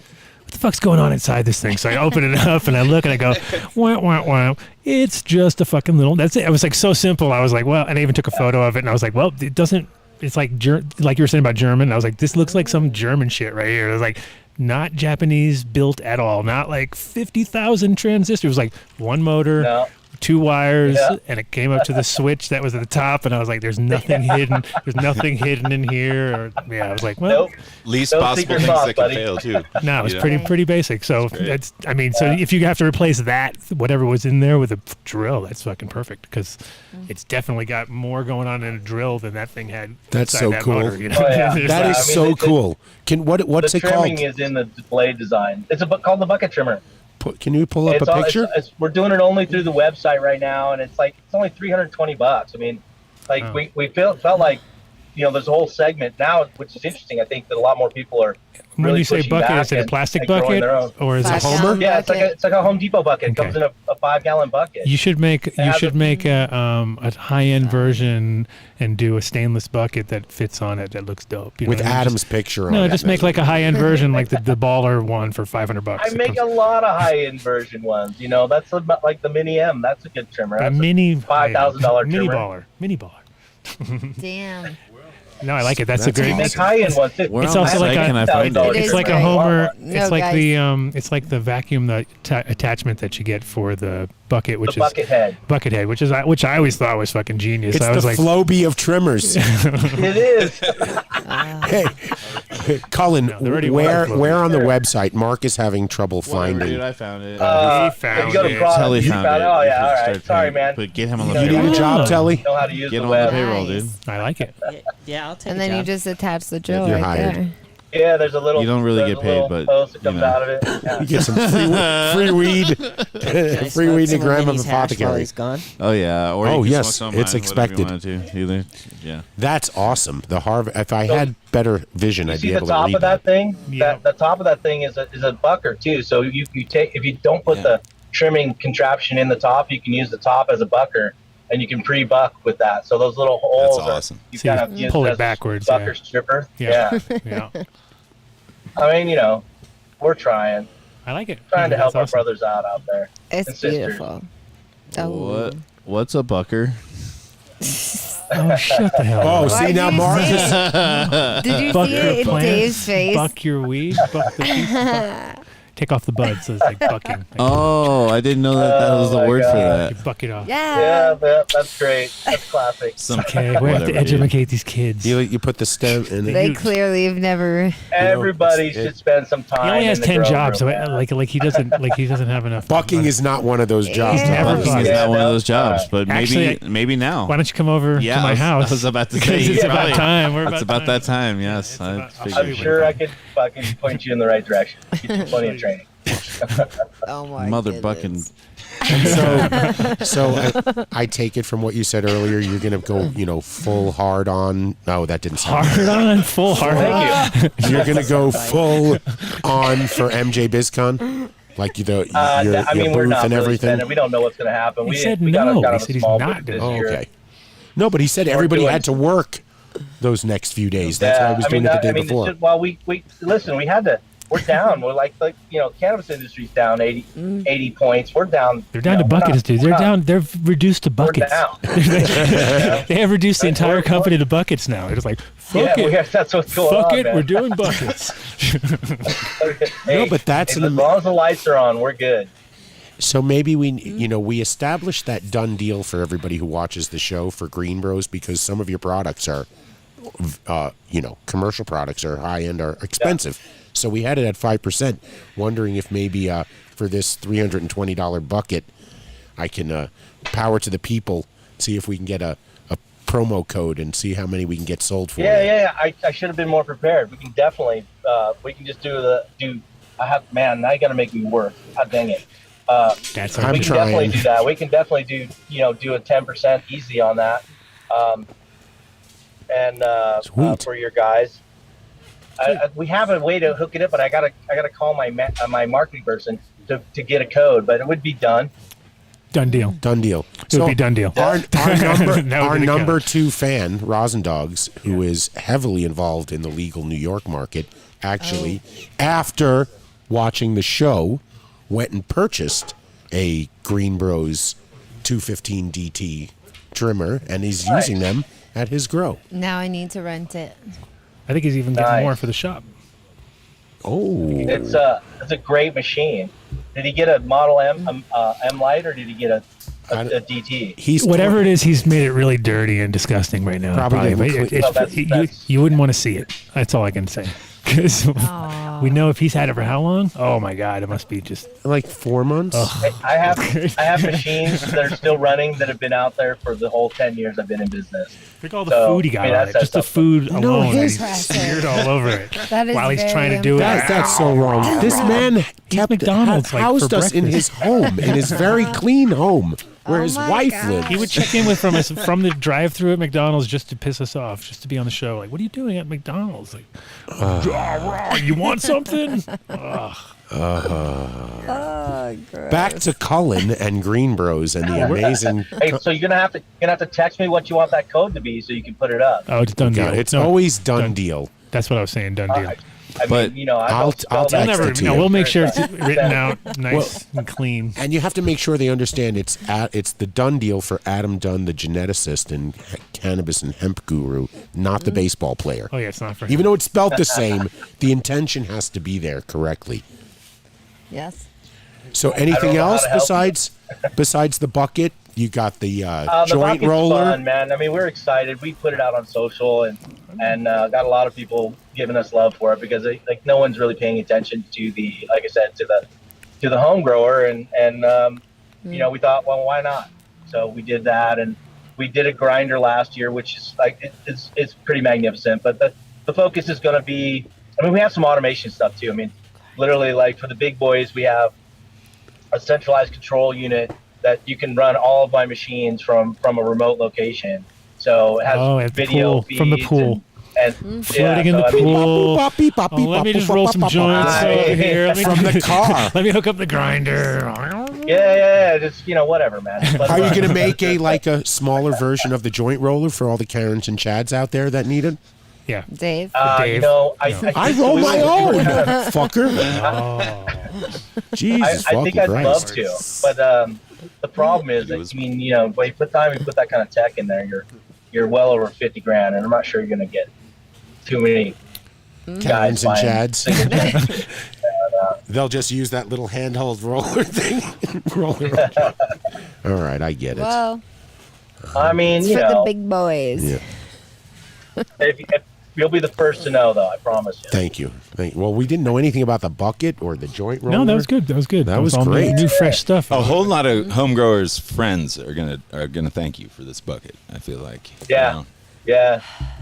the fuck's going on inside this thing?" So I open it up, and I look, and I go, "Wah wah wah! It's just a fucking little." That's it. It was like so simple. I was like, "Well," and I even took a photo of it, and I was like, "Well, it doesn't." It's like like you were saying about German. And I was like, "This looks like some German shit right here." It was like not Japanese built at all. Not like 50,000 transistors. It was like one motor. No. 2 wires, and it came up to the switch that was at the top, and I was like, "There's nothing hidden. There's nothing hidden in here." Or, I was like, "Well, Nope. Least Don't possible secret things sauce, that can buddy. fail too. no, it's You know? pretty basic." So great. so if you have to replace that, whatever was in there with a drill, that's fucking perfect because it's definitely got more going on in a drill than that thing had. That's inside so that cool. motor, you know? Oh, yeah. That is so cool. What's the it called? trimming is in the blade design. It's called the bucket trimmer. Can you pull up a picture? We're doing it only through the website right now, and it's only $320. I mean, we felt like, there's a whole segment now, which is interesting. I think that a lot more people are. When really you say pushing bucket, back is it a and plastic growing bucket their own. or is it a 5-gallon Homer? Yeah, bucket. it's like a Home Depot bucket. It comes Okay. in a 5-gallon bucket. You should make It has a high-end version and do a stainless bucket that fits on it that looks dope. With Adam's picture on it. No, just make like a high-end version, like the baller one for $500. I make a lot of high-end version ones. That's about like the Mini M. That's a good trimmer. a That's mini $5,000 mini trimmer. baller. Damn. No, I like it. That's a That's great. We make high-end ones too. Where It's on also the like site a- can I find It it? is It's like a great. Homer. No, It's like guys. it's like the vacuum attachment that you get for the bucket, which The bucket head. bucket head, which I always thought was fucking genius. It's I was the like, Flowbee of trimmers. It is. Hey, Cullen, No, there already where was Flowbee. where on the website Mark is having trouble Whatever, dude, finding? I found it. He If found you go to it. product, Telly you found found it. Oh You yeah, should all right. start Sorry, paying- man. But get him on the You You need a payroll. job, Telly? Know how to use Get the on web. the payroll, dude. Nice. I like it. Yeah, I'll take And a then you job. just attach the drill You're right hired. there. Yeah, there's a little. You don't really there's get a paid, little but, post that comes you know. out of it. Yeah. You get some free weed, Can I free smoke weed some and grab of of Minnie's hash while apothecary. he's gone? Oh yeah. Or Oh, you can yes, smoke some it's of mine, whatever you expected. wanted to, either. Yeah. That's awesome. The harvest. If I had better vision, You I'd see be the able to top read of that thing? Yeah. The top of that thing is a bucker too. So you take, if you don't put the trimming contraption in the top, you can use the top as a bucker, and you can pre-buck with that. So those little holes. That's awesome. You So you kind of use pull it as a backwards, Bucker yeah. stripper. Yeah. Yeah. I mean, we're trying I like it. to That's help our awesome. brothers out there. It's And sisters. beautiful. Oh. What's a bucker? Oh, shut the hell Oh, up. see now, Mark is Did you Buck see your it in plants, Dave's face? Buck your weed. Buck the piece. Take off the buds. So it's like bucking. Like, Oh, I didn't know that was the Oh, my word for God. you that. buck it off. Yeah. Yeah, that's great. That's classic. Some Okay, we have to whatever, dude. educate these kids. you put the stem in it. They clearly have never. Everybody should spend some time. He only has in the 10 grow jobs, so room. like he doesn't have enough. Bucking is not one of those jobs. Yeah. Tom. Never Bucking is Yeah, not one of no. those jobs, but Actually, maybe now. Why don't you come over Yeah, to my house? I was about to say. Because it's you're about right. time. We're It's about that time. Yes, I about- figured. I'm sure I could fucking point you in the right direction. Get you plenty of training. Oh my Mother goodness. bucking. So I take it from what you said earlier, you're gonna go, full hard on. No, that didn't sound. hard on, full hard on. Thank you. You're gonna go full on for MJ BizCon, like your I mean, we're booth not and really everything. spending. We don't know what's going to happen. He we said we got no. a kind He of said a he's small not booth doing this it. Oh, year. okay. No, but he said everybody had to work those next few days. That's why I was doing it the day before. Well, we listen. We had to. we're down. We're like cannabis industry's down 80 points. We're down. They're down to buckets, dude. They're down. They're reduced to buckets. They have reduced the entire company to buckets now. It's like, fuck it. That's what's going on. Fuck it, man. we're doing buckets. No, but that's as long as the lights are on, we're good. So maybe we established that done deal for everybody who watches the show for Green Bros, because some of your products are, commercial products are high end, are expensive. Yeah. So we had it at 5%, wondering if maybe for this $320 bucket, I can power to the people, see if we can get a promo code and see how many we can get sold for. Yeah. I should have been more prepared. We can definitely, we can just now you got to make me work. God dang it. I'm we can trying. Definitely do that. We can definitely do a 10% easy on that. For your guys, we have a way to hook it up, but I gotta call my marketing person to get a code, but it would be done. Done deal. It would be done deal. Our number 2 fan, Rosendogs, who is heavily involved in the legal New York market, actually, after watching the show, went and purchased a Green Bros 215 DT trimmer, and he's using them at his grow. Now I need to rent it. I think he's even getting more for the shop. Oh, it's a great machine. Did he get a Model M Lite, or did he get a DT? Whatever it is, he's made it really dirty and disgusting right now. You wouldn't want to see it. That's all I can say. Because we know if he's had it for how long? Oh my God, it must be just like 4 months. I have machines that are still running that have been out there for the whole 10 years I've been in business. Look at all the food he got on it. Just the food alone. He's smeared all over it while he's trying to do it. That's so wrong. This man kept McDonald's housed us in his home, in his very clean home, where his wife lived. He would check in with from the drive-thru at McDonald's just to piss us off, just to be on the show. Like, what are you doing at McDonald's? Like, you want something? Back to Cullen and Green Bros and the amazing. Hey, so you're gonna have to text me what you want that code to be so you can put it up. Oh, it's done deal. It's always done deal. That's what I was saying. Done deal. I'll text it to you. We'll make sure it's written out nice and clean. And you have to make sure they understand it's the done deal for Adam Dunn, the geneticist and cannabis and hemp guru, not the baseball player. Oh yeah, it's not for him. Even though it's spelled the same, the intention has to be there correctly. Yes. So anything else besides the bucket? You got the joint roller. Fun, man. I mean, we're excited. We put it out on social and got a lot of people giving us love for it because no one's really paying attention to the home grower and we thought, well, why not? So we did that, and we did a grinder last year, which is it's pretty magnificent. But the focus is going to be, I mean, we have some automation stuff too. I mean, literally, like for the big boys, we have a centralized control unit that you can run all of my machines from a remote location. So it has video feeds from the pool. And floating in the pool. Let me just roll some joints over here. From the car. Let me hook up the grinder. Yeah. Just whatever, man. Are you gonna make a smaller version of the joint roller for all the Karens and Chads out there that need it? Yeah, Dave. I roll my own, fucker. Jesus, I think I'd love to, but the problem is, when you put that kind of tech in there, you're well over $50,000, and I'm not sure you're gonna get too many Karens and guys Chads. They'll just use that little handheld roller thing. All right, I get it. Well, I mean, it's for the big boys. Yeah. If you'll be the first to know, though, I promise you. Thank you. Well, we didn't know anything about the bucket or the joint roller. No, that was good. That was all great. New fresh stuff. A whole lot of home growers' friends are gonna thank you for this bucket. I feel like. Yeah.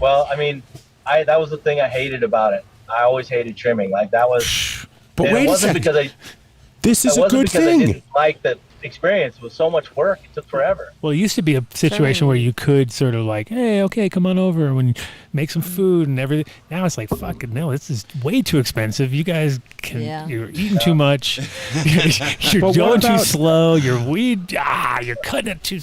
Well, I mean, that was the thing I hated about it. I always hated trimming. Like that was. But wait a second. This is a good thing. I didn't like the experience. It was so much work. It took forever. Well, it used to be a situation where you could sort of like, hey, okay, come on over and make some food and everything. Now it's like, fucking no, this is way too expensive. You guys you're eating too much. You're going too slow. You're cutting it too.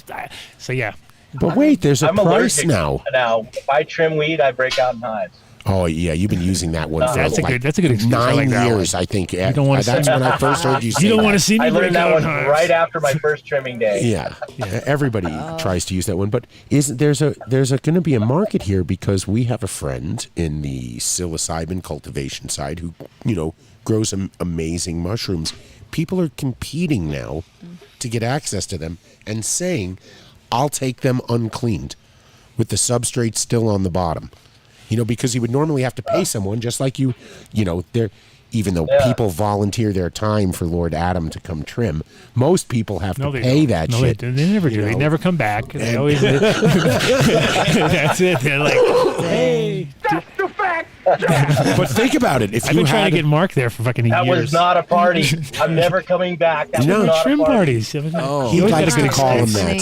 So yeah. But wait, there's a price allergic now. Now, if I trim weed, I break out in hives. Oh yeah, you've been using that one for That's a like good excuse. I 9 like that years, one. I think. You don't wanna That's see- when I first heard you say You don't that. want to see me I break learned that out one hives. right after my first trimming day. Yeah, everybody tries to use that one, but there's going to be a market here because we have a friend in the psilocybin cultivation side who grows some amazing mushrooms. People are competing now to get access to them and saying, "I'll take them uncleaned, with the substrate still on the bottom." Because you would normally have to pay someone, just like they're. Even though people volunteer their time for Lord Adam to come trim, most people have to pay that shit. They never do. They never come back. They always. That's it. They're like, hey. That's the fact. But think about it. I've been trying to get Mark there for fucking years. That was not a party. I'm never coming back. That was not trim a party. parties. He likes to call them that.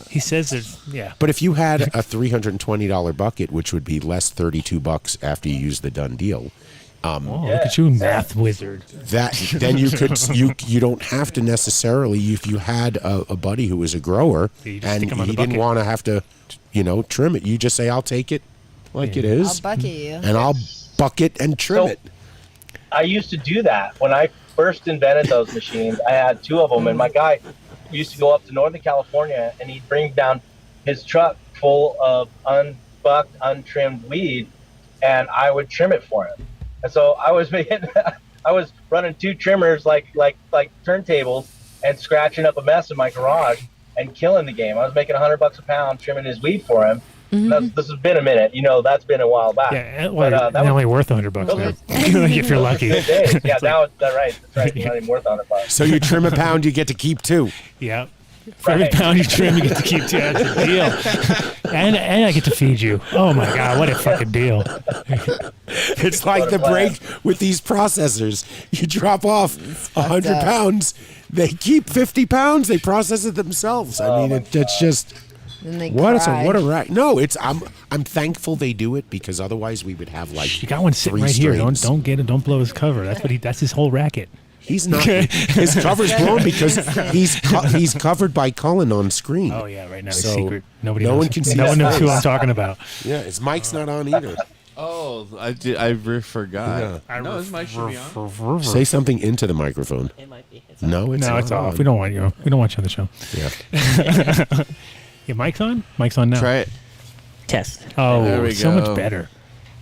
He says there's, yeah. But if you had a $320 bucket, which would be less $32 after you use the Dunn deal. Look at you, math wizard. Then you could you don't have to necessarily, if you had a buddy who was a grower and he didn't want to have to trim it, you just say, "I'll take it like it is, I'll bucket you, and I'll bucket and trim it." I used to do that when I first invented those machines. I had 2 of them, and my guy used to go up to Northern California and he'd bring down his truck full of unbucked, untrimmed weed, and I would trim it for him. And so I was running 2 trimmers like turntables and scratching up a mess in my garage and killing the game. I was making $100 a pound trimming his weed for him. This has been a minute, that's been a while back. Yeah, well, they're only worth $100 now. If you're lucky. Good days. Yeah, now that's right. It's not even worth $100. So you trim a pound, you get to keep 2. Yeah. For every pound you trim, you get to keep 2. That's a deal. And I get to feed you. Oh my God, what a fucking deal. It's like the break with these processors. You drop off 100 pounds, they keep 50 pounds, they process it themselves. I mean, it's just... What a right. No, I'm thankful they do it because otherwise we would have like you got one sitting right here. Don't get it. Don't blow his cover. That's his whole racket. He's not. His cover's blown because he's covered by Cullen on screen. Oh yeah, right now it's secret. No one can see. No one knows who I'm talking about. Yeah, his mic's not on either. Oh, I forgot. Yeah. No, his mic should be on. Say something into the microphone. It might be. It's it's off. We don't want you. We don't want you on the show. Yeah. Your mic's on. Mic's on now. Try it. Test. Oh, there we so go. much better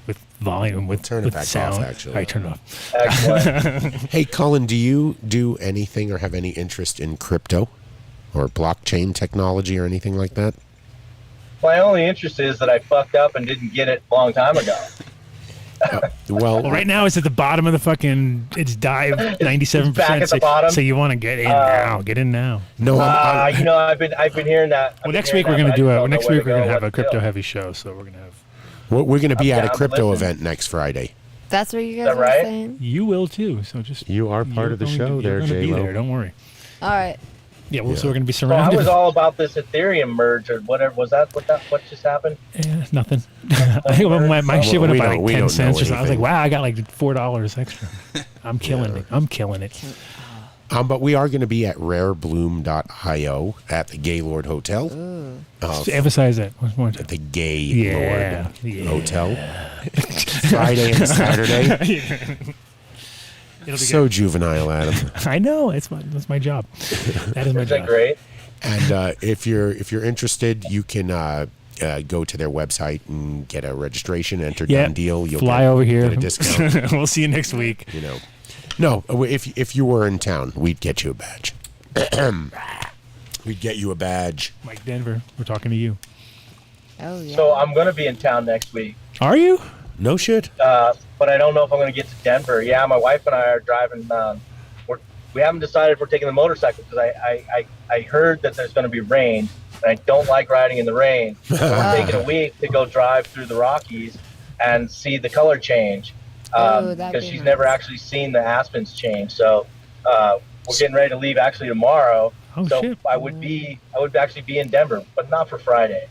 with volume, with turn it back sound. off. Actually, all right, turn it off. Excellent. Hey, Cullen, do you do anything or have any interest in crypto or blockchain technology or anything like that? My only interest is that I fucked up and didn't get it a long time ago. Well, right now it's at the bottom of the fucking. It's dive 97%. Back at the bottom. So you want to get in now? Get in now. No, I've been hearing that. Well, next week we're gonna do a. Next week we're gonna have a crypto heavy show. So we're gonna have. We're going to be at a down to crypto listen. event next Friday. That's what you guys Is that are right? saying? You will too. So just. You are part of the show there, You're gonna be J-Lo. there. Don't worry. All right. Yeah. Well, so we're gonna be So I surrounded. was all about this Ethereum merge or whatever. Was that what just happened? Nothing. I think my shit went up by we like 10 don't know cents or something. I was like, anything. wow, I got like $4 extra. I'm killing it. I'm killing it. But we are going to be at rarebloom.io at the Gaylord Hotel. Just emphasize that once more time. At the Gaylord Yeah. Hotel. Friday and Saturday. It'll be So juvenile, Adam. good. I know. That's my job. That is my Is that job. great? And if you're interested, you can go to their website and get a registration, enter Yeah. Dunn deal. You'll Fly get, over here. Get a discount. We'll see you next week. No, if you were in town, we'd get you a badge. We'd get you a badge. Mike Denver, we're talking to you. Oh yeah. So I'm going to be in town next week, Are you? No shit. but I don't know if I'm going to get to Denver. Yeah, my wife and I are driving. We haven't decided if we're taking the motorcycle because I heard that there's going to be rain, and I don't like riding in the rain. So we're taking a week to go drive through the Rockies and see the color change because she's never actually seen the aspens change. So we're getting ready to leave actually tomorrow. Oh, so shit. I would actually be in Denver, but not for Friday.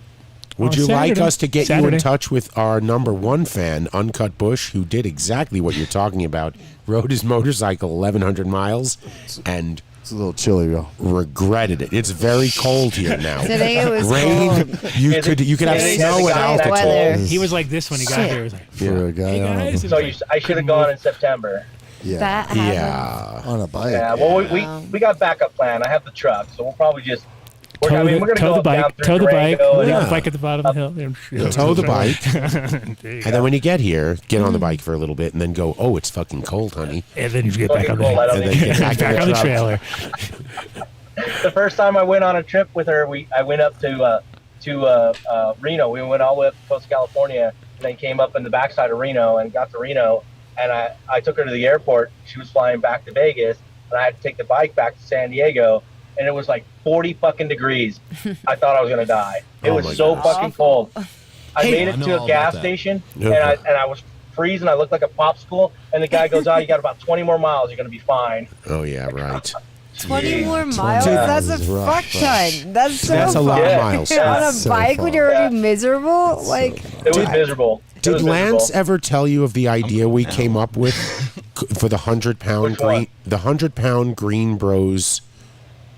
Would you like Saturday. us to get you Saturday. in touch with our number one fan, Uncut Bush, who did exactly what you're talking about, rode his motorcycle 1,100 miles, and It's a little chilly, though. Regretted it. It's very cold here now. Today it was rain. cold. You could have snow at altitude. He was like this when he got here. He was like, For a guy I should have gone in September. Yeah. That On a bike. Yeah. Well, we got backup plan. I have the truck, so we'll probably just. We're tow gonna the go bike, down through tow the bike, Durango leave and- the bike at the bottom of the hill. Tow the bike. And And then when you get here, get on the bike for a little bit, and then go. Oh, it's fucking cold, honey. And then you get back on the, Cold, I don't And then think- get back, back in on the truck. trailer. The first time I went on a trip with her, I went up to Reno. We went all the way up to Coast California, and then came up in the backside of Reno and got to Reno. And I took her to the airport. She was flying back to Vegas, and I had to take the bike back to San Diego. And it was like 40 fucking degrees. I thought I was gonna die. It was so fucking cold. I made it to a gas station, and I was freezing. I looked like a popsicle. And the guy goes, "Oh, you got about 20 more miles. You're gonna be fine." Oh yeah, right. 20 more miles? Dude, That's a that was rough. fuck ton. That's so That's a lot of miles. On a So bike far. when you're already miserable? Like, It was miserable. Did Lance ever tell you of the idea we came up with for the 100-pound Which one? the 100-pound Green Bros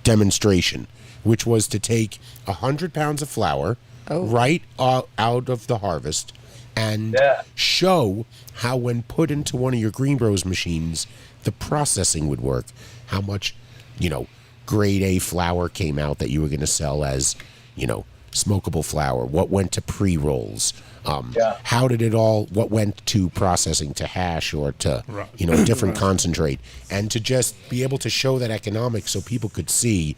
demonstration, which was to take 100 pounds of flour right out of the harvest and show how, when put into one of your Green Bros machines, the processing would work. How much, grade A flour came out that you were going to sell as, smokable flour. What went to pre-rolls? How did it all? What went to processing to hash or to different concentrate, and to just be able to show that economics so people could see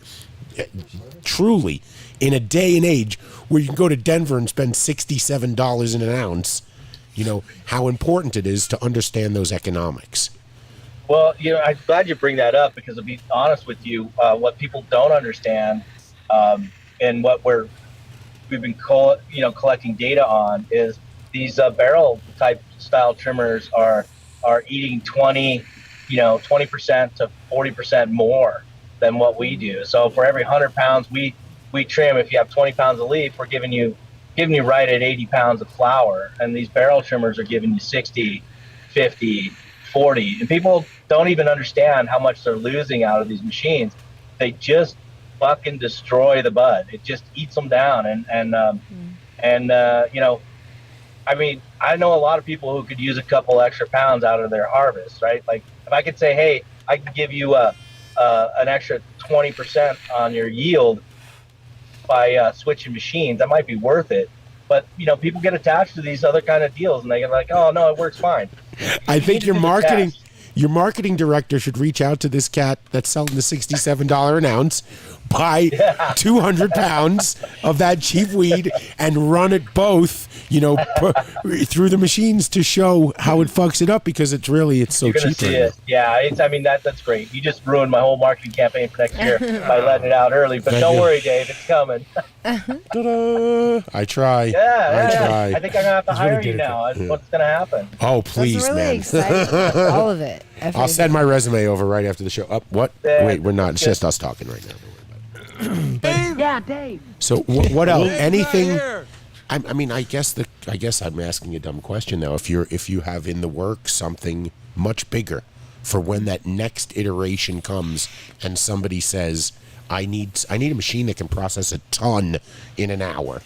truly in a day and age where you can go to Denver and spend $67 in an ounce, how important it is to understand those economics. Well, I'm glad you bring that up, because to be honest with you, what people don't understand, and what we've been collecting data on, is these barrel type style trimmers are eating 20% to 40% more than what we do. So for every 100 pounds we trim, if you have 20 pounds of leaf, we're giving you right at 80 pounds of flour, and these barrel trimmers are giving you 60, 50, 40, and people don't even understand how much they're losing out of these machines. They just fucking destroy the bud. It just eats them down. I mean, I know a lot of people who could use a couple extra pounds out of their harvest, right? Like, if I could say, hey, I can give you an extra 20% on your yield by switching machines, that might be worth it. But people get attached to these other kind of deals, and they get like, oh no, it works fine. I think your marketing director should reach out to this cat that's selling the $67 an ounce, buy 200 pounds of that cheap weed, and run it both, through the machines to show how it fucks it up, because it's so You're gonna cheap. see it. Yeah, that's great. You just ruined my whole marketing campaign for next year by letting it out early. But don't worry, Dave, it's coming. I try. Yeah, I try. I think I'm gonna have to hire you now. That's what's gonna happen. Oh, please, that's really man. exciting. All of it. I'll send my resume over right after the show. What? Yeah, Wait, we're not. It's just us talking right now. Dave. So what else? Anything? I guess I'm asking a dumb question now. If you have in the works something much bigger for when that next iteration comes, and somebody says, I need a machine that can process a ton in an hour.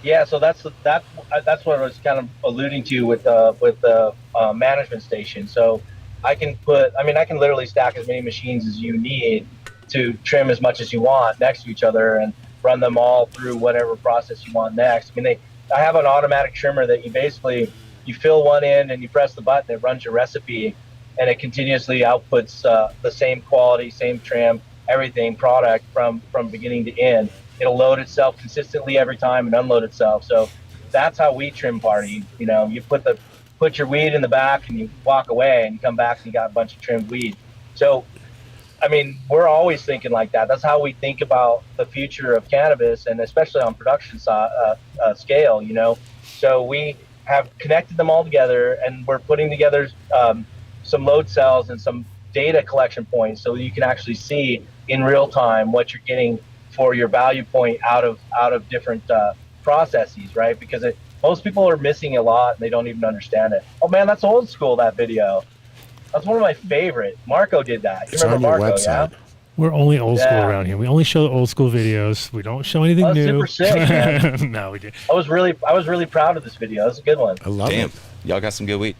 Yeah. So that's what I was kind of alluding to with the management station. So I can literally stack as many machines as you need to trim as much as you want next to each other, and run them all through whatever process you want next. I have an automatic trimmer that you fill one in and you press the button, it runs your recipe, and it continuously outputs the same quality, same trim, everything product from beginning to end. It'll load itself consistently every time and unload itself. So that's how we trim party. You put your weed in the back and you walk away, and you come back and you got a bunch of trimmed weed. So we're always thinking like that. That's how we think about the future of cannabis, and especially on production scale, So we have connected them all together, and we're putting together some load cells and some data collection points, so you can actually see in real time what you're getting for your value point out of different processes, right? Because most people are missing a lot, and they don't even understand it. Oh man, that's old school, that video. That's one of my favorite. Marco did that. You It's remember on your Marco, website. We're only old school Yeah. around here. We only show old school videos. We don't show anything Oh, new. super sick, man. No, we did. I was really proud of this video. That's a good one. I love Damn, it. y'all got some good weed.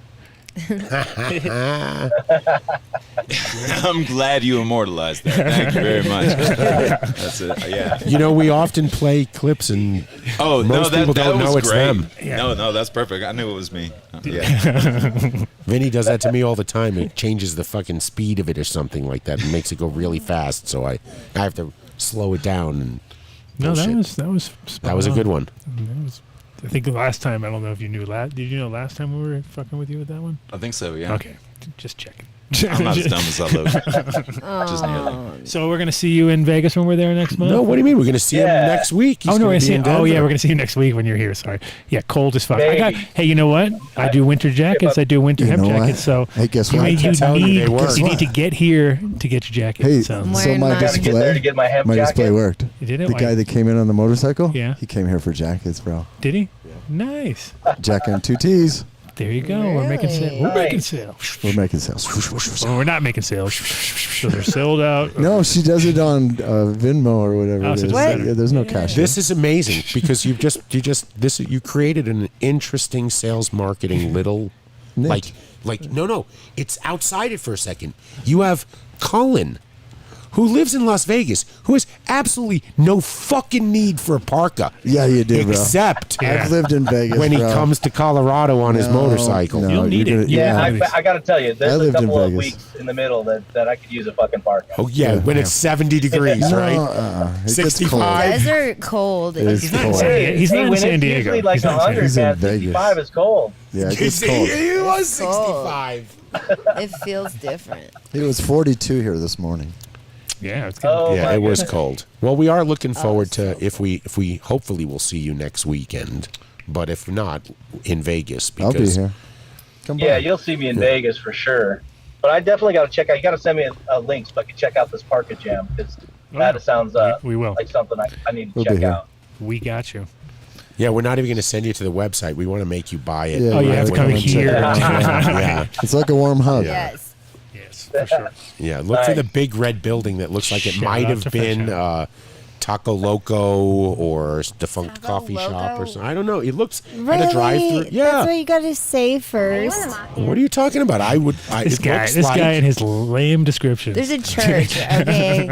I'm glad you immortalized that. Thank you very much. That's it. Yeah. You know, we often play clips and most people don't know it's great. them. Yeah. No, that's perfect. I knew it was me. Yeah. Vinny does that to me all the time. It changes the fucking speed of it or something like that and makes it go really fast. So I have to slow it down. And No, that bullshit. was spot That was a on. good one. That was, I think the last time, I don't know if you knew did you know last time we were fucking with you with that one? I think so, yeah. Okay, just checking. I'm not as dumb as I look. Just nearly. So we're gonna see you in Vegas when we're there next month. No, what do you mean? We're going to see him Yeah. next week. He's Oh no, gonna we're be gonna in see. Oh yeah, Denver. we're gonna see you next week when you're here. Sorry. Yeah, cold as fuck. Maybe. Hey, you know what? I do winter jackets. I do winter You hemp know what? jackets. So Hey, guess you, what? need- I kept telling you they work. you need to get here to get your jacket. Hey, so. I'm so wearing my mine. Gotta get there to display, get my hemp my jacket. display worked. You did it? The guy that came in on the motorcycle, Yeah. he came here for jackets, bro. Did he? Nice. Jacket and 2 T's. There you go. We're making sales. We're Nice. making sales. We're making sales. Well, we're not making sales. So they're sold out. No, she does it on Venmo or whatever Oh, it so is. it's better. Yeah, there's no cash. This is amazing because you created an interesting sales marketing little Niche. no, it's outside it for a second. You have Cullen, who lives in Las Vegas, who has absolutely no fucking need for a parka. Yeah, you do, bro. Except I've lived in Vegas, when he bro. comes to Colorado on his No, motorcycle. no, You'll need you're it. gonna- Yeah, Yeah. I got to tell you, I there's a lived in couple of Vegas. weeks in the middle that I could use a fucking parka. Oh yeah, when it's 70 degrees, No, right? it gets 65. cold. Desert cold. It is He's not in cold. San Diego. He's not in when San it's Diego. usually like He's not in San 100, He's in man. Vegas. 65 is cold. Yeah, it gets cold. He was It's cold. 65. It feels different. It was 42 here this morning. Yeah, it's good. Oh, Yeah, my it was goodness. cold. Well, we are looking forward so to if we hopefully will see you next weekend, but if not, in Vegas I'll be because here. Come by. Yeah, you'll see me in Vegas for sure. But I definitely got to check out. You got to send me a link so I can check out this parka jam because that sounds We will. like something I need to We'll be check here. out. We got you. yeah, we're not even going to send you to the website. We want to make you buy it. Yeah, Oh, you yeah, have to we come wanna check here. it out. yeah, It's like a warm hug. Yes. Yes, for sure. yeah. Look for Nice. the big red building that looks like it Shout might out have to been Freestyle. Taco Loco or Defunct Taco Coffee Shop or Loco? something. I don't know. It looks Really? at a drive-through. That's Yeah. what you got to say first. What are you talking about? This it guy, looks this like guy and his lame description. There's a church, okay?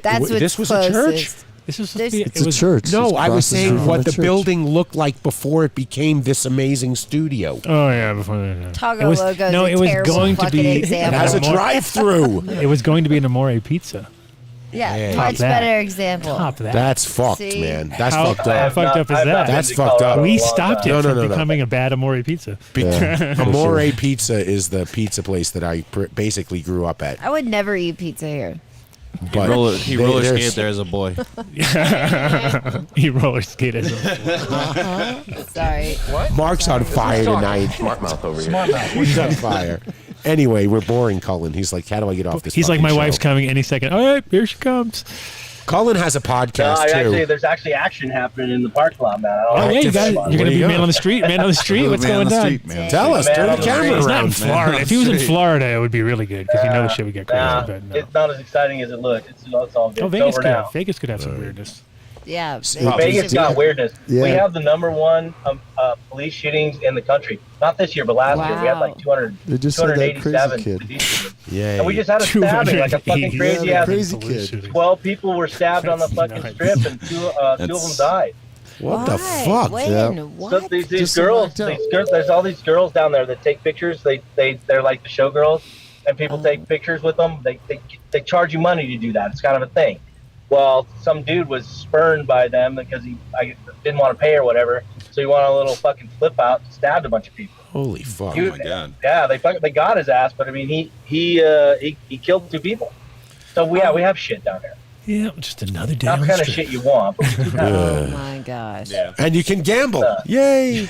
That's what's this was closest. a church. This was There's- it It's a was, church. No, It's I was across the street saying from what a the church. building looked like before it became this amazing studio. Oh yeah, before Taco it was, Loco's no, a it was terrible going to fucking be. example. It has a Amore- drive-through. It was going to be an Amore pizza. Yeah, Yeah. much Top that. better example. Top that. That's fucked, See? man. That's How- fucked I up. have fucked not- up is I've that? not been That's to fucked up. Colorado in a We long stopped it time. No, from no. becoming a bad Amore pizza. Yeah. Amore Pizza is the pizza place that I basically grew up at. I would never eat pizza here. But He they- roller there's- skated there as a boy. He roller skated. Sorry. Mark's on fire tonight. Smart mouth over here. He's on fire. Anyway, we're boring Cullen. He's like, how do I get off this? He's like, fucking my show?" wife's coming any second. All right, here she comes. Cullen has a No, podcast too. there's actually action happening in the parking lot, man. I don't Oh know yeah, you what's got. going on. You're gonna Where be you man go? on the street. Man on the street. What's going on? Tell us. Man Turn on the the camera street. He's not in around. Florida. If he was in Florida, it would be really good because you know the shit would get crazy. Nah, but no. it's not as exciting as it looks. It's all good. Oh, It's Vegas over could. now. Vegas could have some weirdness. Yeah. Vegas got weirdness. Yeah. We have the #1 police shootings in the country. Not this year, but last year. We had like 200, They just said that crazy 287 kid. police shootings. Yeah. And we just had a stabbing, like a fucking 280. crazy Yeah, ass. the crazy kid. 12 people were stabbed on the That's fucking nuts. strip, and two of them died. What the Why? fuck? When? Yeah. What? So these Just girls, knocked out. there's all these girls down there that take pictures. They're like the showgirls, and people take pictures with them. They charge you money to do that. It's kind of a thing. Well, some dude was spurned by them because I didn't want to pay or whatever, so he went on a little fucking flip out and stabbed a bunch of people. Holy fuck. He- Oh my god. Yeah, they got his ass, but I mean he killed 2 people. So we have shit down there. Yeah, just another day Not on the the kind of strip. shit you want, but we do have Oh my gosh. And you can gamble. Yay.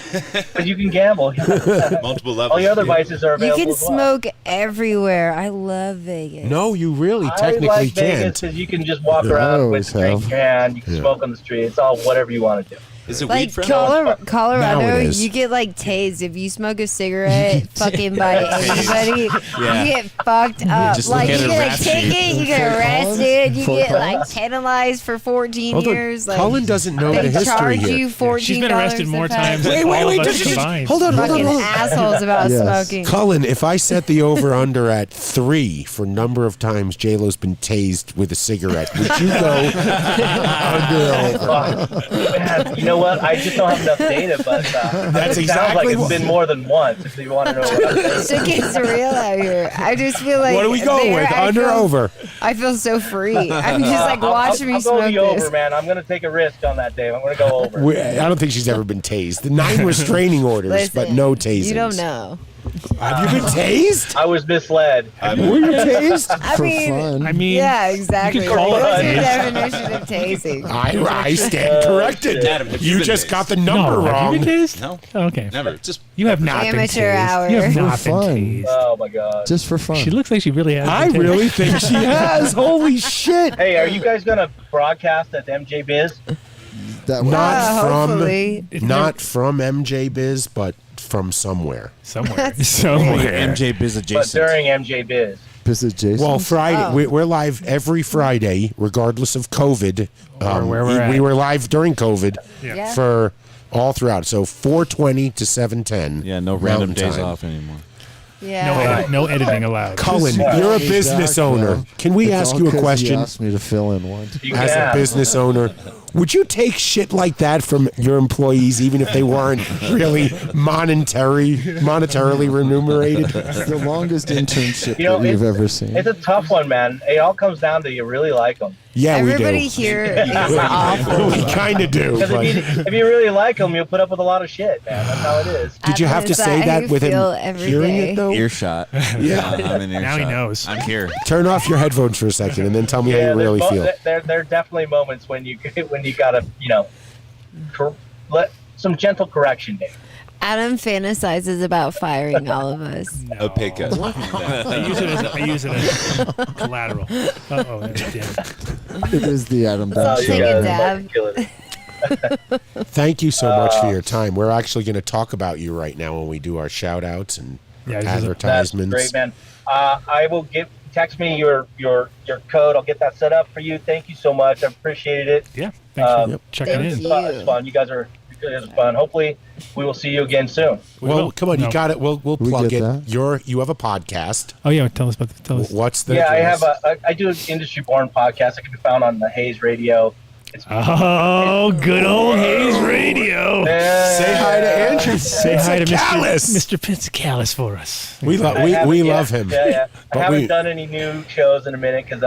but you can gamble. Multiple levels. All the other vices are You available can as well. smoke everywhere. I love Vegas. No, you really I technically like Vegas can't. because you can just walk Yeah, I around always with a drink in have. your hand. You can Yeah. smoke on the street. It's all whatever you want to do. Is it Like weed friendly? Now Colorado, it is. you get like tased if you smoke a cigarette. Fucking by anybody, Yeah. you get fucked up. Just Like look at you a get a rap ticket, sheet. you get arrested, you Fort get like Collins? penalized for 14 Hold on. years. Like Cullen doesn't know the they history charge here. you $14. She's been arrested more times Wait, than wait, all wait, of us just- combined. hold on. Fucking assholes about Yes. smoking. Cullen, if I set the over-under at 3 for number of times J-Lo's been tased with a cigarette, would you go under or over? Man, you know what? I just don't have enough data, but That's it exactly sounds like it's what- been more than once. If you want to know what I'm saying. Shit gets real out here. I just feel like. What are we going there with, I under or feel- over? I feel so free. I'm just like watching me I'll smoke go the this. over, man. I'm gonna take a risk on that, Dave. I'm gonna go over. I don't think she's ever been tased. The 9 restraining orders, but Listen, no tasings. You don't know. Have you been tased? I was misled. Were you tased? I For mean, fun. I mean, yeah, exactly. call Like, it what's your fun. definition of tasing? I stand corrected. Adam, have you You been just tased? got the number no, have wrong. you been tased? No, Oh, okay. never. Just You have not been Amateur tased. hour. You have For not been fun. tased. Oh my god. Just for fun. She looks like she really has. I been tased. really think she has. Holy shit. Hey, are you guys gonna broadcast at MJ Biz? That one. Not from hopefully. not from MJ Biz, but from somewhere. Somewhere. That's Somewhere. MJ Biz But adjacent. during MJ Biz. Visit Jason. Well, Friday Oh. we're live every Friday, regardless of COVID. where we're we at. were live during COVID Yeah. for all throughout. So 4:20 to 7:10. Yeah, no random Mountain days time. off anymore. Yeah. No editing allowed. Cullen, Yeah. you're a He's business back, owner. man. Can we It's ask all you a 'cause question? He asked me to fill in one. You As can. a business owner, would you take shit like that from your employees, even if they weren't really monetarily remunerated? It's the longest internship You know, that you've it's- ever seen. It's a tough one, man. It all comes down to you really like them. Yeah, Everybody we do. here is awful. We kind of do. Because But if you really like them, you'll put up with a lot of shit, man. That's how it is. did you have to say that with him hearing it, though? Earshot. Yeah. I'm in earshot. Now he knows. I'm here. Turn off your headphones for a second and then tell me how you there's really feel. There are definitely moments when you gotta, let some gentle correction, Dave. Adam fantasizes about firing all of us. a pick us. I use it as collateral. Uh-oh. Damn. It is the Adam Oh, Duff you Take show. a guys dab. are killing it. Thank you so much for your time. We're actually going to talk about you right now when we do our shout outs and Yeah, this is a- That's advertisements. great, man. I will text me your code. I'll get that set up for you. Thank you so much. I appreciated it. Yeah. Thanks for checking Thank in. you. It's fun. You guys are fun. Hopefully, we will see you again soon. Well, come on, No. you got it. We'll We plug get it. that. You have a podcast. Oh yeah, tell us. What's the Yeah, I address? I do an industry-born podcast. It can be found on the Hayes Radio. It's Oh, good old Hayes Radio. Say hi to Andrew. Say hi to Callis. Mr. Pensacalis for us. We love I haven't yet. love him. Yeah. But I haven't we- done any new shows in a minute because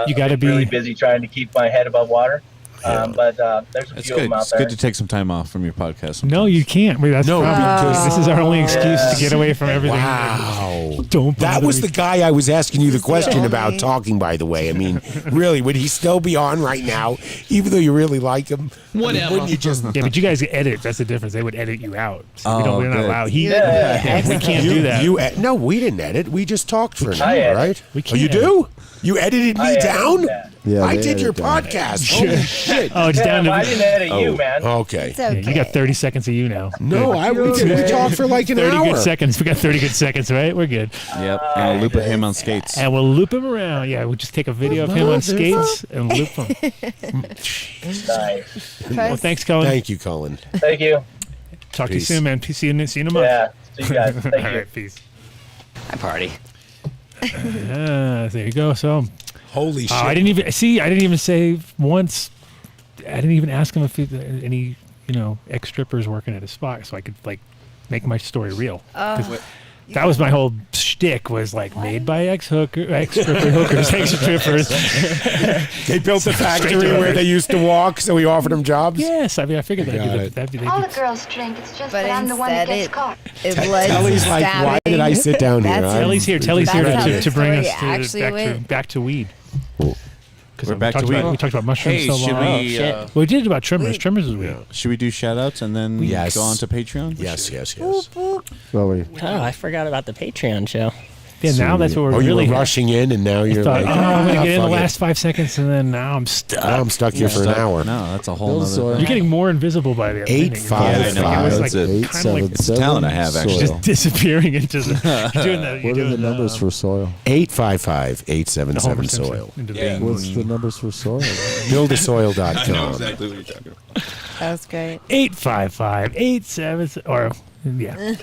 You gotta I'm really be- busy trying to keep my head above water. But there's a It's few of good. them out It's there. good to take some time off from your podcast. No, you can't. Wait, that's No, the problem. because- This is our only excuse to get away from everything. Wow. Don't. That bother was me. the guy I was asking you the question only- about talking, by the way. I mean, really, would he still be on right now, even though you really like him? Whatever. Wouldn't you just... Yeah, but you guys edit. That's the difference. They would edit you out. So Oh, we're not good. allowed. Yeah. We can't do that. No, we didn't edit. We just talked for an I hour, edit. right? We Oh, you can't. do? You edited me I edit down? that. Yeah, I they did your edit that. podcast. Holy shit. Oh, it's Yeah, down but I to. didn't edit you, man. Okay. It's okay. Yeah, you got 30 seconds of you now. No, we talked for like an 30 hour. good seconds. We got 30 good seconds, right? We're good. Yep. And a loop of him on skates. And we'll loop him around. Yeah, we'll just take a video of him on skates and loop him. Nice. Well, thanks, Cullen. Thank you, Cullen. Thank you. Talk to you Peace. soon, man. See you in a month. Yeah. See you guys. Thank All you. right, peace. Hi, party. There you go. So, Holy shit. I didn't even say once. I didn't even ask him if he, any, ex strippers working at a spot, so I could make my story real. 'Cause that was my whole shtick. Was made by ex stripper hookers, ex strippers. They built the factory Straight to where it. they used to walk, so he offered them jobs? Yes, I mean I figured Got it. that'd be All the girls drink. It's just But that I'm the one that instead gets caught. it led to Telly's like, why did I sit down here? That's- I'm- Telly's here. Telly's here That's how to the bring story us actually went. back to weed. We're back to We weed. talked about mushrooms Hey, so should long. we, Well, we did it about trimmers. Trimmers is weed. Should we do shout outs and then Yes. go on to Patreon? Yes. Well, we, Oh, I forgot about the Patreon show. Yeah, now that's what we're you really were rushing in, and now you're thought, like, I'm going to get in the fuck it. last 5 seconds, and then now I'm stuck. Now I'm stuck here for an hour. No, that's a whole Build nother soil. thing. You're getting more invisible by the end. 855. It's a kind of like it's a talent I have, actually. just disappearing into the. You're doing that. What are the numbers for soil? 855-877-SOIL. What's the numbers for soil? Buildasoil.com. I know exactly what you're talking about. That was great. 855-87. Or yeah. Oh,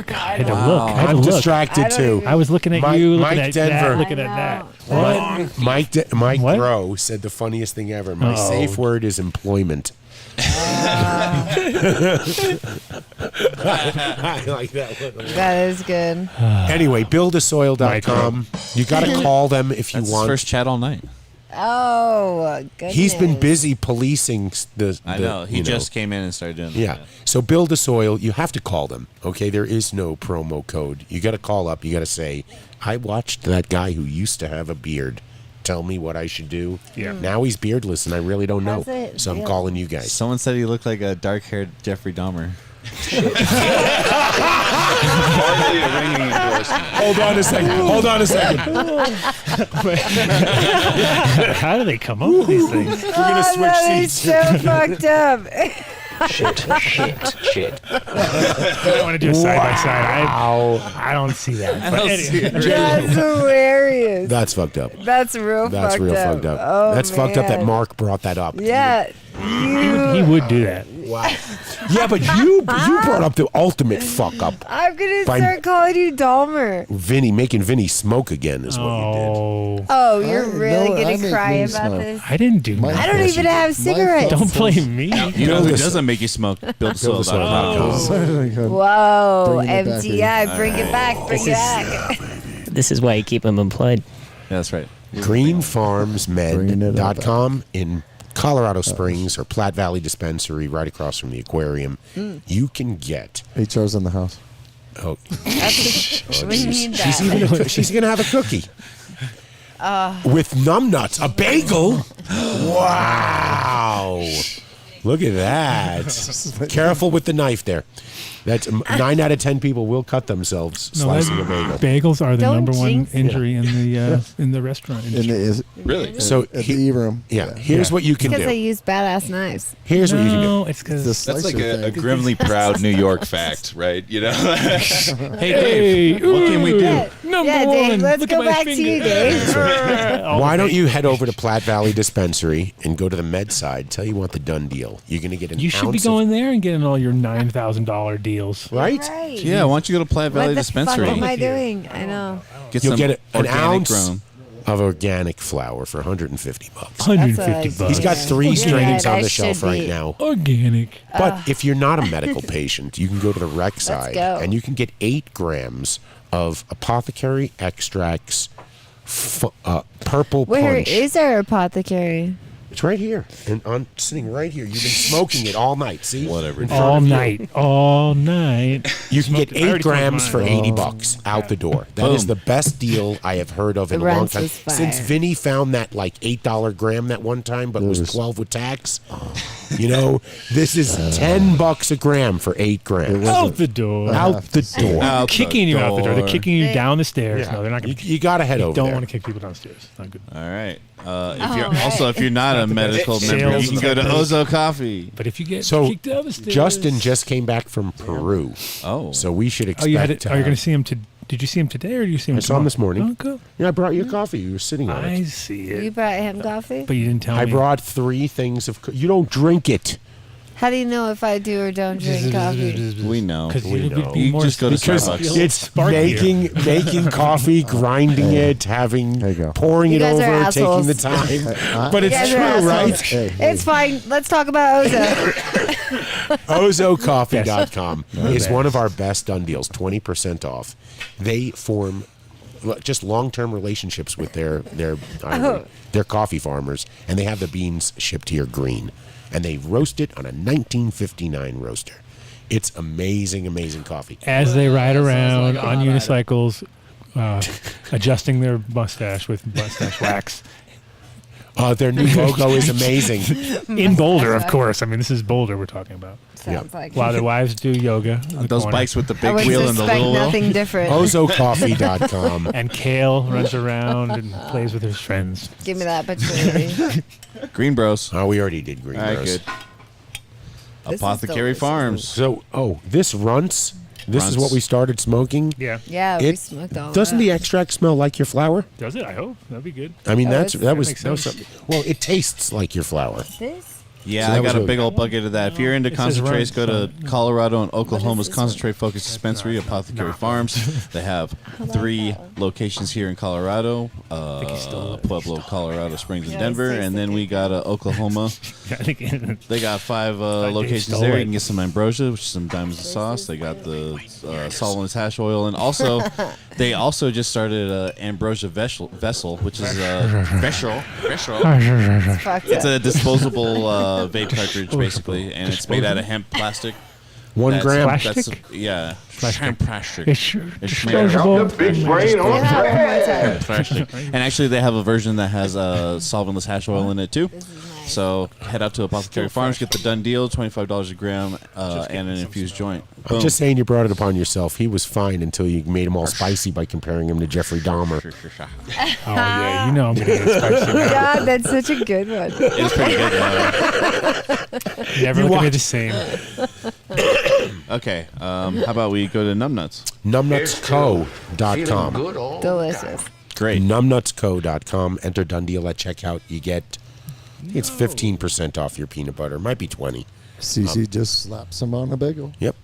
God, I had to look. I had to I'm look. distracted too. I was looking at you, looking Mike at Denver. that, looking at that. What? Mike What? Groh said the funniest thing ever. My Uh-oh. safe word is employment. I like that one. That is good. Anyway, buildasoil.com. You got to call them if you That's his want. first chat all night. Oh, goodness. He's been busy policing the. I know. He just came in and started doing Yeah. that. So Build a Soil, you have to call them. Okay, there is no promo code. You got to call up. You got to say, "I watched that guy who used to have a beard. Tell me what I should do." Yeah. Now he's beardless, and I really don't know. How's it So I'm feel? calling you guys. Someone said he looked like a dark-haired Jeffrey Dahmer. Hold on a second. How do they come up with these things? We're gonna switch It's seats. so fucked up. Shit. I want to do a side by side. I don't see that. But anyway. That's hilarious. That's fucked up. That's real That's fucked real up. fucked up. Oh, That's fucked up that man. Mark brought that up. Yeah. He would do that. Wow. Yeah, but you brought up the ultimate fuck up. I'm going to By- start calling you Dahmer. Making Vinny smoke again is what you did. Oh, you're really no, I going to make cry Vinny about smoke. this? I didn't do My- I that. don't even have My cigarettes. fault. Don't blame me. You know Build who a- doesn't make you smoke? Buildasoil.com. Whoa, Bringing it back MTI, bring it back, bring it back. This is why you keep them employed. Yeah, that's right. greenfarmsmed.com in Colorado Springs or Platte Valley Dispensary right across from the aquarium. You can get HR's in the house. oh, We need that. she's gonna have a cookie with numnuts, a bagel. Wow, look at that. Careful with the knife there. That's 9 out of 10 people will cut themselves slicing a bagel. Bagels are the Don't number one jinx it. injury in the restaurant industry. Really? So At the E-room. yeah, here's what you can Because they do. use badass knives. Here's what you can do. No, it's because That's like a grimly proud New York fact, right? You know? Hey, Dave, what can we do? Number Yeah, one. Dave, let's Look go at my back to you, finger. Dave. Why don't you head over to Platte Valley Dispensary and go to the med side? Tell you what the done deal. You're going to get an You should be ounce going there and getting all your $9,000 deals. right? Right. Yeah, why don't you go to Platte Valley What the Dispensary? fuck am I doing? I know. Get You'll some get an organic ounce grown. of organic flour for $150. $150. He's got 3 strains on I the shelf should right be. now. Organic. But if you're not a medical patient, you can go to the rec side go. and you can get 8 grams of Apothecary extracts, purple Where punch. is our apothecary? It's right here, and sitting right here. You've been smoking it all night. See, Whatever. In front All of you. night. All night. You can get Smoked it. I 8 already smoked grams mine. for $80 out the door. That is the best deal I have heard of in The a long rents time. was fire. Since Vinny found that like $8 gram that one time, but was 12 with tax. You know, this is $10 a gram for 8 grams. Out the door. Out the door. Out Kicking you out the door. They're kicking you They- down the stairs. Yeah. No, they're not going to. You got to head over Don't there. want to kick people downstairs. Not good. All right. If you're right. also if you're not a medical member, you can go to Ozo Coffee. But if you get So kicked down the stairs, Justin just came back from Peru, Oh, so we should expect. Oh, you had it. to Are you going have- to see him to? Did you see him today, or did you see him? I saw him tomorrow? this morning. Oh, cool. Yeah, I brought you coffee. You were sitting on I it. see You it, brought him coffee? but you didn't tell I me. brought 3 things of. You don't drink it. How do you know if I do or don't drink coffee? we know. Because We you know. could be You more just go to Because Starbucks. it's sparkier. making coffee, grinding it, There you go. pouring You it guys are over, taking assholes. the time. But You it's guys true, are assholes. right? Hey, It's fine. Let's talk about Ozo. Ozocoffee.com is one of our best done deals, 20% off. They form just long-term relationships with their coffee farmers, and they have the beans shipped here green, and they roast it on a 1959 roaster. It's amazing, amazing coffee. As they ride around on unicycles, adjusting their mustache with mustache wax. Their new logo is amazing. In Boulder, of course. I mean, this is Boulder we're talking about. Sounds like While their wives do yoga. in the Those corner. bikes with the I big would wheel and the suspect little wheel. nothing different. Ozocoffee.com. And Kale runs around and plays with his friends. Give me that patchouli. Green Bros. Oh, we already did Green All right, Bros. good. This is Apothecary delicious. Farms. So, this runts. This is what we started smoking. Yeah. Yeah, we smoked all Doesn't that. the extract smell like your flower? Does it? I hope. That'd be good. I mean, Oh, that was makes that was sense. something. Well, it tastes like your flower. This? Yeah, So I that was got a really big good. old bucket of that. If you're into It says concentrates, go run, to Colorado and Oklahoma's this Concentrate Focus Dispensary, Apothecary Farms. They have 3 locations here in Colorado, Pueblo, Colorado Springs, and Yeah, Denver. it tastes And then like we got Oklahoma. I think They got 5 Dave locations stole there. it. You can get some ambrosia, which is some diamonds of sauce. They got the solventless hash oil, and also they also just started ambrosia vessel, which is vessel. Fucked It's up. a disposable vape cartridge, basically, and it's made out of hemp plastic. 1 gram. Plastic? Yeah, Plastic. hemp plastic. It's It's made disposable. Big brain on hemp plastic. And actually, they have a version that has solventless hash oil in it too. So head out to Apothecary Farms, get the Dunn deal, $25 a gram, and an infused joint. I'm just saying you brought it upon yourself. He was fine until you made him all spicy by comparing him to Jeffrey Dahmer. Oh, yeah. You know I'm going to get spicy Oh, now. God, that's such a good one. It's pretty good. Never look at me the same. Okay, how about we go to Numbnuts? Numbnutsco.com. Delicious. Great. Numbnutsco.com. Enter Dunn deal at checkout. You get, I think it's 15% off your peanut butter. Might be 20. CC just slaps him on a bagel. Yep.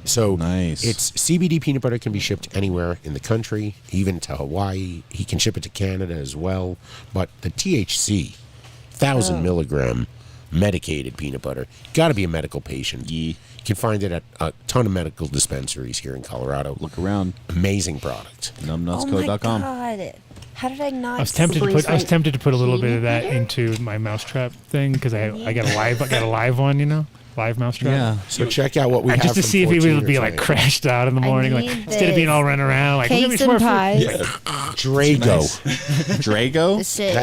So Nice. it's CBD peanut butter can be shipped anywhere in the country, even to Hawaii. He can ship it to Canada as well. But the THC, 1,000 milligram medicated peanut butter, got to be a medical patient. You can find it at a ton of medical dispensaries here in Colorado. Look around. Amazing product. Numbnutsco.com. God. How did I not I was tempted to put a little bit of that into my mousetrap thing because I got a live one, you know, live mousetrap. Yeah. So check out what we have Just to from see if he 14 would be or like 20. crashed out in the morning, like need instead of being this. all running around like Cakes and pies. Drago. Drago? This shit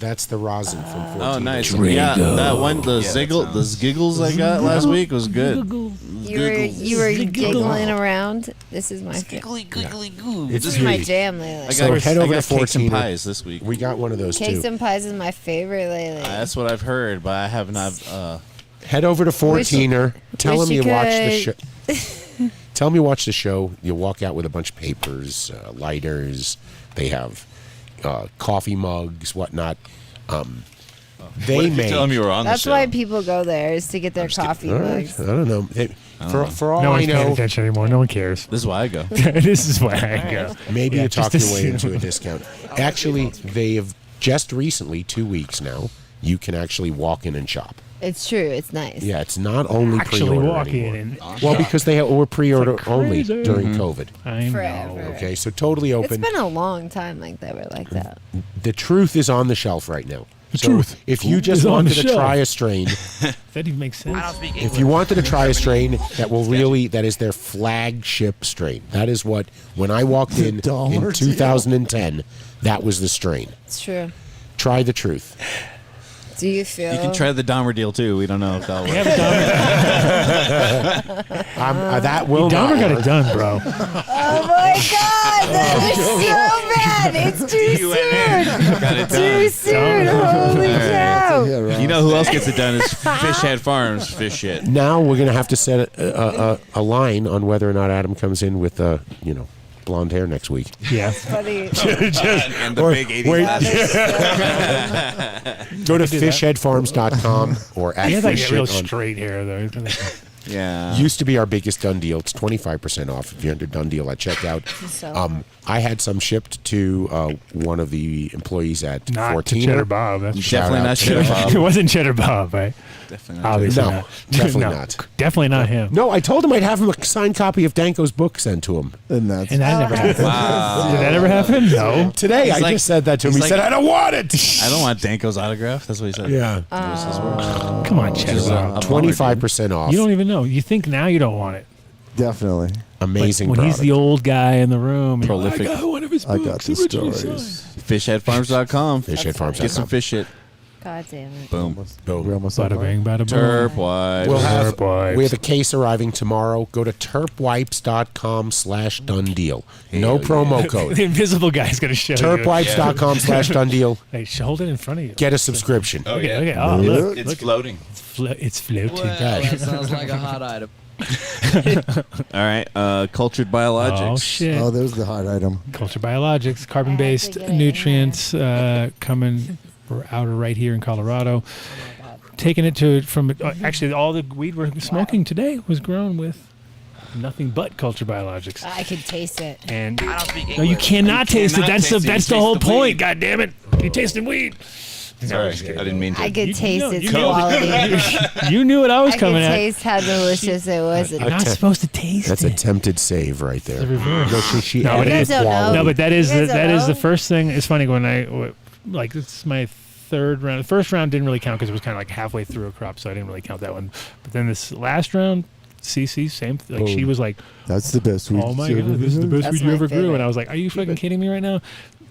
That's the rosin from 14. Oh, nice. Drago. Yeah, that one, the giggles I got last week was good. You were giggling around. This is my favorite. It's This is my sweet. jam lately. So head over to cakes and 14. pies this week. We got one of those Cakes too. and pies is my favorite lately. That's what I've heard, but I have not. Head over to 14er. Tell wish him you you watch the show. could- Tell him you watch the show. You walk out with a bunch of papers, lighters. They have coffee mugs, whatnot. They What if you make. tell him you were on That's the show? why people go there is to get their coffee All right, mugs. I don't know. For all No I one's paying know, attention anymore. No one cares. This is why I go. This is why I go. maybe Yeah, you just talk your to way see- into a discount. Actually, they have just recently, 2 weeks now, you can actually walk in and shop. It's true. It's nice. Yeah, it's not only Actually pre-order walk anymore. in. Well, because they were pre-order only crazy. during COVID. I Forever. know. Okay, so totally It's open. been a long time like that. We're like that. The truth is on the shelf right now. The So truth If you just is on wanted the to shelf. try a strain, That even makes sense. if you wanted to try a strain that is their flagship strain. That is what, when I walked in Dollar 2010, that was the strain. It's true. Try the truth. Do you feel? You can try the Dahmer deal too. We don't know if that'll work. That will not Dahmer got work. it done, bro. Oh my God! That is so bad. It's too soon. Got it Too done. soon. Holy cow! Yeah, right. You know who else gets it done is Fish Head Farms. Fish shit. Now we're going to have to set a line on whether or not Adam comes in with, blonde hair next week. Yeah. Funny. And the Or- big 80s wait. glasses. Go to fishheadfarms.com or at He has like fish real on. straight hair though. Yeah. Used to be our biggest Dunn deal. It's 25% off if you're under Dunn deal at checkout. So- I had some shipped to one of the employees at Not 14. to Cheddar Bob. That's Shout Definitely out not to- Cheddar Bob. It wasn't Cheddar Bob, right? Definitely not. Obviously No, not. definitely No, not. Definitely not him. No, I told him I'd have him a signed copy of Danko's book sent to him. And that's And that never happened. Wow. Did that ever happen? No. Today, He's I like- just said that to him. He he's said, like- I don't want it. I don't want Danko's autograph. That's what he said. Yeah. That was his words. Come on, Cheddar Which is Bob. a bummer, dude. 25% off. You don't even know. You think now you don't want it. definitely. Amazing When he's product. the old guy in the room. you're Prolific. Like, I got one of his I books. got the originally stories. signed. Fishheadfarms.com. Fishheadfarms.com. Get some fish shit. God damn it. Boom. Boom. We almost Bada bang, bada boom. Terp wipes. We have a case arriving tomorrow. Go to terpwipes.com/done deal. No promo code. The invisible guy's going to show you. Terpwipes.com/done deal. Hey, hold it in front of you. Get a subscription. Oh, yeah. Okay. Oh, look. It's floating. It's floating. Well, that sounds like a hot item. All right. Cultured biologics. Oh, shit. Oh, there's the hot item. Cultured biologics, carbon-based nutrients coming out of right here in Colorado. Taking it from actually all the weed we're smoking today was grown with nothing but cultured biologics. I can taste it. And no, you cannot taste it. That's the whole point. God damn it! You tasted weed. Sorry, I didn't mean to. I could taste its quality. You knew what I was coming I at. could taste how delicious it was. You're not supposed to taste That's it. a tempted save right there. The reverse. No, she No, added it is. quality. No, but that is You guys the know? first thing. It's funny when this is my third round. The first round didn't really count because it was kind of like halfway through a crop, so I didn't really count that one. But then this last round, Cece, same. Like she was like, That's the best weed. "Oh my god, this is the best weed you ever grew," and I was like, "Are you fucking kidding me right now?"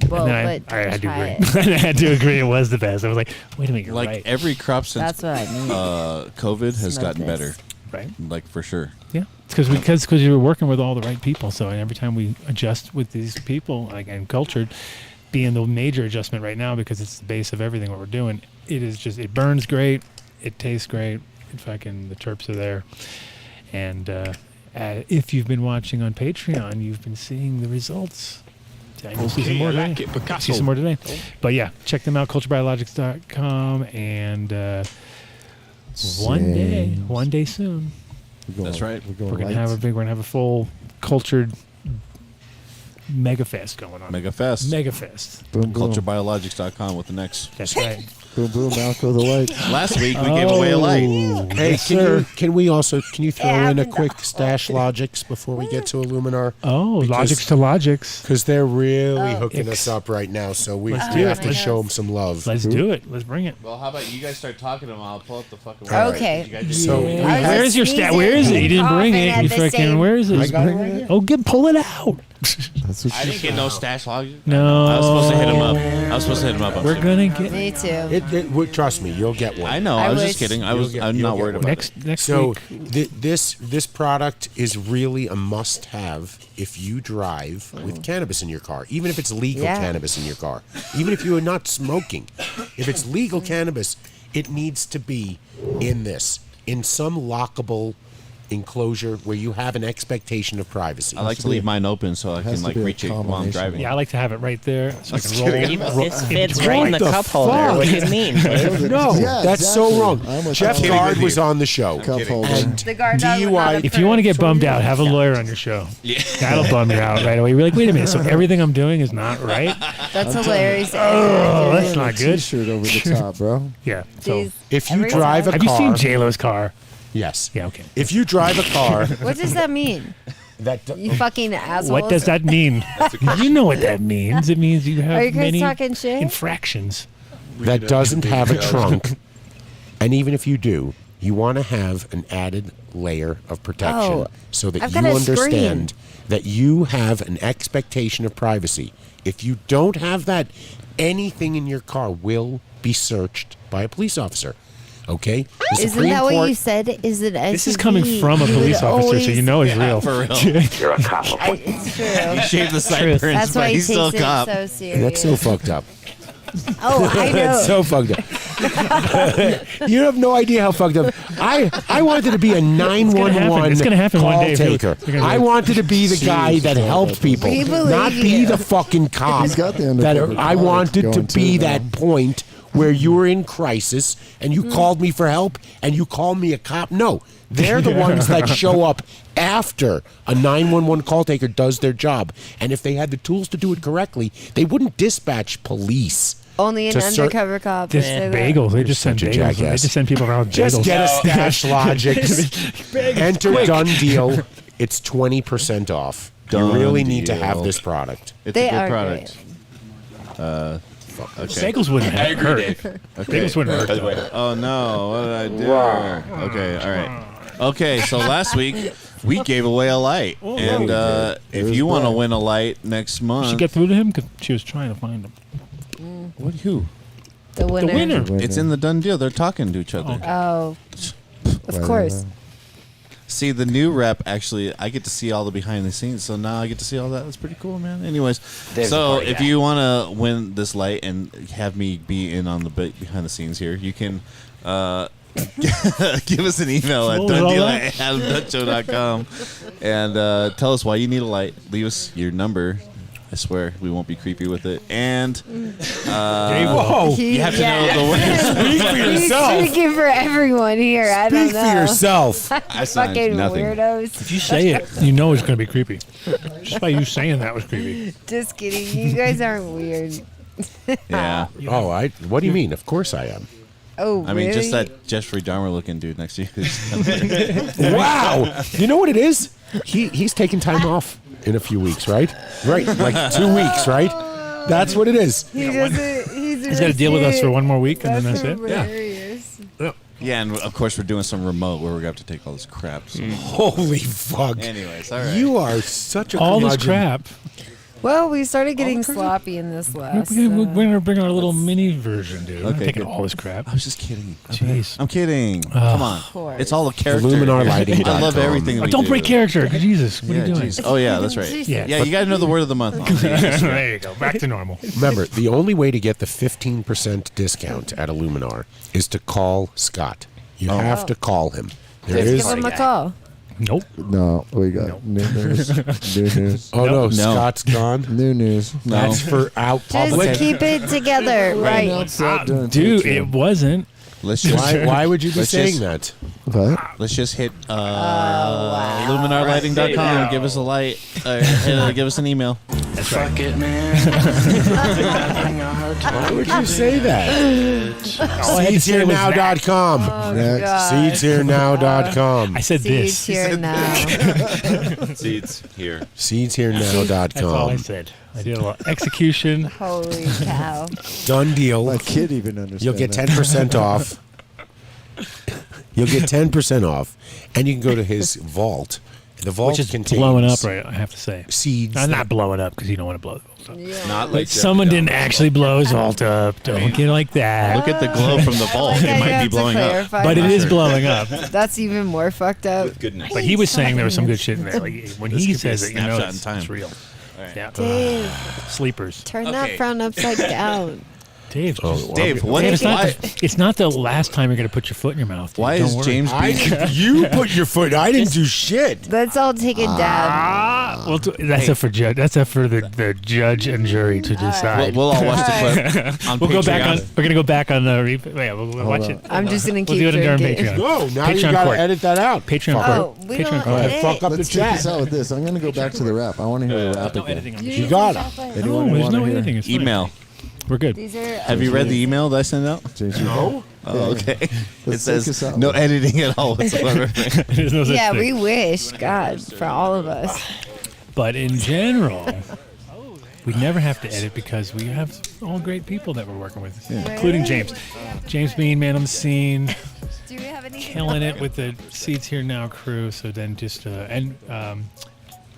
Well, and then but I had to try agree. I had to agree it was the best. I was like, "Wait a minute, you're Like right." every crop since That's what I mean. COVID has Smoke gotten this. better. Right. Like for sure. Yeah, it's because you were working with all the right people. So every time we adjust with these people, like and cultured, being the major adjustment right now because it's the base of everything what we're doing. It burns great, it tastes great. In fact, the terps are there, and if you've been watching on Patreon, you've been seeing the results. You'll see some more today. See some more today. But yeah, check them out, culturebiologics.com, and one day soon. That's right. We're gonna have a full cultured mega fest going on. Mega Fest. Boom, boom. Culturebiologics.com with the next. That's right. Boom, boom. Out go the lights. Last week we gave away a light. Hey, can you throw in a quick stash logics before we get to Illuminar? Oh, logics to logics. Because they're really hooking us up right now, so we have to show them some love. Let's do it. Let's bring it. Well, how about you guys start talking to them? I'll pull up the fucking. Okay. So where's your stat? Where is it? You didn't bring it. You fucking. Where is it? I got it right here. Oh, pull it out. That's what I didn't get no stash logic. No. I was supposed to hit him up. We're gonna get. Me too. Trust me, you'll get one. I know. I was just kidding. I'm not worried about it. Next So week. this product is really a must-have if you drive with cannabis in your car, even if it's legal cannabis in your car, even if you are not smoking. If it's legal cannabis, it needs to be in some lockable enclosure where you have an expectation of privacy. I like to leave mine open so I can like reach it while I'm driving. Yeah, I like to have it right there so I can roll. This fits right in the cup holder. What do you mean? No, that's so wrong. Jeff kidding Guard with you. was on the show. Cup holder. And The guard dog would not DUI. If you want to get bummed out, have a lawyer on your show. Yeah. That'll bum you out right away. You're like, wait a minute. So everything I'm doing is not right? That's hilarious. Oh, that's not good. T-shirt over the top, bro. Yeah. So If you drive a car, have you seen J-Lo's car? yes. Yeah. Okay. If you drive a car, What does that mean? You fucking assholes. What does that mean? You know what that means. It means you have Are you guys many talking shit? infractions. that doesn't have a trunk, and even if you do, you want to have an added layer of protection Oh, so that I've you got a understand that you have an expectation of privacy. If you don't have that, anything in your car will be searched by a police officer. Okay? The Isn't Supreme that what Court- you said? Is it This is coming from a police officer, so you know it's real. For real. You're a cop. It's true. He shaved the sideburns, That's why but he he's still a takes it cop. so serious. That's so fucked up. Oh, I know. That's so fucked up. You have no idea how fucked up. I wanted to be a 911 It's gonna happen one call day. taker. I wanted to be the guy that helped people, We believe not be you. the fucking cop. He's got the That undercover I call wanted to going be too now. that point where you were in crisis and you called me for help and you called me a cop. No, they're the ones that show up after a 911 call taker does their job. And if they had the tools to do it correctly, they wouldn't dispatch police. Only an to ser- undercover cop. Just would say that. bagels. They just send such a bagels. They jackass. just send people around with bagels. Just get a stash logics. Enter Done Deal. It's 20% off. Done you really need to deal. have this product. It's They a good are product. Okay. Bagels wouldn't I agree, hurt. Dave. Okay. Bagels wouldn't hurt. By the way, Oh no! What did I do? Okay, all right. Okay, so last week we gave away a light, and if you want to win a light next Did she month, get through to him? Because she was trying to find him. what? Who? The winner. It's in the done deal. They're talking to each other. Oh, of course. See, the new rep, actually, I get to see all the behind the scenes, so now I get to see all that. That's pretty cool, man. Anyways, so if you want to win this light and have me be in on the behind the scenes here, you can give us an email at donedeal@adamdutcho.com and tell us why you need a light. Leave us your number. I swear we won't be creepy with it. And you have to know the way. Speak for yourself. He's speaking for everyone here. I don't know. Speak for yourself. I signed Fucking nothing. weirdos. If you say it, you know it's going to be creepy. Just by you saying that was creepy. Just kidding. You guys aren't weird. Yeah. Oh, what do you mean? Of course I am. Oh, I mean, really? just that Jeffrey Dahmer looking dude next to you. Wow. You know what it is? He's taking time off in a few weeks, right? Right. Like 2 weeks, right? That's what it is. He's got to deal with us for one more week, and then that's it. Hilarious. Yeah, and of course we're doing some remote where we're going to have to take all this crap. So. Holy fuck. Anyways, all right. You are such a all this curmudgeon. crap. Well, we started getting sloppy in this last. We're going to bring our little mini version, dude. We're not Okay, taking good. all this crap. I was just kidding. Jeez. I'm kidding. Come on. course. It's all a character. Luminarlighting.com. I love everything we Don't do. break character. Jesus, what are you doing? geez. Oh, yeah, that's right. Yeah. Yeah, you got to know the word of the month. There you go. Back to normal. Remember, the only way to get the 15% discount at Illuminar is to call Scott. You have to call him. There Give is. him a call. Nope. No, we got new news. New news. Oh no, No. Scott's gone. New news. No. That's for out Just public. keep it together, right? Outside doing Dude, Patreon. it wasn't. Let's just, Why would you be Let's saying just- that? What? let's just hit wow. luminarlighting.com and give us a light. Give us an email. Fuck it, man. Why would you say that? All I had to say was that. Seedsherenow.com. Next. Seedsherenow.com. I said Seeds this. here now. Seeds here. That's all I Seedsherenow.com. said. I did a little execution. Holy cow. Done deal. My kid even understands. You'll get that. 10% off. You'll get 10% off, and you can go to his vault. The vault Which is contains blowing up, right? I have to say. seeds. I'm not blowing up because you don't want to blow the vault up. Not Like someone didn't actually blow his vault up. Don't get like that. Look at the glow from the vault. Like, It I might have be to blowing up. clarify But it that. is blowing up. That's even more fucked up. with goodness. But he was saying there was some good shit in there. Like when This he could be says a it, you know snapshot in it's, time. it's real. Yeah. Dave, Sleepers. turn Okay. that frown upside down. Dave. Dave, what Dave, is it's not the last time you're going to put your foot in your mouth. Dude. Why Don't is worry. James being You put your foot. I didn't do shit. Let's all take a dab. Well, that's up for judge. That's up for the judge and jury to decide. We'll all watch the clip on We'll go back on. Patreon. We're gonna go back on the replay. Yeah, we'll watch it. I'm just gonna We'll keep do it during drinking. Patreon. No, now you Patreon gotta court. edit that out. Patreon Fucker. court. Oh, we Patreon don't court. edit. Fuck up the Let's take this chat. out with this. I'm going to go back to the rap. I want to hear the rap No again. editing. You gotta. Anyone No, there's want no to hear? editing. It's fine. Email. We're good. These are Have you read the email that I sent out? No. Oh, okay. It Let's take says us out. no editing at all whatsoever. There's no such Yeah, thing. we wish, God, for all of us. But in general, we never have to edit because we have all great people that we're working with, including James. James being man on the scene, Do we have anything? killing it with the Seeds Here Now crew. So then just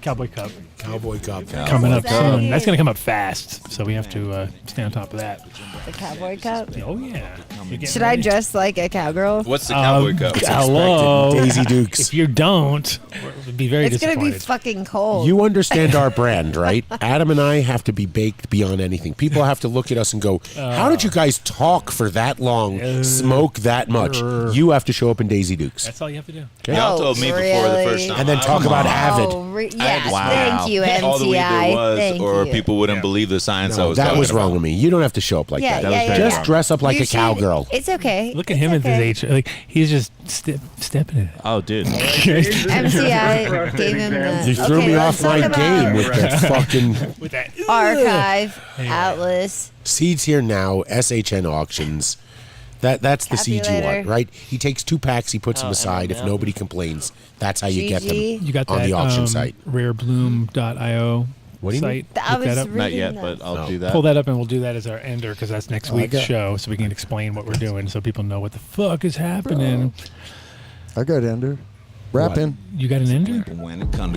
Cowboy Cup Cowboy Cup. coming up What's that? soon. That's going to come up fast, so we have to stay on top of that. The Cowboy Cup? Oh yeah. You're getting Should I ready. dress like a cowgirl? What's the Cowboy Cup? Hello, Daisy Dukes. If you don't, we'd be very It's gonna disappointed. be fucking cold. You understand our brand, right? Adam and I have to be baked beyond anything. People have to look at us and go, how did you guys talk for that long, smoke that much? You have to show up in Daisy Dukes. That's all you have to do. Y'all told me before the first time. And then talk about Avid. Yes, Wow. thank you, MTI. all the weed there was, thank or you. people wouldn't believe the science I No, was that talking was wrong about. with me. You don't have to show up like Yeah, that. yeah, yeah, Just yeah. dress up like You a should- cowgirl. It's okay. Look at It's him at okay. his age. Like he's just stepping it. Oh, dude. MTI gave him the. You threw okay, me let's off my talk game about with that fucking With that Archive, Atlas. Seeds Here Now, SHN auctions. That's the seeds you want, Calculator. right? He takes 2 packs, he puts them aside. If nobody complains, that's how you get them GG. You got on that the auction site. rarebloom.io What do you mean? site. I Look was that up. reading Not yet, that. but I'll No. do that. Pull that up and we'll do that as our ender because that's next I week's got- show, so we can explain what we're doing, so people know what the fuck is happening. I got Ender. Wrap in. You got an ender?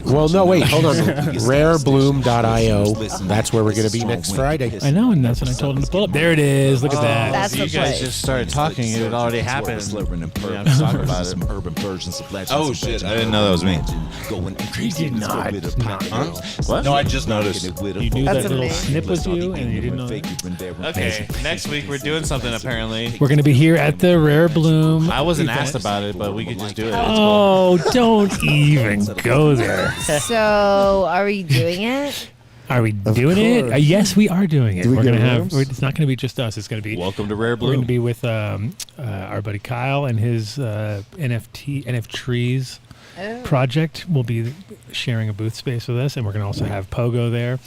Well, no, wait, hold on. Rarebloom.io. That's where we're going to be next Friday. I know, and that's what I told him to pull up. There it is. Look at that. That's you the guys place. just started talking. It already happened. Talk about it. Oh shit! I didn't know that was me. He did not. Huh? What? No, I just noticed. You knew That's that little amazing. snip was you, and you didn't know that? Okay, next week we're doing something apparently. We're going to be here at the Rare Bloom. I wasn't event. asked about it, but we could just do it. Oh, don't even go there. So, are we doing it? Are we doing it? Yes, we are doing it. Do we We're get gonna have. rooms? It's not going to be just us. It's going to be. Welcome to Rare We're going Bloom. to be with our buddy Kyle and his NFTs project. We'll be sharing a booth space with us, and we're going to also have Pogo there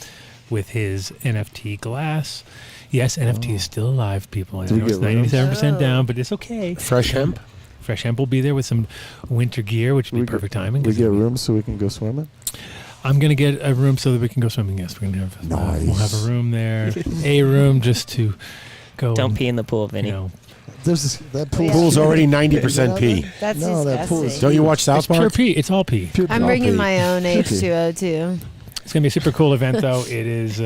with his NFT glass. Yes, NFT is still alive, people. I Do we know it's get rooms? 97% down, but it's okay. Fresh hemp? Fresh Hemp will be there with some winter gear, which would be perfect timing. We get rooms so we can go swimming. I'm gonna get a room so that we can go swimming. Yes, we're gonna have. We'll have a room there, a room just to go. Don't and, pee in the pool, Vinny. You know, There's that pool. Pool's already 90% pee. That's No, that pool is. disgusting. Don't you watch South it's pure Park? pee. It's all pee. I'm bringing my own H2O too. It's gonna be a super cool event, though. It is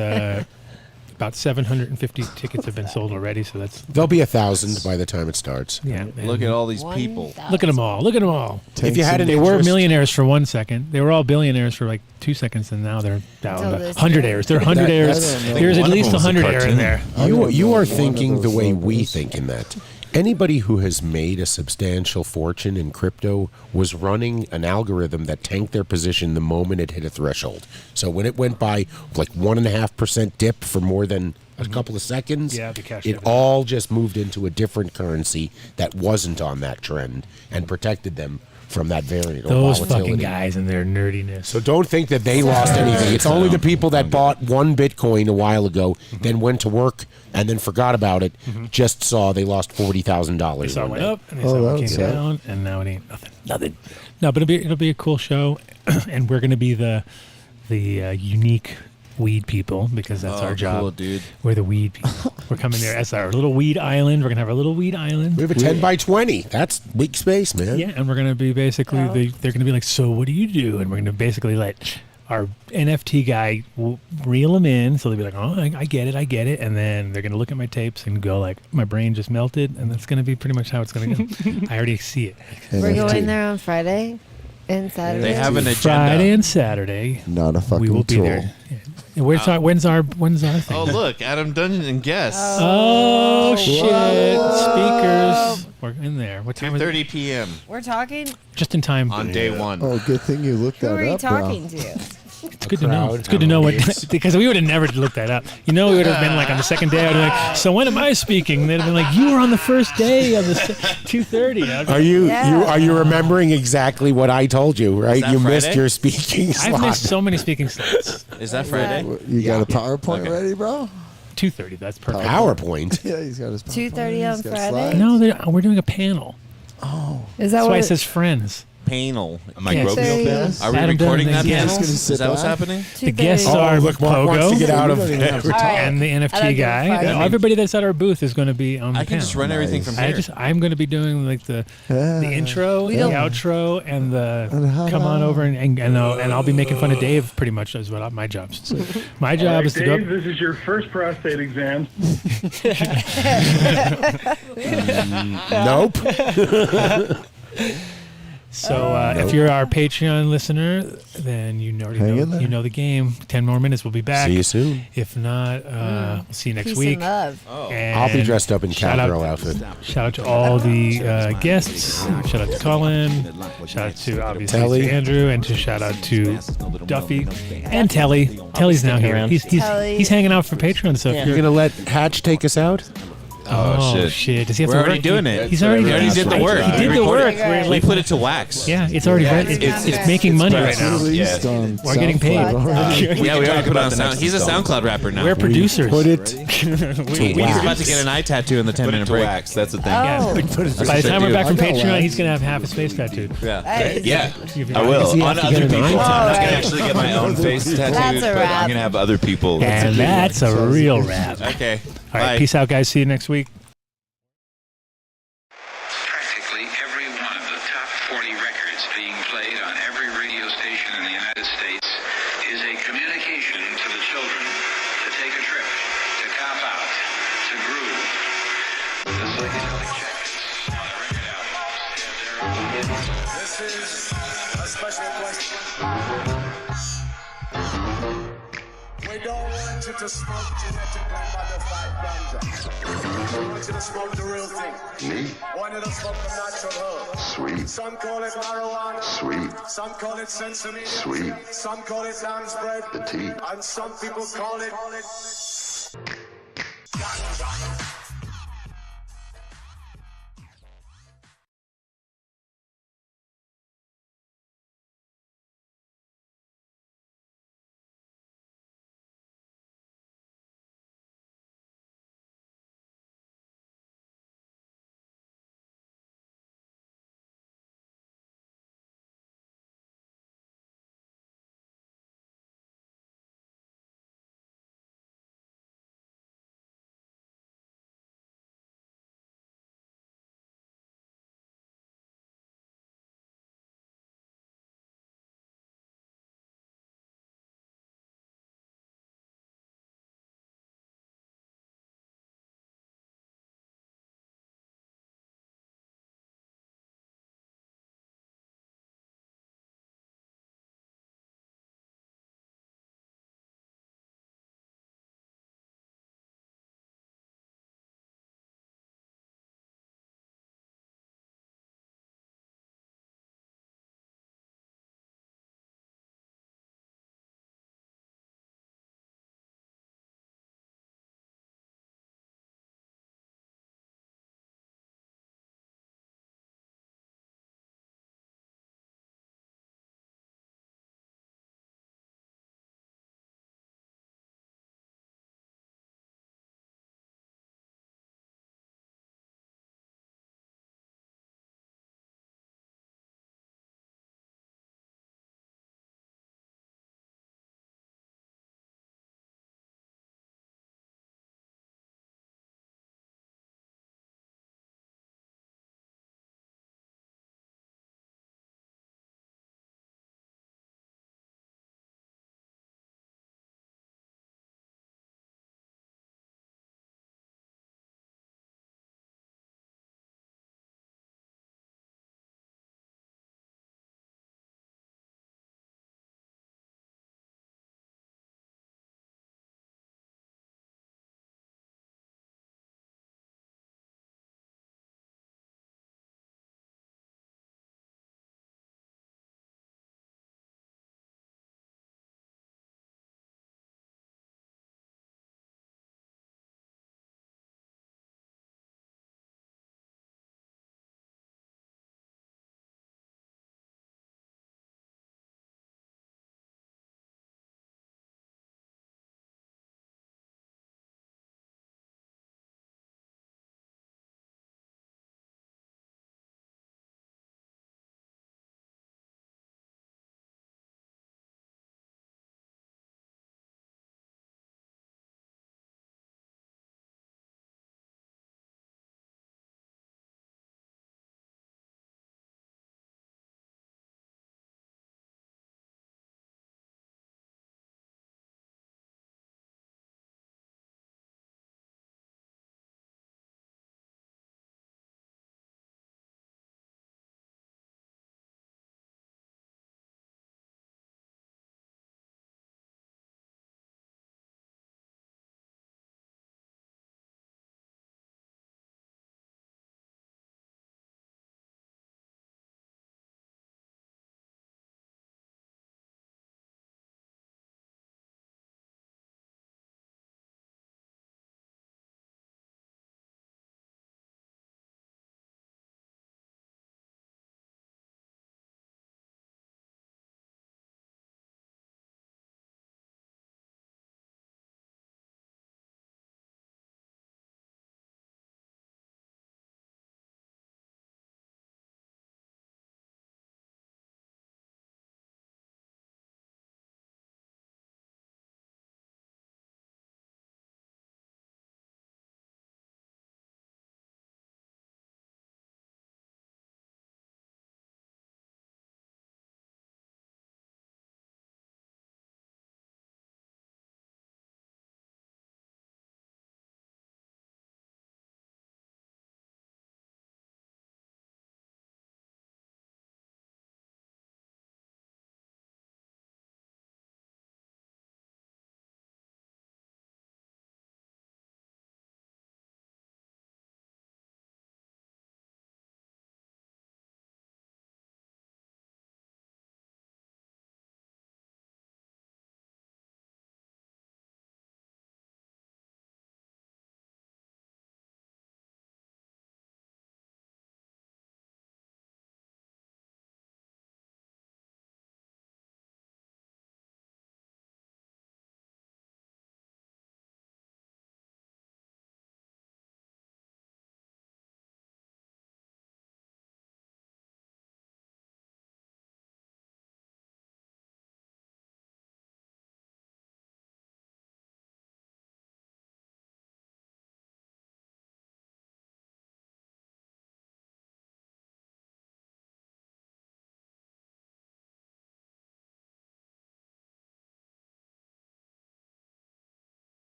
about 750 tickets have been sold already, so that's. There'll be 1,000 by the time it starts. Yeah. Look at all these people. Look at them all. Look at them all. If you had an They were interest- millionaires for 1 second. They were all billionaires for like 2 seconds, and now they're down Till to this 100 day. heirs. They're 100 heirs. There's at one of least them was a 100 heir in cartoon. there. You are one thinking of the those way logos. we think in that. Anybody who has made a substantial fortune in crypto was running an algorithm that tanked their position the moment it hit a threshold. So when it went by like 1.5% dip for more than a couple of seconds, Yeah, the cash it dividend. all just moved into a different currency that wasn't on that trend and protected them from that variant or Those volatility. fucking guys and their nerdiness. So don't think that they lost anything. It's only the people that bought one Bitcoin a while ago, then went to work and then forgot about it, just saw they lost $40,000. They saw it one went day. up and they saw it that came was sad. down, and now it ain't nothing. Nothing. No, but it'll be a cool show, and we're gonna be the unique weed people because that's our job. Cool, dude. We're the weed people. We're coming there as our little weed island. We're gonna have our little weed island. We have a 10 by 20. That's big space, man. Yeah, and we're gonna be basically they're gonna be like, so what do you do? And we're gonna basically let our NFT guy reel them in, so they'll be like, oh, I get it, and then they're gonna look at my tapes and go like, my brain just melted, and that's gonna be pretty much how it's gonna go. I already see it. We're NFT. going there on Friday and Saturday. They have an agenda. Friday and Saturday, Not a fucking we will be troll. there. Yeah. And when's our thing? Oh, look, Adam Dunn and guests. Oh, shit! Speakers. We're in there. What time is it? 2:30 p.m. We're talking. Just in time. on day one. Oh, good thing you looked Who that are you up, talking bro. to? It's good to know. It's good to know what because we would have never looked that up. You know, we would have been like on the second day. I'd be like, "So when am I speaking?" They'd have been like, "You were on the first day of the 2:30." Are you Yeah. are you remembering exactly what I told you, right? that You missed Friday? your speaking slot. I've missed so many speaking slots. Is that Friday? You got a PowerPoint ready, bro? 2:30. That's perfect. PowerPoint. Yeah, he's got his 2:30 PowerPoint, on he's got Friday? slides. No, we're doing a panel. Is that That's what why it says friends. Panel. Microbial Yes. panel? Are we Adam recording Dunn, that yes. panel? He's gonna Is sit that what's back. happening? 2:30? The guests Oh, are look, Mark wants to Pogo get out of We don't even have to talk. and the I don't NFT give a guy. fuck. And everybody that's at our booth is going to be on the I can panel. just run everything from I here. I'm going to be doing like the intro, the don't- outro, and the And how come on about- over and I'll be making fun of Dave pretty much is what my job. My job is to go. Dave, this is your first prostate exam. Nope. So if you're our Patreon listener, then you already Hang in know there. you know the game. 10 more minutes, we'll be back. See you soon. If not, we'll see you next Peace week. and love. And I'll be dressed up in shout cowgirl out- outfit. Shout out to all the guests. Shout out to Cullen. Shout out to obviously Telly. to Andrew, and to shout out to Duffy and Telly. Telly's now here. around. Telly. He's hanging out for Patreon. So if You're you're gonna let Hatch take us out? Oh, shit! Does he have We're to already work? doing it. He's already We already did the work. He did the recorded work. it. We put it to wax. Yeah, it's already ready. It's making money right now. Released on We're getting paid. SoundCloud already. Yeah, we already put on sound. He's a SoundCloud rapper now. We're producers. Put it He's wax. about to get an eye tattoo in the 10-minute to break. wax. That's the thing. Oh. By the time we're back from I got Patreon, wax. he's gonna have half his face tattooed. Yeah. Yeah, I I will. Does he have On to other get an people. eye I'm not tattoo? going to actually get my own face tattooed, That's a but wrap. I'm going to have other people. And that's a real rap. Okay. All right, Bye. peace out, guys. See you next week. Practically every one of the top 40 records being played This is a special question. We don't want you to smoke genetically modified ganja. We want you to smoke the real thing. Me? We want you to smoke the natural herb. Sweet. Some call it marijuana. Sweet. Some call it sensimilla. Sweet. Some call it lamb's bread. The tea. And some people call it